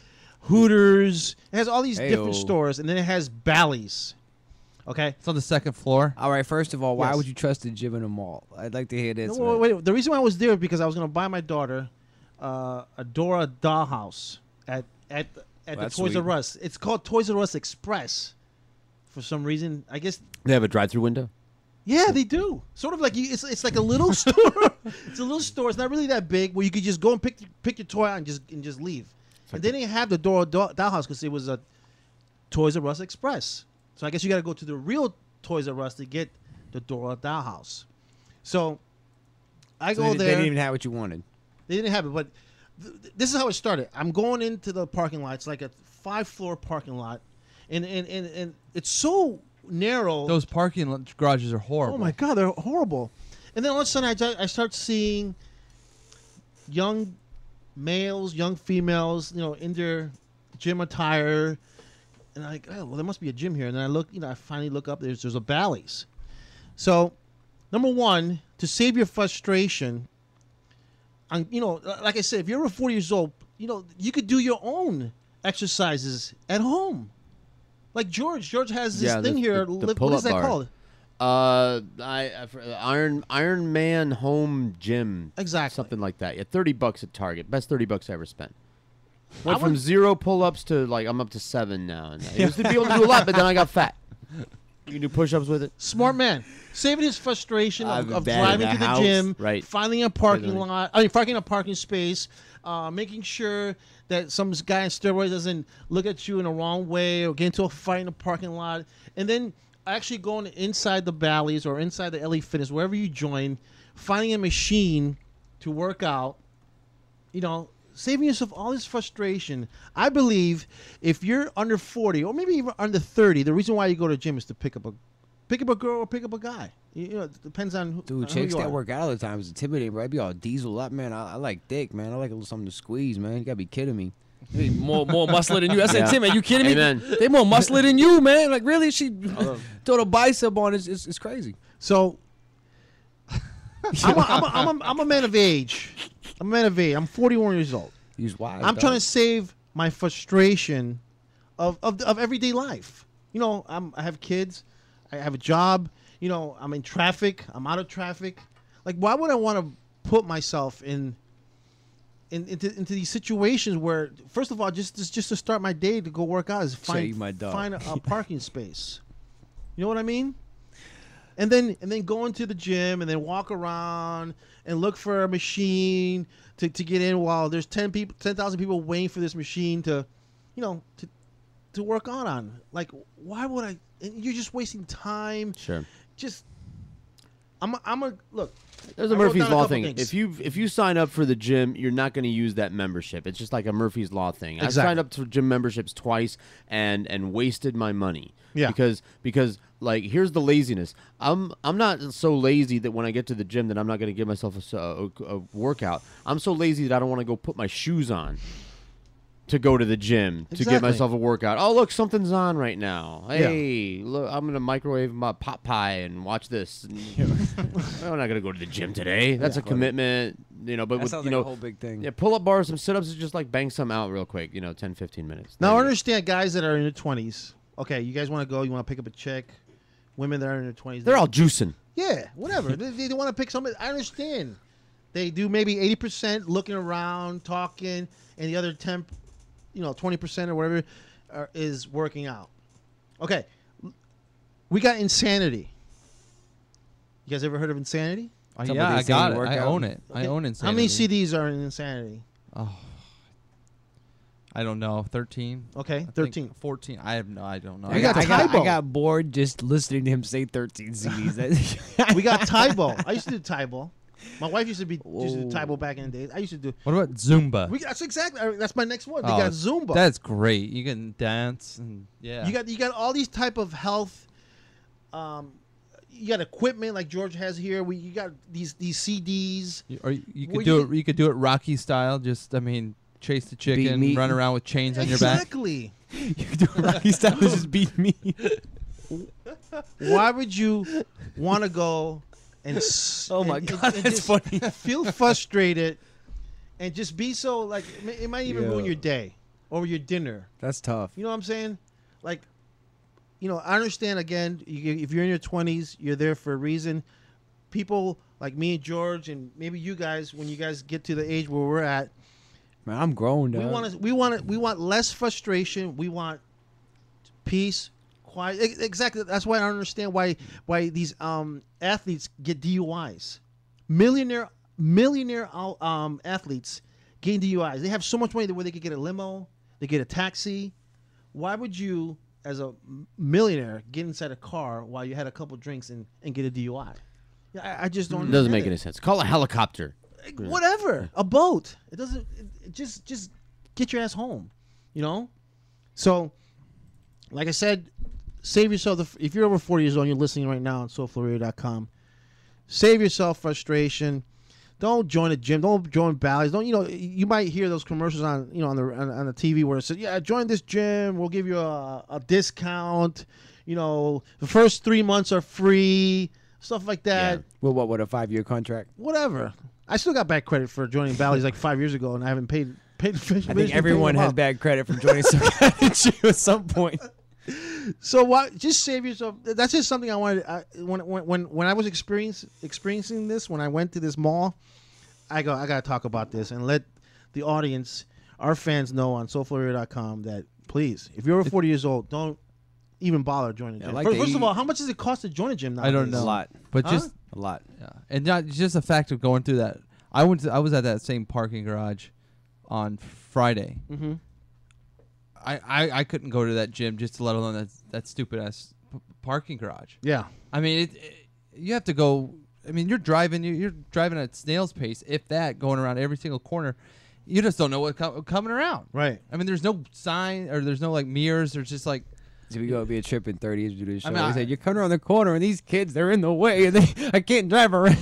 Hooters. It has all these different Ayo. stores, and then it has Bally's. Okay. It's on the second floor. All right, first of all, why Yes. would you trust a gym in a mall? I'd like to hear this. No, man. wait, the reason why I was there is because I was going to buy my daughter a Dora dollhouse at the That's Toys R sweet. Us. It's called Toys R Us Express for some reason. I guess. They have a drive-through window. Yeah, they do. Sort of like it's like a little store. It's a little store. It's not really that big where you could just go and pick your toy out and just leave. And they didn't have the Dora dollhouse because it was a Toys R Us Express. So I guess you got to go to the real Toys R Us to get the Dora dollhouse. So I So go they there. didn't even have what you wanted. They didn't have it, but this is how it started. I'm going into the parking lot. It's like a 5-floor parking lot, and it's so narrow. Those parking garages are horrible. Oh my god, they're horrible. And then all of a sudden, I start seeing young males, young females, in their gym attire, and I'm like, oh well, there must be a gym here. And then I look, I finally look up. There's a Bally's. So number one, to save your frustration. And like I said, if you're over 40 years old, you could do your own exercises at home. Like George has this thing here. The What is that called? Iron Man Home Gym. Exactly. Something like that. Yeah, $30 at Target. Best $30 I ever spent. Went from 0 pull-ups to I'm up to 7 now. And I used to be able to do a lot, but then I got fat. You can do push-ups with it. Smart man, saving his frustration of driving to the house. gym, Right. finding a parking lot. Finding a parking space, making sure that some guy in steroids doesn't look at you in the wrong way or get into a fight in the parking lot, and then actually going inside the Bally's or inside the LA Fitness, wherever you join, finding a machine to work out. Saving yourself all this frustration. I believe if you're under 40 or maybe even under 30, the reason why you go to the gym is to pick up a girl or pick up a guy. It depends on who. Dude, chicks that work out all the time is intimidating, bro. I be all diesel up, man. I like dick, man. I like a little something to squeeze, man. You gotta be kidding me. They more muscular than you. I said, Tim, are you kidding me? Amen. They more muscular than you, man. Like really, she throw the bicep on. It's crazy. So I'm a man of age. I'm 41 years old. He's wise. I'm trying to save my frustration of everyday life. I have kids. I have a job. I'm in traffic. I'm out of traffic. Like, why would I want to put myself into these situations where, first of all, just to start my day to go work out is find a parking space. You know what I mean? And then go into the gym and then walk around and look for a machine to get in while there's 10,000 people waiting for this machine to work on. Like, why would I? And you're just wasting time. Sure. Look. There's a Murphy's Law thing. If you sign up for the gym, you're not going to use that membership. It's just like a Murphy's Law thing. Exactly. I signed up for gym memberships twice and wasted my money. Yeah. Because like here's the laziness. I'm not so lazy that when I get to the gym that I'm not going to give myself a workout. I'm so lazy that I don't want to go put my shoes on to go to the gym to get myself a workout. Oh, look, something's on right now. Hey, look, I'm going to microwave my pot pie and watch this. I'm not going to go to the gym today. That's a commitment, But that sounds like a whole big thing. Yeah, pull-up bars, some sit-ups is just like bang some out real quick. 10, 15 minutes. Now, I understand guys that are in their 20s. Okay, you guys want to go, you want to pick up a chick. Women that are in their 20s. They're all juicing. Yeah, whatever. they want to pick somebody. I understand. They do maybe 80% looking around, talking, and the other 20% or whatever is working out. Okay, we got Insanity. You guys ever heard of Insanity? Yeah, I got it. I own it. I own Insanity. How many CDs are in Insanity? Oh, I don't know. 13. Okay, 13. 14. I don't know. We got Tybo. I got bored just listening to him say 13 CDs. We got Tybo. I used to do Tybo. My wife used to do Tybo back in the days. I used to do. What about Zumba? That's my next one. They got Zumba. That's great. You can dance and yeah. You got all these type of health. You got equipment like George has here. You got these CDs. You could do it. You could do it Rocky style. Chase the chicken, run around with chains on your back. Exactly. You could do it Rocky style. Just beat me. Why would you want to go? And that's funny. Feel frustrated, and just be so like it might even ruin your day or your dinner. That's tough. You know what I'm saying? Like, I understand. Again, if you're in your 20s, you're there for a reason. People like me and George, and maybe you guys, when you guys get to the age where we're at, man, I'm grown. We want less frustration. We want peace. Quiet. Exactly. That's why I don't understand why these athletes get DUIs. Millionaire athletes getting DUIs. They have so much money where they could get a limo, they get a taxi. Why would you, as a millionaire, get inside a car while you had a couple drinks and get a DUI? I just don't. It doesn't make any sense. Call a helicopter. Whatever. A boat. It doesn't. Just get your ass home. So, like I said. Save yourself. If you're over 40 years old and you're listening right now on SoulFlowRadio.com, save yourself frustration. Don't join a gym. Don't join Bally's. Don't you might hear those commercials on on the TV where it says, "Yeah, join this gym. We'll give you a discount. The first 3 months are free. stuff like that. Well, what a 5-year contract? Whatever. I still got bad credit for joining Bally's like 5 years ago, and I haven't paid. I think everyone has bad credit from joining some kind of shoe at some point. So what? Just save yourself. That's just something I wanted. When I was experiencing this, when I went to this mall, I gotta talk about this and let the audience, our fans, know on SoFloRadio.com that please, if you're over 40 years old, don't even bother joining a gym. First of all, how much does it cost to join a gym nowadays? I don't know. A lot, but just a lot. Yeah, and not just the fact of going through that. I was at that same parking garage on Friday. Mm-hmm. I couldn't go to that gym just to let alone that stupid ass parking garage. Yeah, I mean you have to go. I mean you're driving at snail's pace, if that, going around every single corner. You just don't know what's coming around. Right. I mean there's no sign or there's no like mirrors. There's just like. So we go be a trip in 30 years to do this show. I mean, They said you're coming around the corner and these kids, they're in the way and I can't drive around.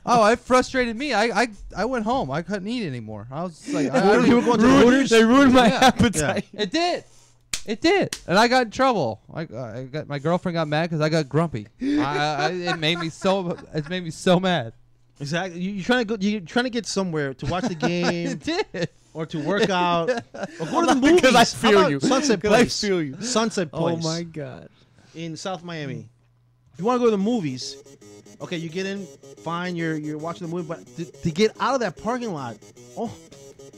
Oh, it frustrated me. I went home. I couldn't eat anymore. I was just like, you were going to the Hooters? They ruined my appetite. Yeah. It did, and I got in trouble. My girlfriend got mad because I got grumpy. It made me so mad. Exactly. You're trying to get somewhere to watch the game. It did. Or to work out, or go to the movies. Because I feel you. Sunset Place. I feel you. Sunset Place. Oh my God. In South Miami. If you want to go to the movies, okay, you get in, fine, you're watching the movie, but to get out of that parking lot,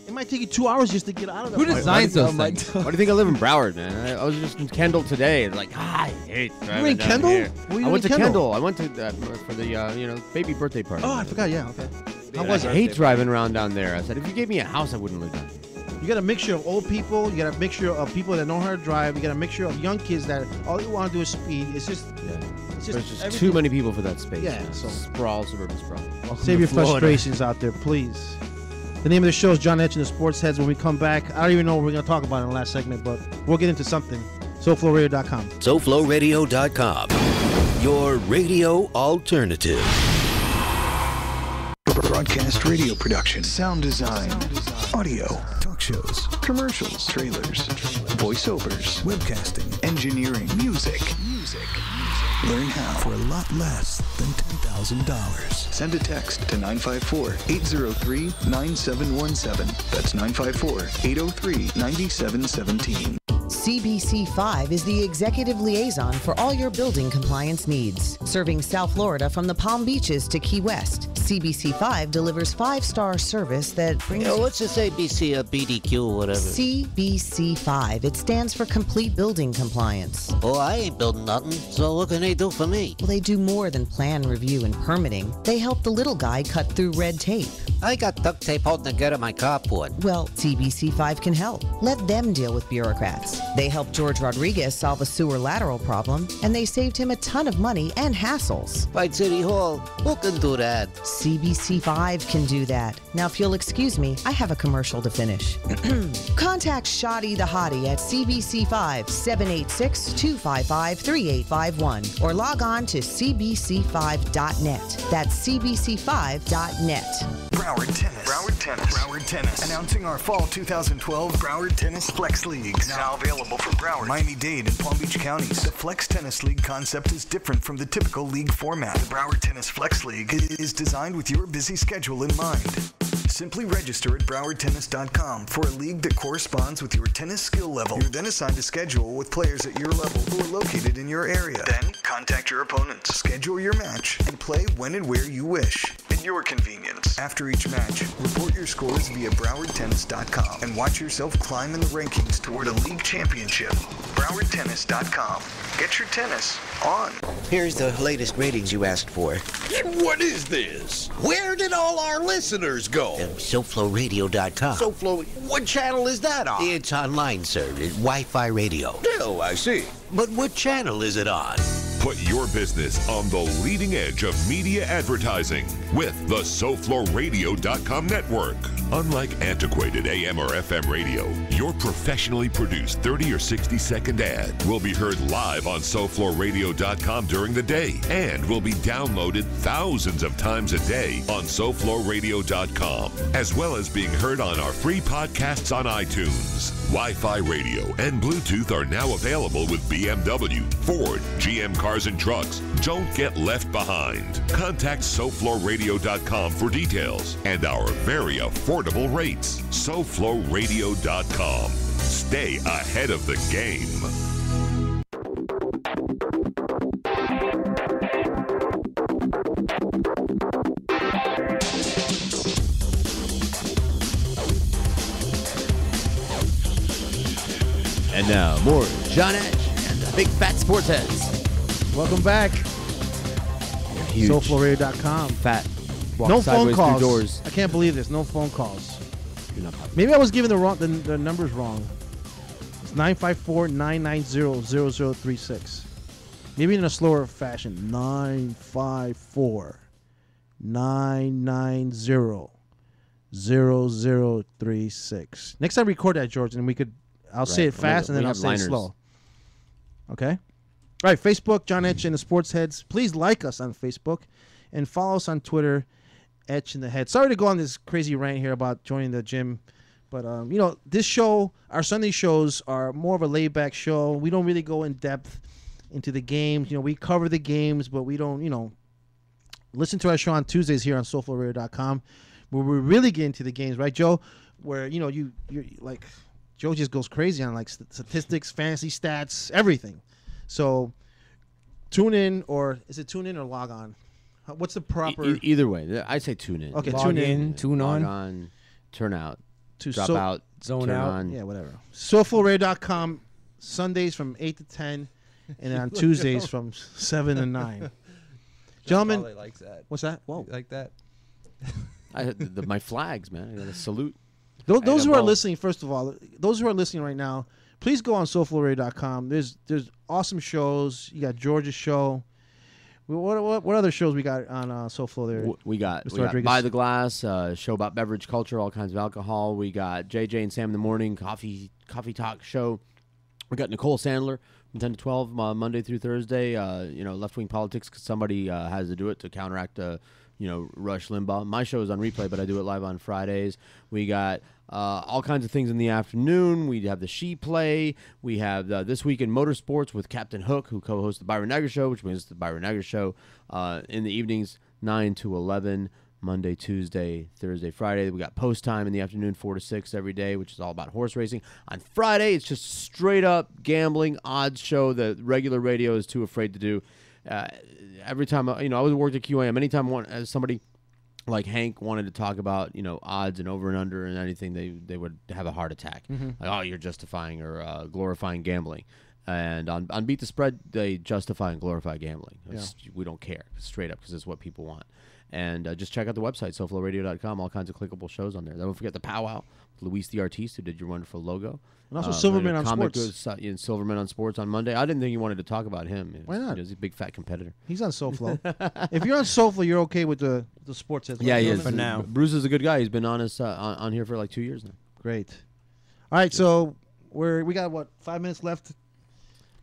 it might take you 2 hours just to get out of that. Who designs those things? Why do you think I live in Broward, man? I was just in Kendall today. Like, I hate driving You were in down Kendall? here. What were you I went to doing in Kendall. I went to for the baby birthday party. Oh, I forgot. Yeah, okay. I hate driving around down there. I said, if you gave me a house, I wouldn't live down here. You got a mixture of old people. You got a mixture of people that know how to drive. You got a mixture of young kids that all they want to do is speed. It's just There's just too many people for that space. Yeah, so suburban sprawl. Save your frustrations out there, please. The name of the show is John Etch and the Sports Heads. When we come back, I don't even know what we're going to talk about in the last segment, but we'll get into something. SoFloRadio.com. SoFloRadio.com. Your radio alternative. Broadcast radio production, sound design, audio, talk shows, commercials, trailers, voiceovers, webcasting, engineering, music. Learn how for a lot less than $10,000. Send a text to 954-803-9717. That's 954-803-9717. CBC5 is the executive liaison for all your building compliance needs. Serving South Florida from the Palm Beaches to Key West, CBC5 delivers 5-star service that brings... What's this ABC or BDQ or whatever? CBC5. It stands for Complete Building Compliance. Oh, I ain't building nothing, so what can they do for me? Well, they do more than plan review and permitting. They help the little guy cut through red tape. I got duct tape holding together my carport. Well, CBC5 can help. Let them deal with bureaucrats. They helped George Rodriguez solve a sewer lateral problem, and they saved him a ton of money and hassles. By City Hall, who can do that? CBC5 can do that. Now, if you'll excuse me, I have a commercial to finish. Contact Shoddy the Hottie at CBC5 786-255-3851 or log on to cbc5.net. That's cbc5.net. Broward Tennis. Announcing our fall 2012 Broward Tennis Flex Leagues. Now available for Broward, Miami-Dade, and Palm Beach counties. The Flex Tennis League concept is different from the typical league format. The Broward Tennis Flex League is designed with your busy schedule in mind. Simply register at browardtennis.com for a league that corresponds with your tennis skill level. You're then assigned a schedule with players at your level who are located in your area. Then contact your opponents, schedule your match, and play when and where you wish at your convenience. After each match, report your scores via browardtennis.com and watch yourself climb in the rankings toward a league championship. browardtennis.com. Get your tennis on. Here's the latest ratings you asked for. And what is this? Where did all our listeners go? SoFloRadio.com. SoFlo, what channel is that on? It's online, sir. It's Wi-Fi radio. Oh, I see. But what channel is it on? Put your business on the leading edge of media advertising with the SoFloRadio.com network. Unlike antiquated AM or FM radio, your professionally produced 30 or 60-second ad will be heard live on SoFloRadio.com during the day and will be downloaded thousands of times a day on SoFloRadio.com, as well as being heard on our free podcasts on iTunes. Wi-Fi radio and Bluetooth are now available with BMW, Ford, GM Cars and Trucks. Don't get left behind. Contact SoFloRadio.com for details and our very affordable rates. SoFloRadio.com. Stay ahead of the game. And now, more John Edge and the Big Fat Sports Heads. Welcome back. Huge. SoFloRadio.com. Fat. Walk No phone sideways calls. through doors. I can't believe this. No phone calls. You're not popular. Maybe I was giving the numbers wrong. It's 954-990-0036. Maybe in a slower fashion. 954-990-0036. Next time record that, George, and I'll say it fast and then I'll say it slow. Okay? All right, Facebook, John Etch and the Sports Heads. Please like us on Facebook and follow us on Twitter, Etch in the Head. Sorry to go on this crazy rant here about joining the gym, but this show, our Sunday shows are more of a laid-back show. We don't really go in depth into the games. We cover the games, but we don't, listen to our show on Tuesdays here on SoFloRadio.com, where we really get into the games, right, Joe? Where you're like, Joe just goes crazy on like statistics, fantasy stats, everything. So tune in, or is it tune in or log on? What's the proper? Either way, I say tune in. Okay, Log tune in, in, tune on. Log on, turn out, To drop out, zone turn out. on. Yeah, whatever. SoFloRadio.com, Sundays from 8 to 10, and on Tuesdays from 7 to 9. Gentlemen, Probably likes that. what's that? Whoa. Like that. My flags, man. I got to salute. Those who are listening, first of all, those who are listening right now, please go on SoFloRadio.com. There's awesome shows. You got George's show. What other shows we got on SoFlo there? We got Mr. Rodriguez? By the Glass, show about beverage culture, all kinds of alcohol. We got JJ and Sam in the morning, coffee talk show. We got Nicole Sandler from 10 to 12, Monday through Thursday. Left-wing politics, because somebody has to do it to counteract Rush Limbaugh. My show is on replay, but I do it live on Fridays. We got all kinds of things in the afternoon. We have the She Play. We have This Week in Motorsports with Captain Hook, who co-hosts the Byron Nagger Show, which means the Byron Nagger Show in the evenings, 9 to 11, Monday, Tuesday, Thursday, Friday. We got Post Time in the afternoon, 4 to 6 every day, which is all about horse racing. On Friday, it's just straight up gambling odds show that regular radio is too afraid to do. Every time, I was worked at QAM. Anytime somebody like Hank wanted to talk about, odds and over and under and anything, they would have a heart attack. Mhm. Like, oh, you're justifying or glorifying gambling. And on Beat the Spread, they justify and glorify gambling. We don't care, straight up, because it's what people want. And just check out the website, SoFloRadio.com. All kinds of clickable shows on there. Don't forget the Powwow with Luis the Artiste, who did your wonderful logo. And also Silverman on Comic Sports. goes, Silverman on Sports on Monday. I didn't think you wanted to talk about him. Why not? He's a big fat competitor. He's on SoFlo. If you're on SoFlo, you're okay with the sports heads. Yeah, he is. For now. Bruce is a good guy. He's been on us on here for like 2 years now. Great. All right, so we got 5 minutes left.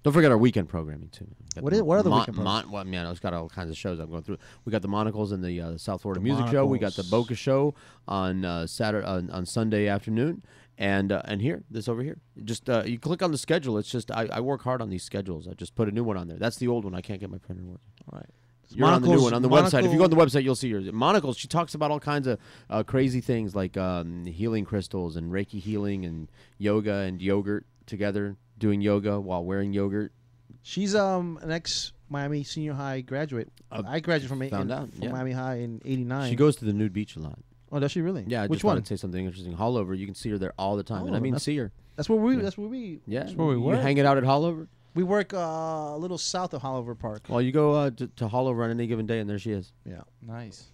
Don't forget our weekend programming too. What are the weekend programs? Well, man, it's got all kinds of shows I'm going through. We got the Monocles and the South Florida The Music Show. We got the Monocles. Boca Show on Saturday on Sunday afternoon, and here this over here. Just you click on the schedule. It's just I work hard on these schedules. I just put a new one on there. That's the old one. I can't get my printer working. All right. You're on the new one on the website. If you go on the Monocle- website, you'll see yours. Monocles. She talks about all kinds of crazy things like healing crystals and Reiki healing and yoga and yogurt together, doing yoga while wearing yogurt. She's an ex-Miami Senior High graduate. I graduated from yeah. Miami High in '89. She goes to the nude beach a lot. Oh, does she really? Yeah. I Which just one? wanted to say something interesting. Hollover. You can see her there all the time, and I Hollover, mean that's- see her. That's where we. Yeah. That's where we. Yeah. That's where we You work. hanging out at Hollover? We work a little south of Hollover Park. Well, you go to Hollover on any given day, and there she is. Yeah. Nice.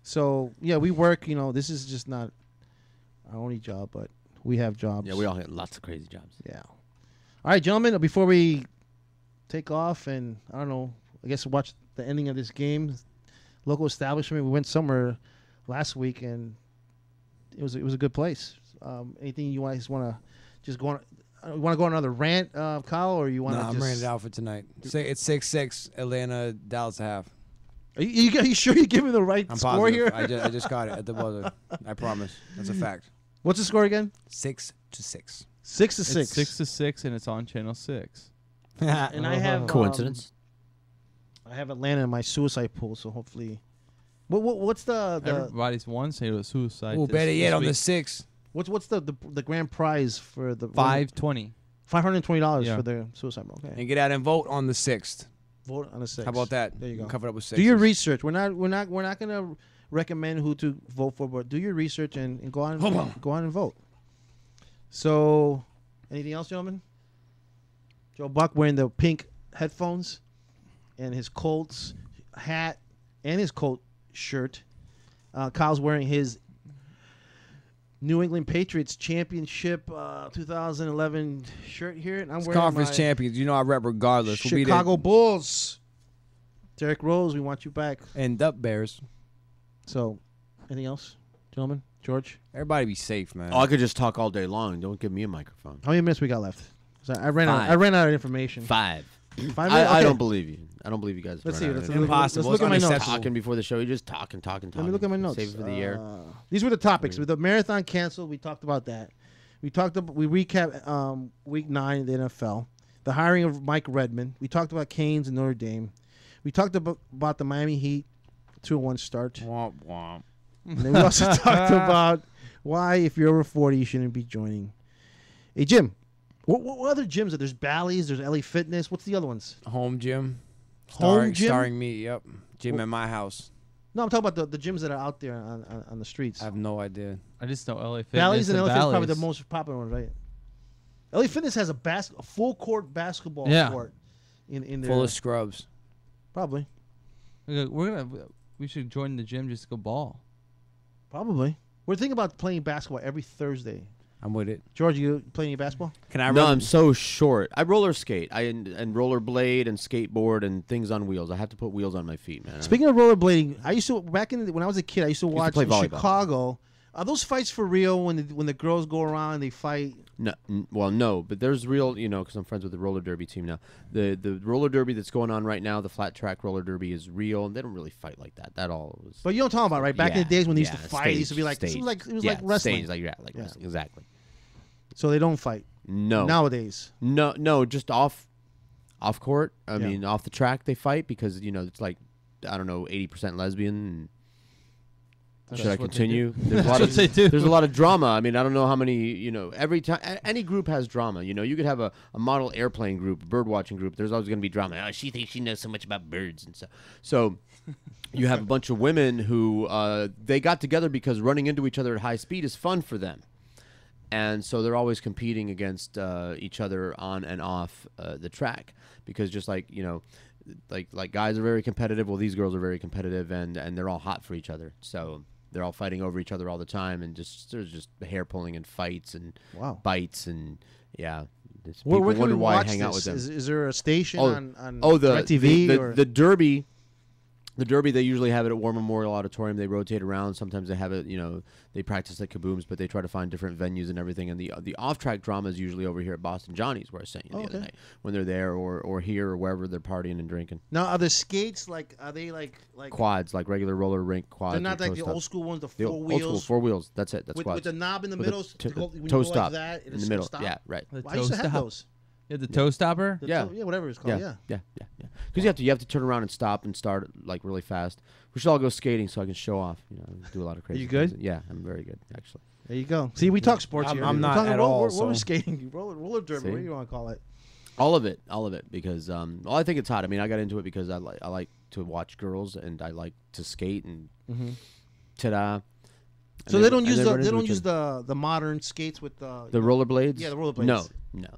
So yeah, we work. This is just not our only job, but we have jobs. Yeah, we all have lots of crazy jobs. Yeah. All right, gentlemen. Before we take off, and I don't know, I guess watch the ending of this game. Local establishment. We went somewhere last week, and It was a good place. Anything you guys want to just go on? Want to go on another rant, Kyle, or you want to? No, I'm renting it out for tonight. It's 6-6 Atlanta, Dallas half. Are you sure you're giving the right I'm score positive. here? I just got it at the buzzer. I promise. That's a fact. What's the score again? 6-6. 6-6. It's 6-6, and it's on channel 6. And I have coincidence. I have Atlanta in my suicide pool, so hopefully. What's the Everybody's one say it was suicide. Oh, better yet on the week. 6th. what's the grand prize for the $520 $520 Yeah. for the suicide pool? Okay. And get out and vote on the 6th. Vote on the 6th. How about that? There you go. Cover it up with 6. Do your research. We're not gonna recommend who to vote for, but do your research and go on and vote. So, anything else, gentlemen? Joe Buck wearing the pink headphones and his Colts hat and his Colt shirt. Kyle's wearing his New England Patriots championship 2011 shirt here, and I'm wearing Conference my champions. You know I rep regardless. We'll be there. Chicago Bulls. Derrick Rose, we want you back. And Up Bears. So, anything else, gentlemen? George? Everybody be safe, man. Oh, I could just talk all day long. Don't give me a microphone. How many minutes we got left? I ran out. Five. I ran out of information. 5. 5 I minutes? don't believe you. I don't believe you guys. Let's run see. out of Let's it. Impossible. Let's look at my It's notes. unacceptable. Talking before the show. You're just talking. Let me look at my notes. Save it for the air. These were the topics. With the marathon canceled, we talked about that. We recapped week 9 of the NFL, the hiring of Mike Redmond. We talked about Canes and Notre Dame. We talked about the Miami Heat 2-1 start. Womp womp. And then we also talked about why, if you're over 40, you shouldn't be joining a gym. What other gyms are there? There's Bally's, there's LA Fitness. What's the other ones? Home gym. Home gym? Starring me, yep. Gym at my house. No, I'm talking about the gyms that are out there on the streets. I have no idea. I just know LA Fitness. Bally's and LA Fitness are probably the Bally's. most popular ones, right? LA Fitness has a full court basketball court in there. Full of scrubs. Probably. We should join the gym just to go ball. Probably. We're thinking about playing basketball every Thursday. I'm with it. George, you playing any basketball? Can I No, run? I'm so short. I roller skate. And rollerblade and skateboard and things on wheels. I have to put wheels on my feet, man. Speaking of rollerblading, I used to when I was a kid. I used to Used to watch play in volleyball. Chicago. Are those fights for real when the girls go around and they fight? No, well, no, but there's real, because I'm friends with the roller derby team now. The roller derby that's going on right now, the flat track roller derby, is real, and they don't really fight like that. That all was. But you know what I'm talking about, right? Back in the days when they used to fight, it used to be like stage, it was like wrestling. Stage, like wrestling, exactly. So they don't fight. No. Nowadays. No, just off court. I Yeah. mean, off the track they fight because it's like, I don't know, 80% lesbian. And That's should I what they continue? do. There's a lot That's what they do. There's a lot of drama. I mean, I don't know how many. Every time any group has drama. You could have a model airplane group, a bird watching group. There's always going to be drama. Oh, she thinks she knows so much about birds and stuff. So you have a bunch of women who they got together because running into each other at high speed is fun for them. And so they're always competing against each other on and off the track because just like like guys are very competitive. Well, these girls are very competitive, and they're all hot for each other. So they're all fighting over each other all the time, and there's just hair pulling and fights and bites and yeah. People Where can wonder we why I watch hang out this? with them. Is there a station on the TV or? the Derby? The Derby, they usually have it at War Memorial Auditorium. They rotate around. Sometimes they have it, they practice at Kaboom's, but they try to find different venues and everything. And the off-track drama is usually over here at Boston Johnny's, where I sent you the other night, when they're there or here or wherever they're partying and drinking. Now, are the skates are they like Quads, like regular roller rink quads. They're not or like toe the stop. old school ones, the The four old wheels. school 4 wheels. That's it. That's with quads. the knob in the With middle. the to go, when you toe go stop like that, in the middle. Stop. Yeah, right. I used to have those. Yeah, the toe stopper. Yeah, whatever it's called. Yeah. Because you have to turn around and stop and start like really fast. We should all go skating so I can show off. Do a lot of crazy. Are you good? things. Yeah, I'm very good actually. There you go. See, we talk sports here. I'm We're not talking at roller all. skating, roller derby. See? What do you want to call it? All of it, because I think it's hot. I mean, I got into it because I like to watch girls and I like to skate and ta-da. So And they don't and use run the into each other. the modern skates with the rollerblades. Yeah, the rollerblades. No.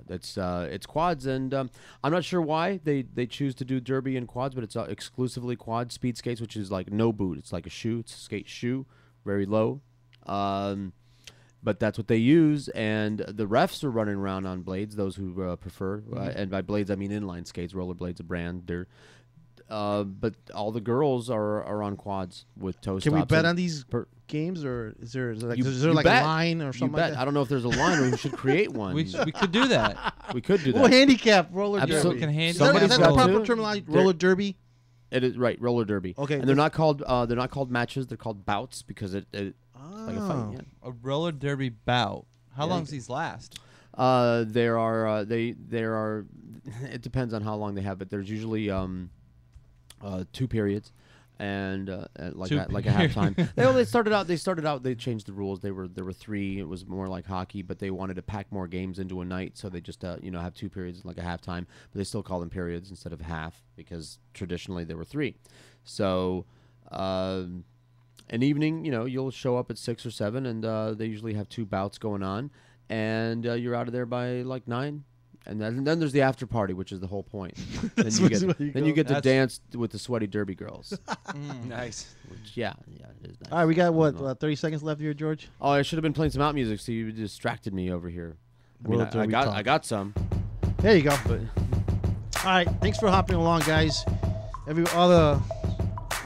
That's it's quads, and I'm not sure why they choose to do derby and quads, but it's exclusively quad speed skates, which is like no boot. It's like a shoe. It's a skate shoe, very low. But that's what they use, and the refs are running around on blades. Those who prefer, and by blades I mean inline skates. Rollerblades a brand. They're But all the girls are on quads with toe stops. Can we bet and on these games, or is there like, You- is there you like bet. a line or You something bet. like that? I don't know if there's a line, or we should create one. We could do that. We could do that. Well, handicap roller Absolutely. derby. Can Is that Somebody's the got proper to. terminology? They're- Roller derby. It is right, roller derby. Okay, and they're not called matches. They're called bouts because it's like a Oh. fight. Yeah. A roller derby bout. How Yeah. long does these last? There are there are. It depends on how long they have, but there's usually 2 periods, and like Two a halftime. They started out. They changed the rules. There were 3. It was more like hockey, but they wanted to pack more games into a night, so they just have 2 periods like a halftime. But they still call them periods instead of half because traditionally there were 3. So. An evening, you'll show up at 6 or 7, and they usually have 2 bouts going on, and you're out of there by like 9, and then there's the after party, which is the whole point. then you get to dance with the sweaty derby girls. Nice. Which, yeah, it is nice. All right, we got what 30 seconds left here, George. Oh, I should have been playing some out music, so you distracted me over here. I mean, World Derby talk. I got some. There you go. But All right, thanks for hopping along, guys.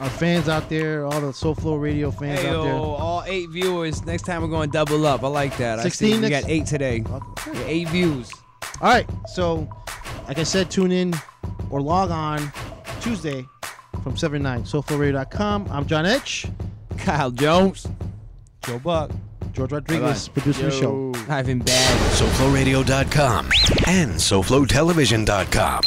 Our fans out there, all the SoFlo Radio fans Hey, out there. all 8 viewers. Next time we're going to double up. I like that. 16 I see we next- got 8 today. Yeah, 8 views. All right, so like I said, tune in or log on Tuesday from 7 to 9, SoFloRadio.com. I'm John Etch. Kyle Jones. Joe Buck. George Rodriguez, producing the show. Ivan Bad. SoFloRadio.com and SoFloTelevision.com.